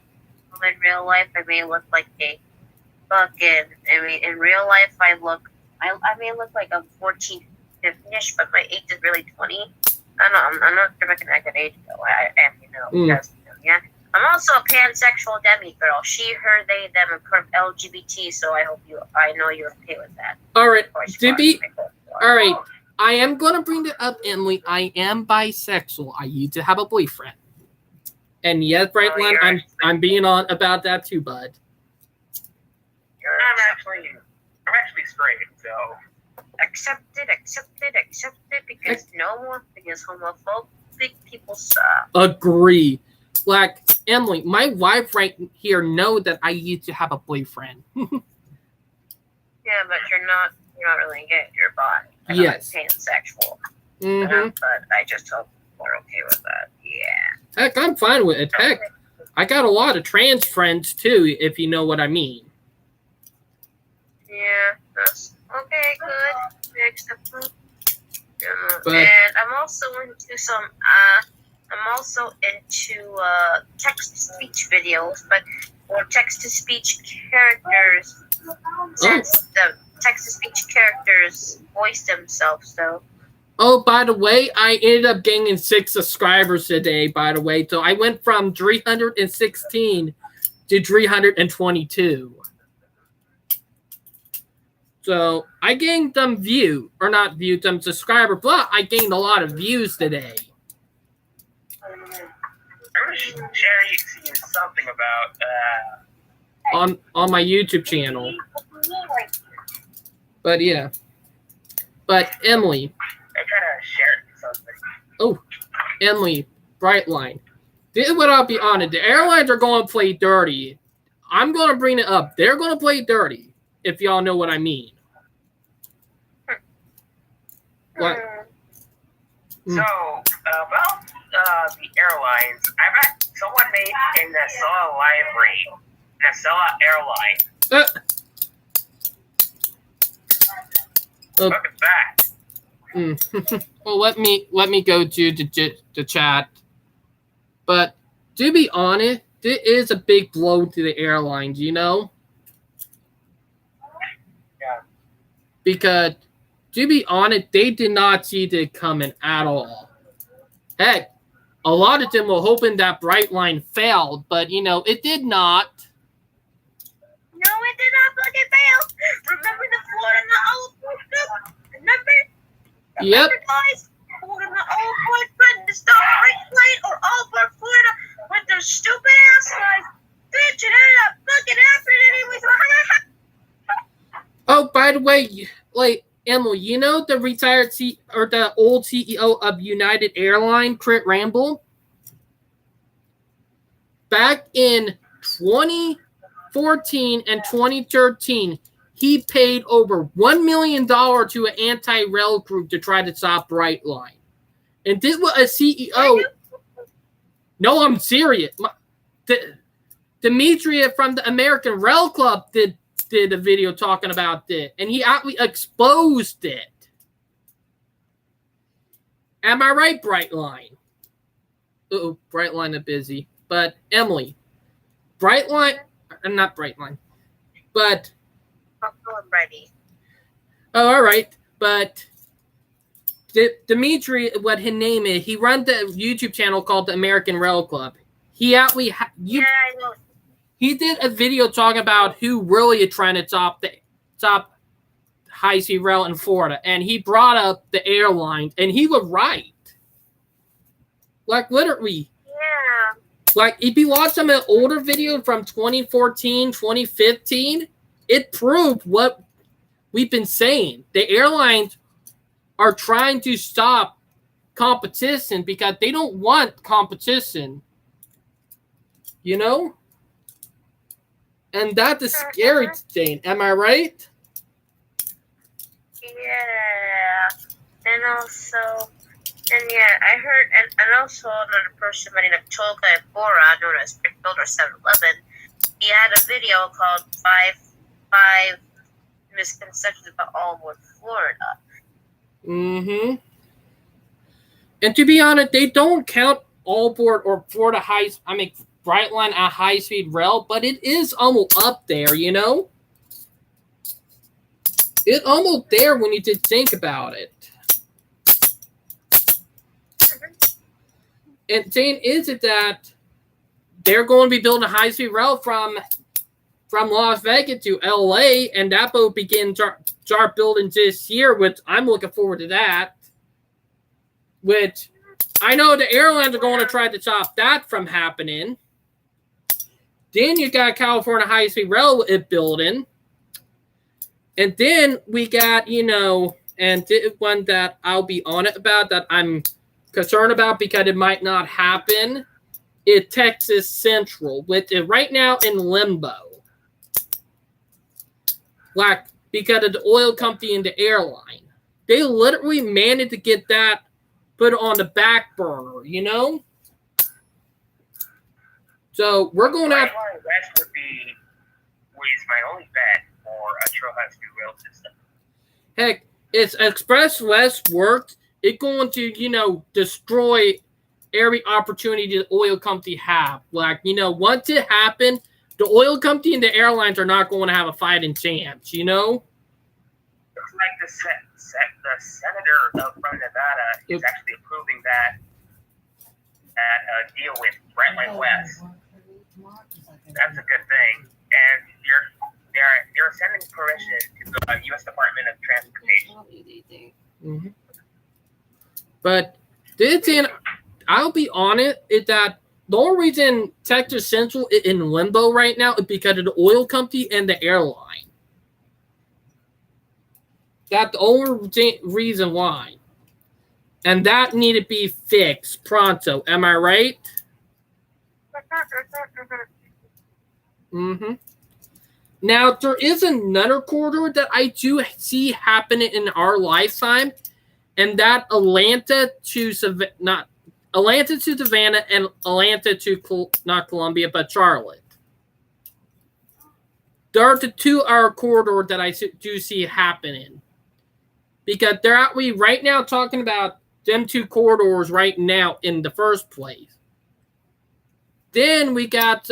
In real life, I may look like a fucking... I mean, in real life, I may look like I'm 14, 15-ish, but my age is really 20. I'm not gonna recognize that age, though. I am, because, yeah. I'm also a pansexual demigirl. She, her, they, them, and part of LGBT, so I know you're okay with that. Alright, alright. I am gonna bring it up, Emily. I am bisexual. I used to have a boyfriend. And yes, Brightline, I'm being on about that too, bud. I'm actually straight, so Accept it, because because homophobic people suck. Agree. Like, Emily, my wife right here know that I used to have a boyfriend. Yeah, but you're not really gay. You're bi. Yes. Pansexual. Mm-hmm. But I just hope we're okay with that. Yeah. Heck, I'm fine with it. Heck, I got a lot of trans friends too, if you know what I mean. Yeah, that's okay, good. Next up. But- And I'm also into text-to-speech videos, but for text-to-speech characters, since the text-to-speech characters voice themselves, so. Oh, by the way, I ended up gaining 6 subscribers today, by the way. So I went from 316 to 322. So I gained some some subscribers, but I gained a lot of views today. I'm gonna share you something about On my YouTube channel. But yeah. But Emily. I try to share something. Oh, Emily, Brightline. This is what I'll be honest. The airlines are going to play dirty. I'm going to bring it up. They're going to play dirty, if y'all know what I mean. What? So, about the airlines, I bet someone made in the Nassau Library, Nassau Airline. Look at that. Well, let me go to the chat. But to be honest, it is a big blow to the airlines, you know? Yeah. Because to be honest, they did not see it coming at all. Heck, a lot of them were hoping that Brightline failed, but it did not. No, it did not fucking fail. Remember the Florida Remember? Yep. Guys, Florida all boyfriend to stop Brightline or all for Florida with their stupid ass guys. Bitch, it ended up fucking happening anyways. Oh, by the way, like, Emily, you know the retired the old CEO of United Airlines, Kurt Ramble? Back in 2014 and 2013, he paid over $1 million to an anti-rail group to try to stop Brightline. And this was a CEO. No, I'm serious. Demetria from the American Rail Club did a video talking about this, and he actually exposed it. Am I right, Brightline? Uh-oh, Brightline is busy. But Emily, Brightline, not Brightline, but I'm ready. oh, all right. But Dimitri, what his name is, he runs the YouTube channel called the American Rail Club. He actually, Yeah, I know. he did a video talking about who really is trying to top high-speed rail in Florida, and he brought up the airlines, and he was right. Like literally. Yeah. Like if you watch some of the older videos from 2014, 2015, it proved what we've been saying. The airlines are trying to stop competition because they don't want competition. You know? And that is scary, Jane. Am I right? Yeah. And also, and yeah, I heard, and also another person by the name of Tolga Bora, known as Brick Builder 711, he had a video called Five Misconceptions About Allwood, Florida. Mm-hmm. And to be honest, they don't count Allboard or Florida Brightline a high-speed rail, but it is almost up there, you know? It's almost there when you did think about it. And Jane, is it that they're going to be building a high-speed rail from Las Vegas to LA, and that will begin start building this year, which I'm looking forward to that. Which I know the airlines are going to try to stop that from happening. Then you got California high-speed rail building. And then we got, and one that I'll be on it about that I'm concerned about because it might not happen is Texas Central, which is right now in limbo. Like, because of the oil company and the airline. They literally managed to get that put on the back burner, you know? So we're going out. Brightline West was my only bet for a true high-speed rail system. Heck, if Express West worked, it's going to, destroy every opportunity the oil company have. Like, once it happened, the oil company and the airlines are not going to have a fighting chance, you know? Looks like the senator from Nevada is actually approving that deal with Brightline West. That's a good thing, and they're sending permission to the U.S. Department of Transportation. Mm-hmm. But this thing, I'll be honest, is that the only reason Texas Central is in limbo right now is because of the oil company and the airline. That's the only reason why. And that need to be fixed pronto. Am I right? Mm-hmm. Now, there is another corridor that I do see happening in our lifetime, and that Atlanta to Savannah and Atlanta to, not Columbia, but Charlotte. There are the 2 hour corridor that I do see happening. Because they're actually right now talking about them 2 corridors right now in the first place. Then we got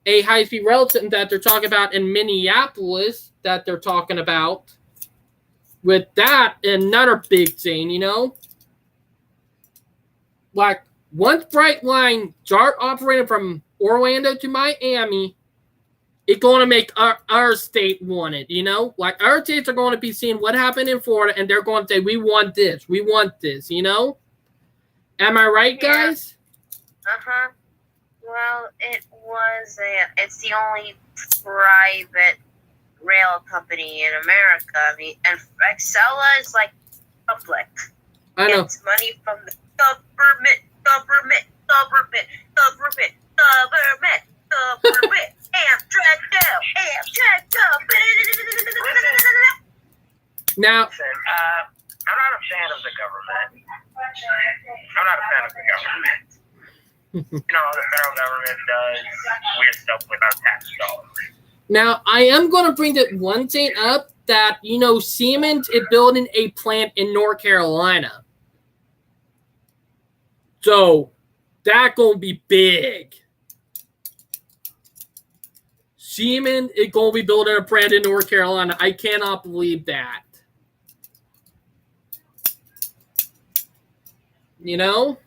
a high-speed rail system that they're talking about in Minneapolis that they're talking about. With that, another big thing, you know? Like, once Brightline start operating from Orlando to Miami, it's going to make our state want it, you know? Like, our states are going to be seeing what happened in Florida, and they're going to say, we want this, you know? Am I right, guys? Uh-huh. Well, it's the only private rail company in America. I mean, and Excella is like public. I know. It's money from the government. Amtrak go. Now, Listen, I'm not a fan of the government. The federal government does weird stuff with our tax dollars. Now, I am going to bring that one thing up that, Siemens is building a plant in North Carolina. So, that's going to be big. Siemens is going to be building a plant in North Carolina. I cannot believe that. You know?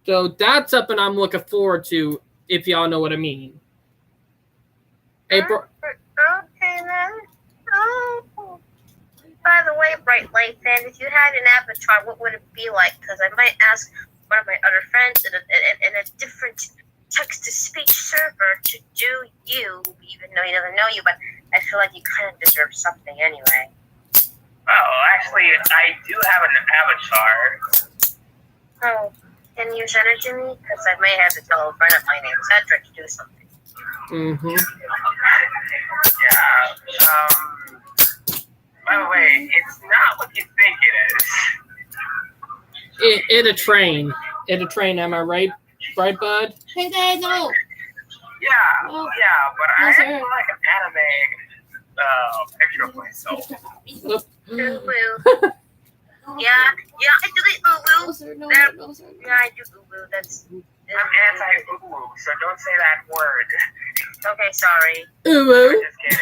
So that's something I'm looking forward to, if y'all know what I mean. Okay, then. Oh. By the way, Bright Light fan, if you had an avatar, what would it be like? Because I might ask one of my other friends in a different text-to-speech server to do you, even though he doesn't know you, but I feel like you kind of deserve something anyway. Well, actually, I do have an avatar. Oh, can you send it to me? Because I may have to tell a friend of mine named Cedric to do something. Mm-hmm. Yeah. By the way, it's not what you think it is. In a train. In a train, am I right? Right, bud? Hey guys, no. Yeah, Oh. yeah, but I Yes, actually sir. like an anime picture of myself. Boo-boo. Yeah, I do it, boo-boo. No, sir, no, There- no, sir. Yeah, I do boo-boo. That's... I'm anti-ooh, so don't say that word. Okay, sorry. Ooh. I'm just kidding.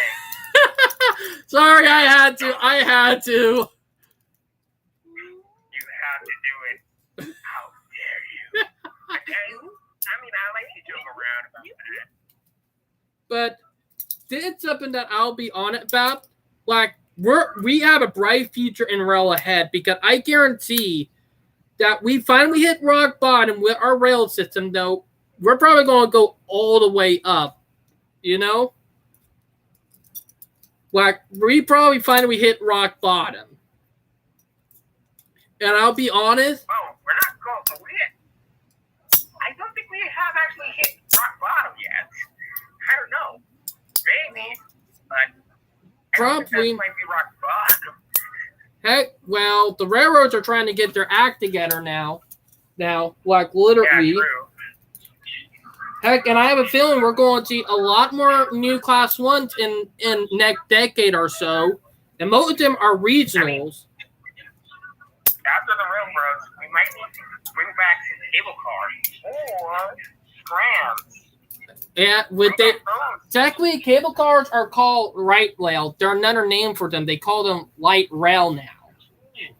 Sorry, I had to. You have to do it. How dare you? I mean, I like to joke around about that. But did something that I'll be honest about. Like we have a bright future in rail ahead because I guarantee that we finally hit rock bottom with our rail system. Though we're probably going to go all the way up. You know, like we probably finally hit rock bottom. And I'll be honest. Oh, we're not going to win. I don't think we have actually hit rock bottom yet. I don't know. Maybe, but I don't think Probably. that might be rock bottom. Heck, well, the railroads are trying to get their act together now. Now, like literally. Yeah, true. Heck, and I have a feeling we're going to see a lot more new Class 1s in next decade or so. And most of them are regionals. After the railroads, we might need to bring back cable cars or trams. And with Bring the back those. technically, cable cars are called light rail. There's another name for them. They call them light rail now. LRTs.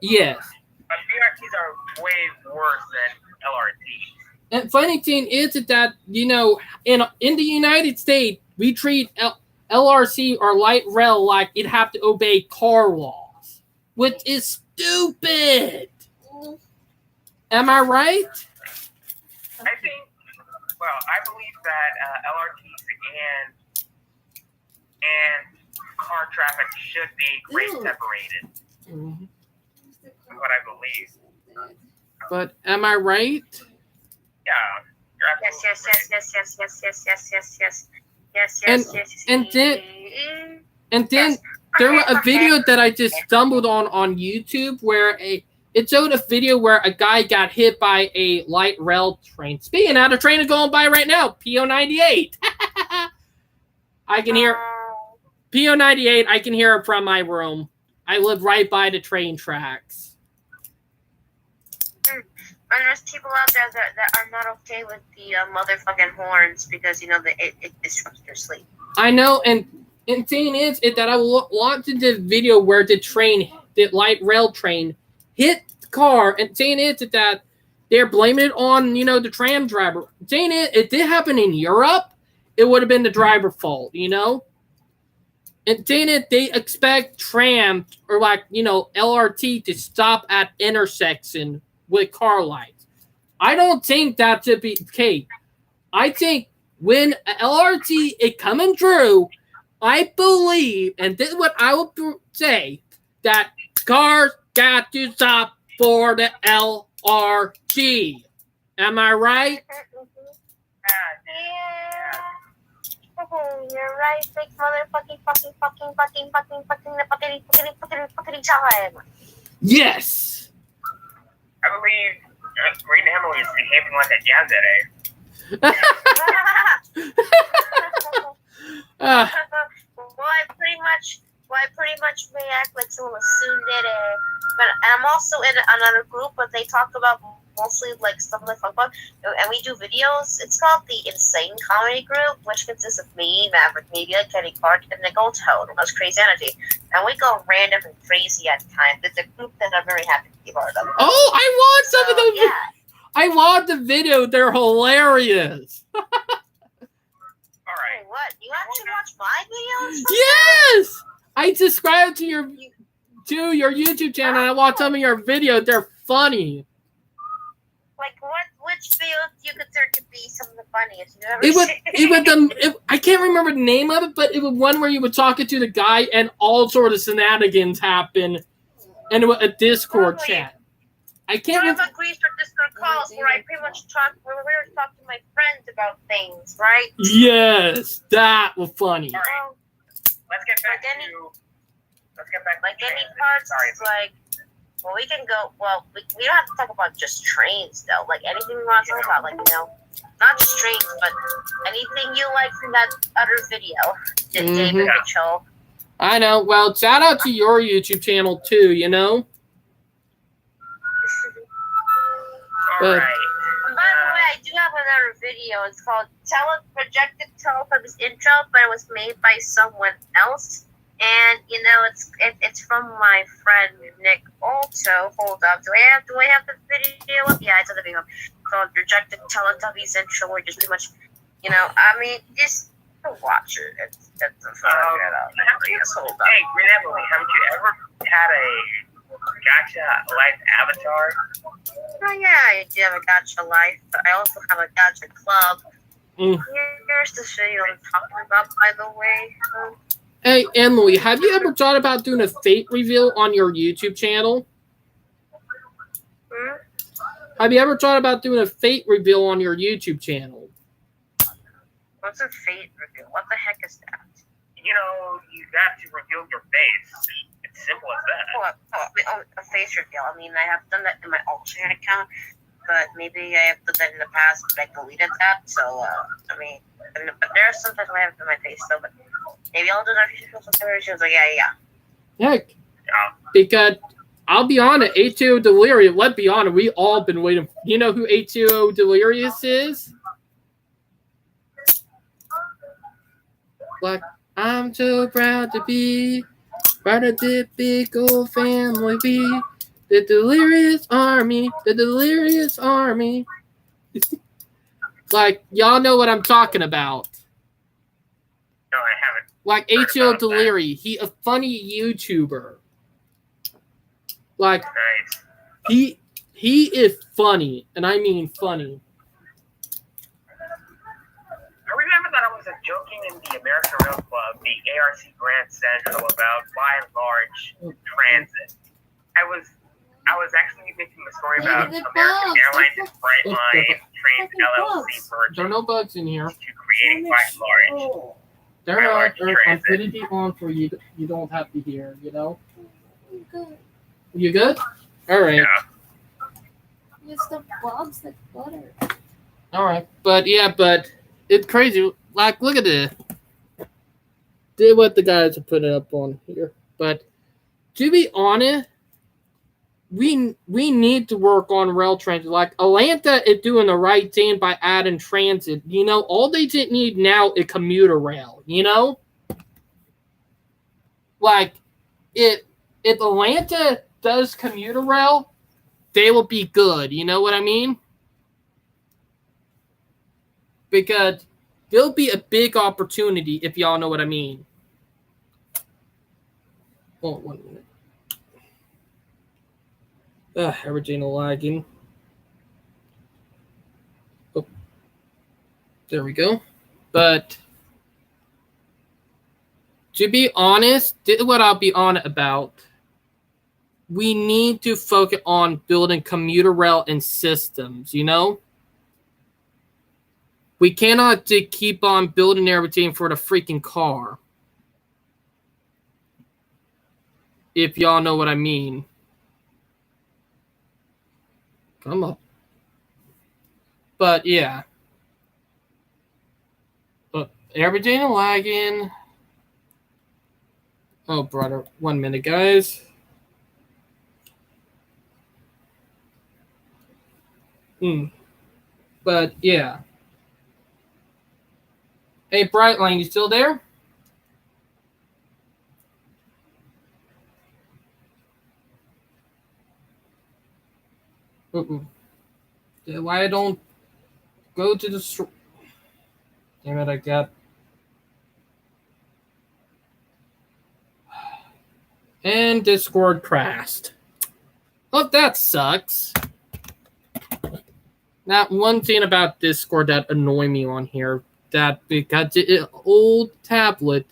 Yes. But BRTs are way worse than LRTs. And funny thing is that, you know, in the United States, we treat LRC or light rail like it have to obey car laws, which is stupid. Am I right? I think, well, I believe that LRTs and car traffic should be grade separated. Mhm. Is what I believe. But am I right? Yeah. You're Yes, absolutely right. And then there was a video that I just stumbled on YouTube where it showed a video where a guy got hit by a light rail train. Speaking of, the train is going by right now. PO98. I can hear PO98. I can hear it from my room. I live right by the train tracks. And there's people out there that are not okay with the motherfucking horns because, you know, it disrupts their sleep. I know, and thing is that I watched the video where the light rail train hit the car, and thing is that they're blaming it on, you know, the tram driver. Thing is, it did happen in Europe, it would have been the driver's fault, you know? And thing is, they expect trams or like, you know, LRT to stop at intersection with car lights. I don't think that should be the case. I think when LRT is coming through, I believe, and this is what I will say, that cars got to stop for the LRT. Am I right? Yeah. You're right. Big motherfucking fucking time. Yes. I believe Green Emily is behaving like a yandere. Well, I pretty much react like someone tsundere. But I'm also in another group, but they talk about mostly like stuff like fun, and we do videos. It's called the Insane Comedy Group, which consists of me, Maverick Media, Kenny Clark, and Nicole Toad. That's Crazy Energy, and we go random and crazy at times. It's a group that I'm very happy to be part of. Oh, I watched some of them. Yeah. I watched the video. They're hilarious. All right. Hey, what? You actually watch my videos? Yes. I subscribe to your YouTube channel. And I watch some of your videos. They're funny. Like which videos do you consider to be some of the funniest you've ever I can't remember the name of it, but it was one where you were talking to the guy and all sort of shenanigans happen, and it was a Discord chat. I can't One remember. of my Greaser Discord calls where I pretty much talk to my friends about things, right? Yes, that was funny. Alright. Let's get back Like to any parts, like, well, we can go, well, we don't have to talk about just trains, though. Like, anything we want to talk about, like, not just trains, but anything you like from that other video, David Mitchell. I know. Well, shout out to your YouTube channel, too, Alright. And by the way, I do have another video. It's called Projected Teletubbies Intro, but it was made by someone else. And it's from my friend Nick also. Hold up. Do I have the video up? Yeah, it's on the video. Called Projected Teletubbies Intro, where just pretty much, just watch it. It's a fun hold up. Hey, Green Emily, haven't you ever had a Gacha Life avatar? Oh yeah, I do have a Gacha Life, but I also have a Gacha Club. Here's the video I'm talking about, by the way. Hey, Emily, have you ever thought about doing a fate reveal on your YouTube channel? Have you ever thought about doing a fate reveal on your YouTube channel? What's a fate reveal? What the heck is that? You have to reveal your face. It's simple as that. A face reveal. I mean, I have done that in my alternate account, but maybe I have done that in the past, but I deleted that. So, but there are sometimes I have it in my face, though, but maybe I'll do that if you feel something where she was like, yeah. Heck, because I'll be honest, A2O Delirious, let's be honest, we all been waiting. You know who A2O Delirious is? Like, I'm so proud to be part of the big old family. The Delirious Army. The Delirious Army. Like, y'all know what I'm talking about. No, I haven't. Like A2O Delirious. He a funny YouTuber. Like, Nice. he is funny, and I mean funny. I remember that I was joking in the American Rail Club, the ARC Grand Central, about by and large transit. I was actually making a story about the American bugs. Airlines' Brightline Trains the LLC bugs. There are merger no bugs in here. to creating by and large. There are. I'm putting it on for you. You don't have to hear, Good. You good? All right. Yeah. It's the bugs like butter. All right. But it's crazy. Like, look at this. Did what the guys are putting up on here. But to be honest, we need to work on rail transit. Like, Atlanta is doing the right thing by adding transit. All they didn't need now is commuter rail. Like, if Atlanta does commuter rail, they will be good. You know what I mean? Because there'll be a big opportunity if y'all know what I mean. Oh, 1 minute. Everything lagging. Oh, there we go. But to be honest, this is what I'll be honest about. We need to focus on building commuter rail and systems, We cannot keep on building everything for the freaking car. If y'all know what I mean. Come on. But yeah. But everything lagging. Oh, brother. 1 minute, guys. But yeah. Hey, Brightline, you still there? Why I don't go to the store? Damn it, I got. And Discord crashed. Oh, that sucks. Now, one thing about Discord that annoys me on here, that because it's an old tablet,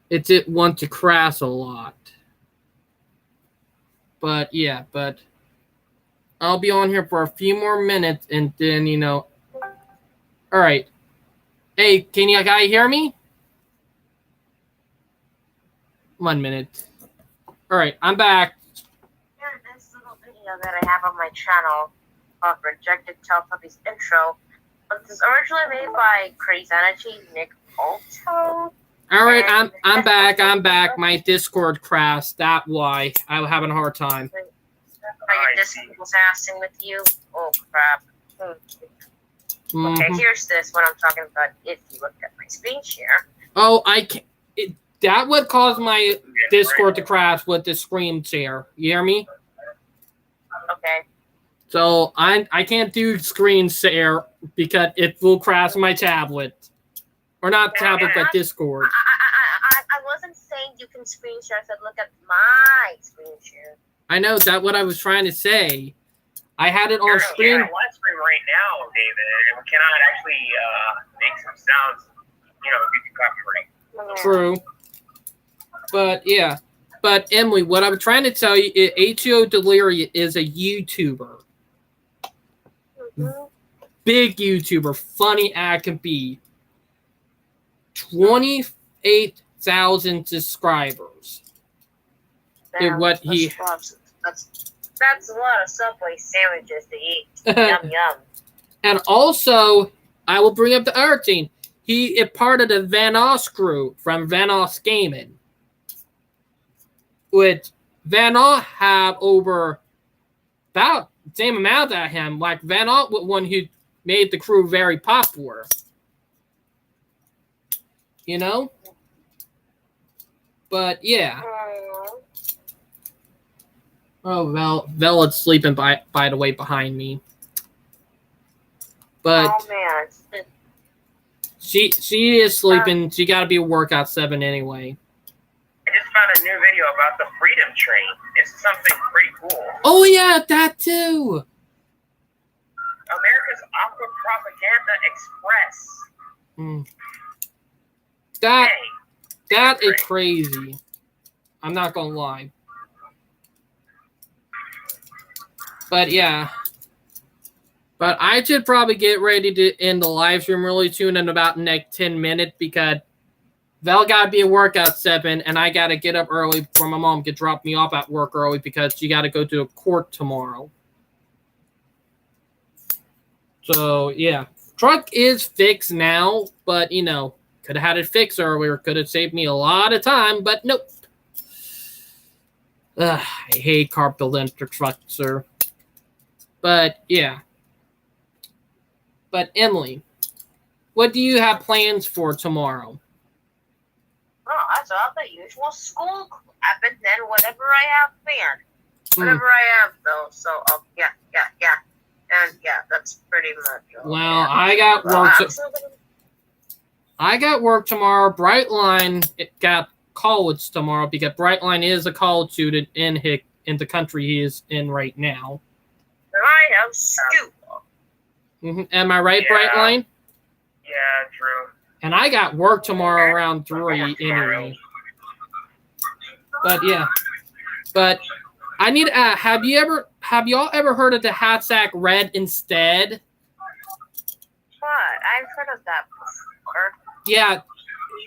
it didn't want to crash a lot. But yeah, but I'll be on here for a few more minutes and then, you know. All right. Hey, can you guys hear me? 1 minute. All right, I'm back. Here's this little video that I have on my channel called Rejected Teletubbies Intro. But this is originally made by Crazy Energy, Nick Alto. All right, I'm back. I'm back. My Discord crashed. That's why I'm having a hard time. Your Discord was asking with you. Oh crap. Okay, here's this. What I'm talking about. If you look at my screen share. Oh, I can't. That would cause my Discord to crash with the screen share. You hear me? Okay. So I can't do screen share because it will crash my tablet. Or not tablet, but Discord. I wasn't saying you can screen share. I said look at my screen share. I know, that's what I was trying to say. I had it on screen. Yeah, live stream right now, David, and we cannot actually make some sounds, you know, due to copyright. True. But yeah. But Emily, what I'm trying to tell you is H.O. Delirious is a YouTuber. Big YouTuber. Funny as can be. 28,000 subscribers. Damn, what he that's a lot of Subway sandwiches to eat. Yum yum. And also, I will bring up the other thing. He is part of the Vanoss crew from Vanoss Gaming. Which Vanoss have over about the same amount as him. Like Vanoss was one who made the crew very popular. You know? But yeah. Oh, well, Vella's sleeping by the way behind me. But oh man. she is sleeping. She got to be at work at 7 anyway. I just found a new video about the Freedom Train. It's something pretty cool. Oh yeah, that too. America's Aqua Propaganda Express. That is crazy. I'm not gonna lie. But yeah. But I should probably get ready to end the live stream really soon in about the next 10 minutes because Val got to be at work at 7 and I got to get up early before my mom could drop me off at work early because she got to go to a court tomorrow. So, yeah. Truck is fixed now, but, you know, could have had it fixed earlier. Could have saved me a lot of time, but nope. I hate carpenter trucks, sir. But, yeah. But, Emily, what do you have plans for tomorrow? Oh, that's all the usual school crap, and then whatever I have planned. Whatever I have, though. So, yeah. And, yeah, that's pretty much all. Well, yeah. I got work. I got work tomorrow. Brightline got college tomorrow because Brightline is a college student in the country he is in right now. And I have school. Am I right, Yeah. Brightline? Yeah, true. And I got work tomorrow around 3 anyway. But yeah. But I need to ask, have y'all ever heard of the hashtag Red Instead? What? I've heard of that before. Yeah.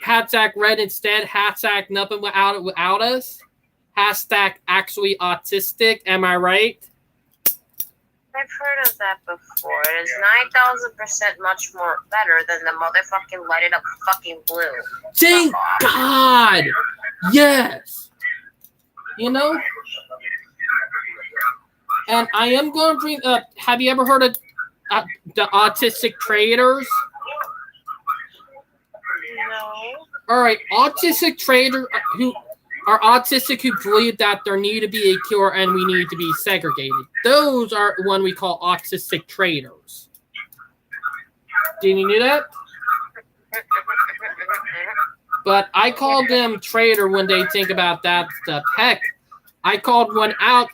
Hashtag Red Instead. Hashtag Nothing Without Us. Hashtag Actually Autistic. Am I right? I've heard of that before. It is 9,000% much more better than the motherfucking light it up fucking blue. Thank God! Yes! You know? And I am going to bring up, have you ever heard of the autistic traders? No. Alright, autistic traders who are autistic who believe that there need to be a cure and we need to be segregated. Those are one we call autistic traders. Did you know that? But I called them traitor when they think about that stuff. Heck, I called one out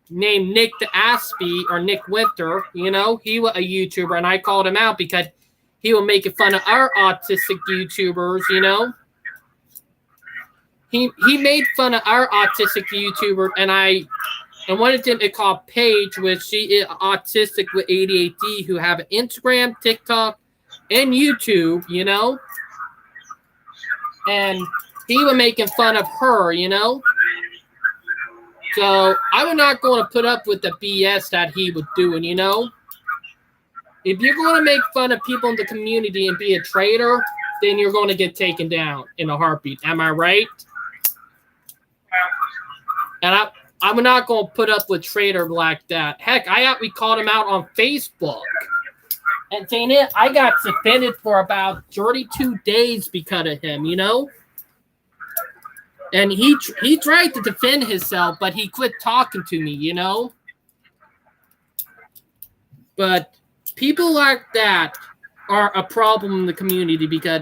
named Nick the Aspie or Nick Winter. You know, he was a YouTuber, and I called him out because he was making fun of our autistic YouTubers. You know, he made fun of our autistic YouTuber, and one of them is called Paige, which she is autistic with ADHD, who have an Instagram, TikTok, and YouTube. You know. And he was making fun of her, you know? So I was not going to put up with the BS that he was doing, you know? If you're going to make fun of people in the community and be a traitor, then you're going to get taken down in a heartbeat. Am I right? And I'm not going to put up with traitor like that. Heck, we called him out on Facebook. And saying it, I got suspended for about 32 days because of him, you know? And he tried to defend himself, but he quit talking to me, you know? But people like that are a problem in the community because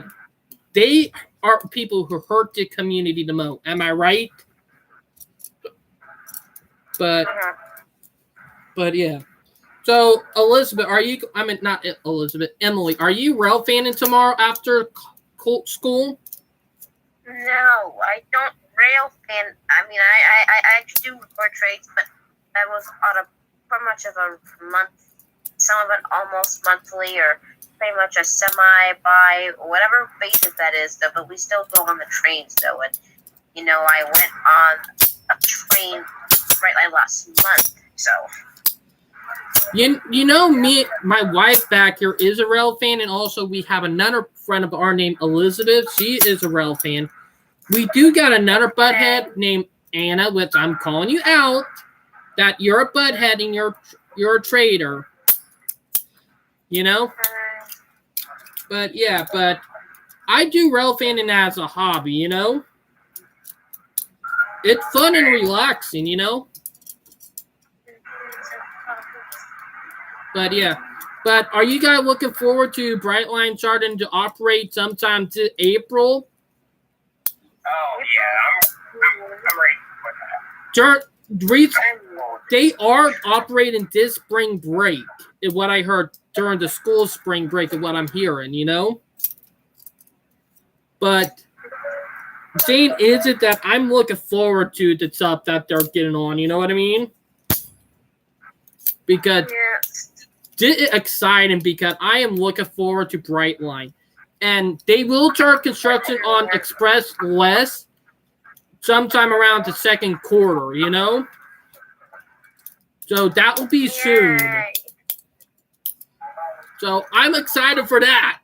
they are people who hurt the community the most. Am I right? But yeah. So, Elizabeth, not Elizabeth, Emily, are you rail fanning tomorrow after school? No, I don't rail fan. I mean, I actually do record trades, but that was on pretty much of a month, some of it almost monthly, or pretty much a semi-by, whatever basis that is, though, but we still go on the trains, though, and, you know, I went on a train like last month, so... You know, my wife back here is a rail fan, and also we have another friend of ours named Elizabeth. She is a rail fan. We do got another butthead named Anna, which I'm calling you out, that you're a butthead and you're a traitor. You know? But yeah, but I do rail fanning as a hobby, you know? It's fun and relaxing, you know? But yeah, but are you guys looking forward to Brightline starting to operate sometime to April? Oh yeah, I'm ready for that. They are operating this spring break, is what I heard during the school spring break, is what I'm hearing, you know? But the thing is it that I'm looking forward to the stuff that they're getting on, you know what I mean? Because... It's exciting because I am looking forward to Brightline. And they will start construction on Express West sometime around the second quarter, you know? So that will be soon. So I'm excited for that.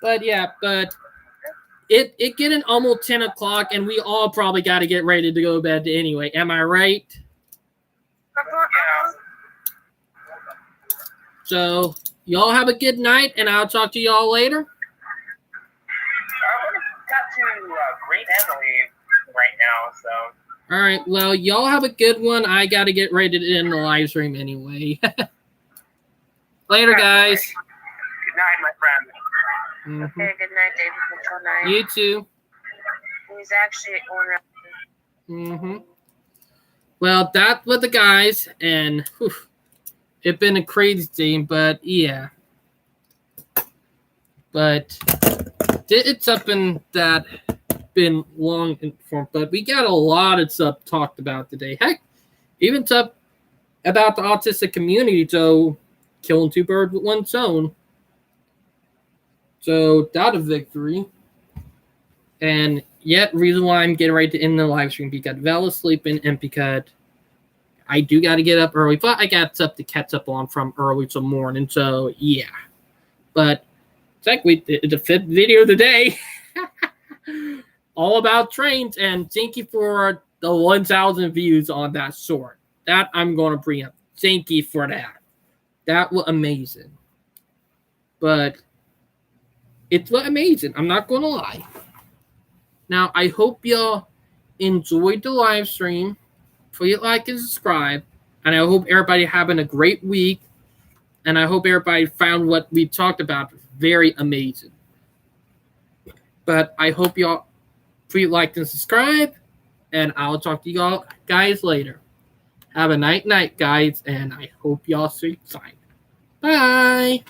But yeah, but it getting almost 10 o'clock and we all probably got to get ready to go to bed anyway. Am I right? So, y'all have a good night, and I'll talk to y'all later. I would have got to greet Emily right now, so. All right, well, y'all have a good one. I got to get ready to end the live stream anyway. Later, guys. Good night, my friend. Mm-hmm. Okay, good night, David. Good night. You too. He's actually going around. Mm-hmm. Well, that was the guys, and whew, it's been a crazy thing, but yeah. But it's something that been long informed, but we got a lot of stuff talked about today. Heck, even stuff about the autistic community, so killing two birds with one stone. So that a victory. And yet, reason why I'm getting ready to end the live stream because Val is sleeping and because I do got to get up early, but I got stuff to catch up on from early till morning. So yeah, but it's like the fifth video of the day, all about trains. And thank you for the 1,000 views on that short. That I'm going to bring up. Thank you for that. That was amazing. But it was amazing. I'm not going to lie. Now, I hope y'all enjoyed the live stream. Please like and subscribe. And I hope everybody having a great week. And I hope everybody found what we talked about very amazing. But I hope y'all please like and subscribe, and I'll talk to y'all guys later. Have a night, guys, and I hope y'all sleep fine. Bye.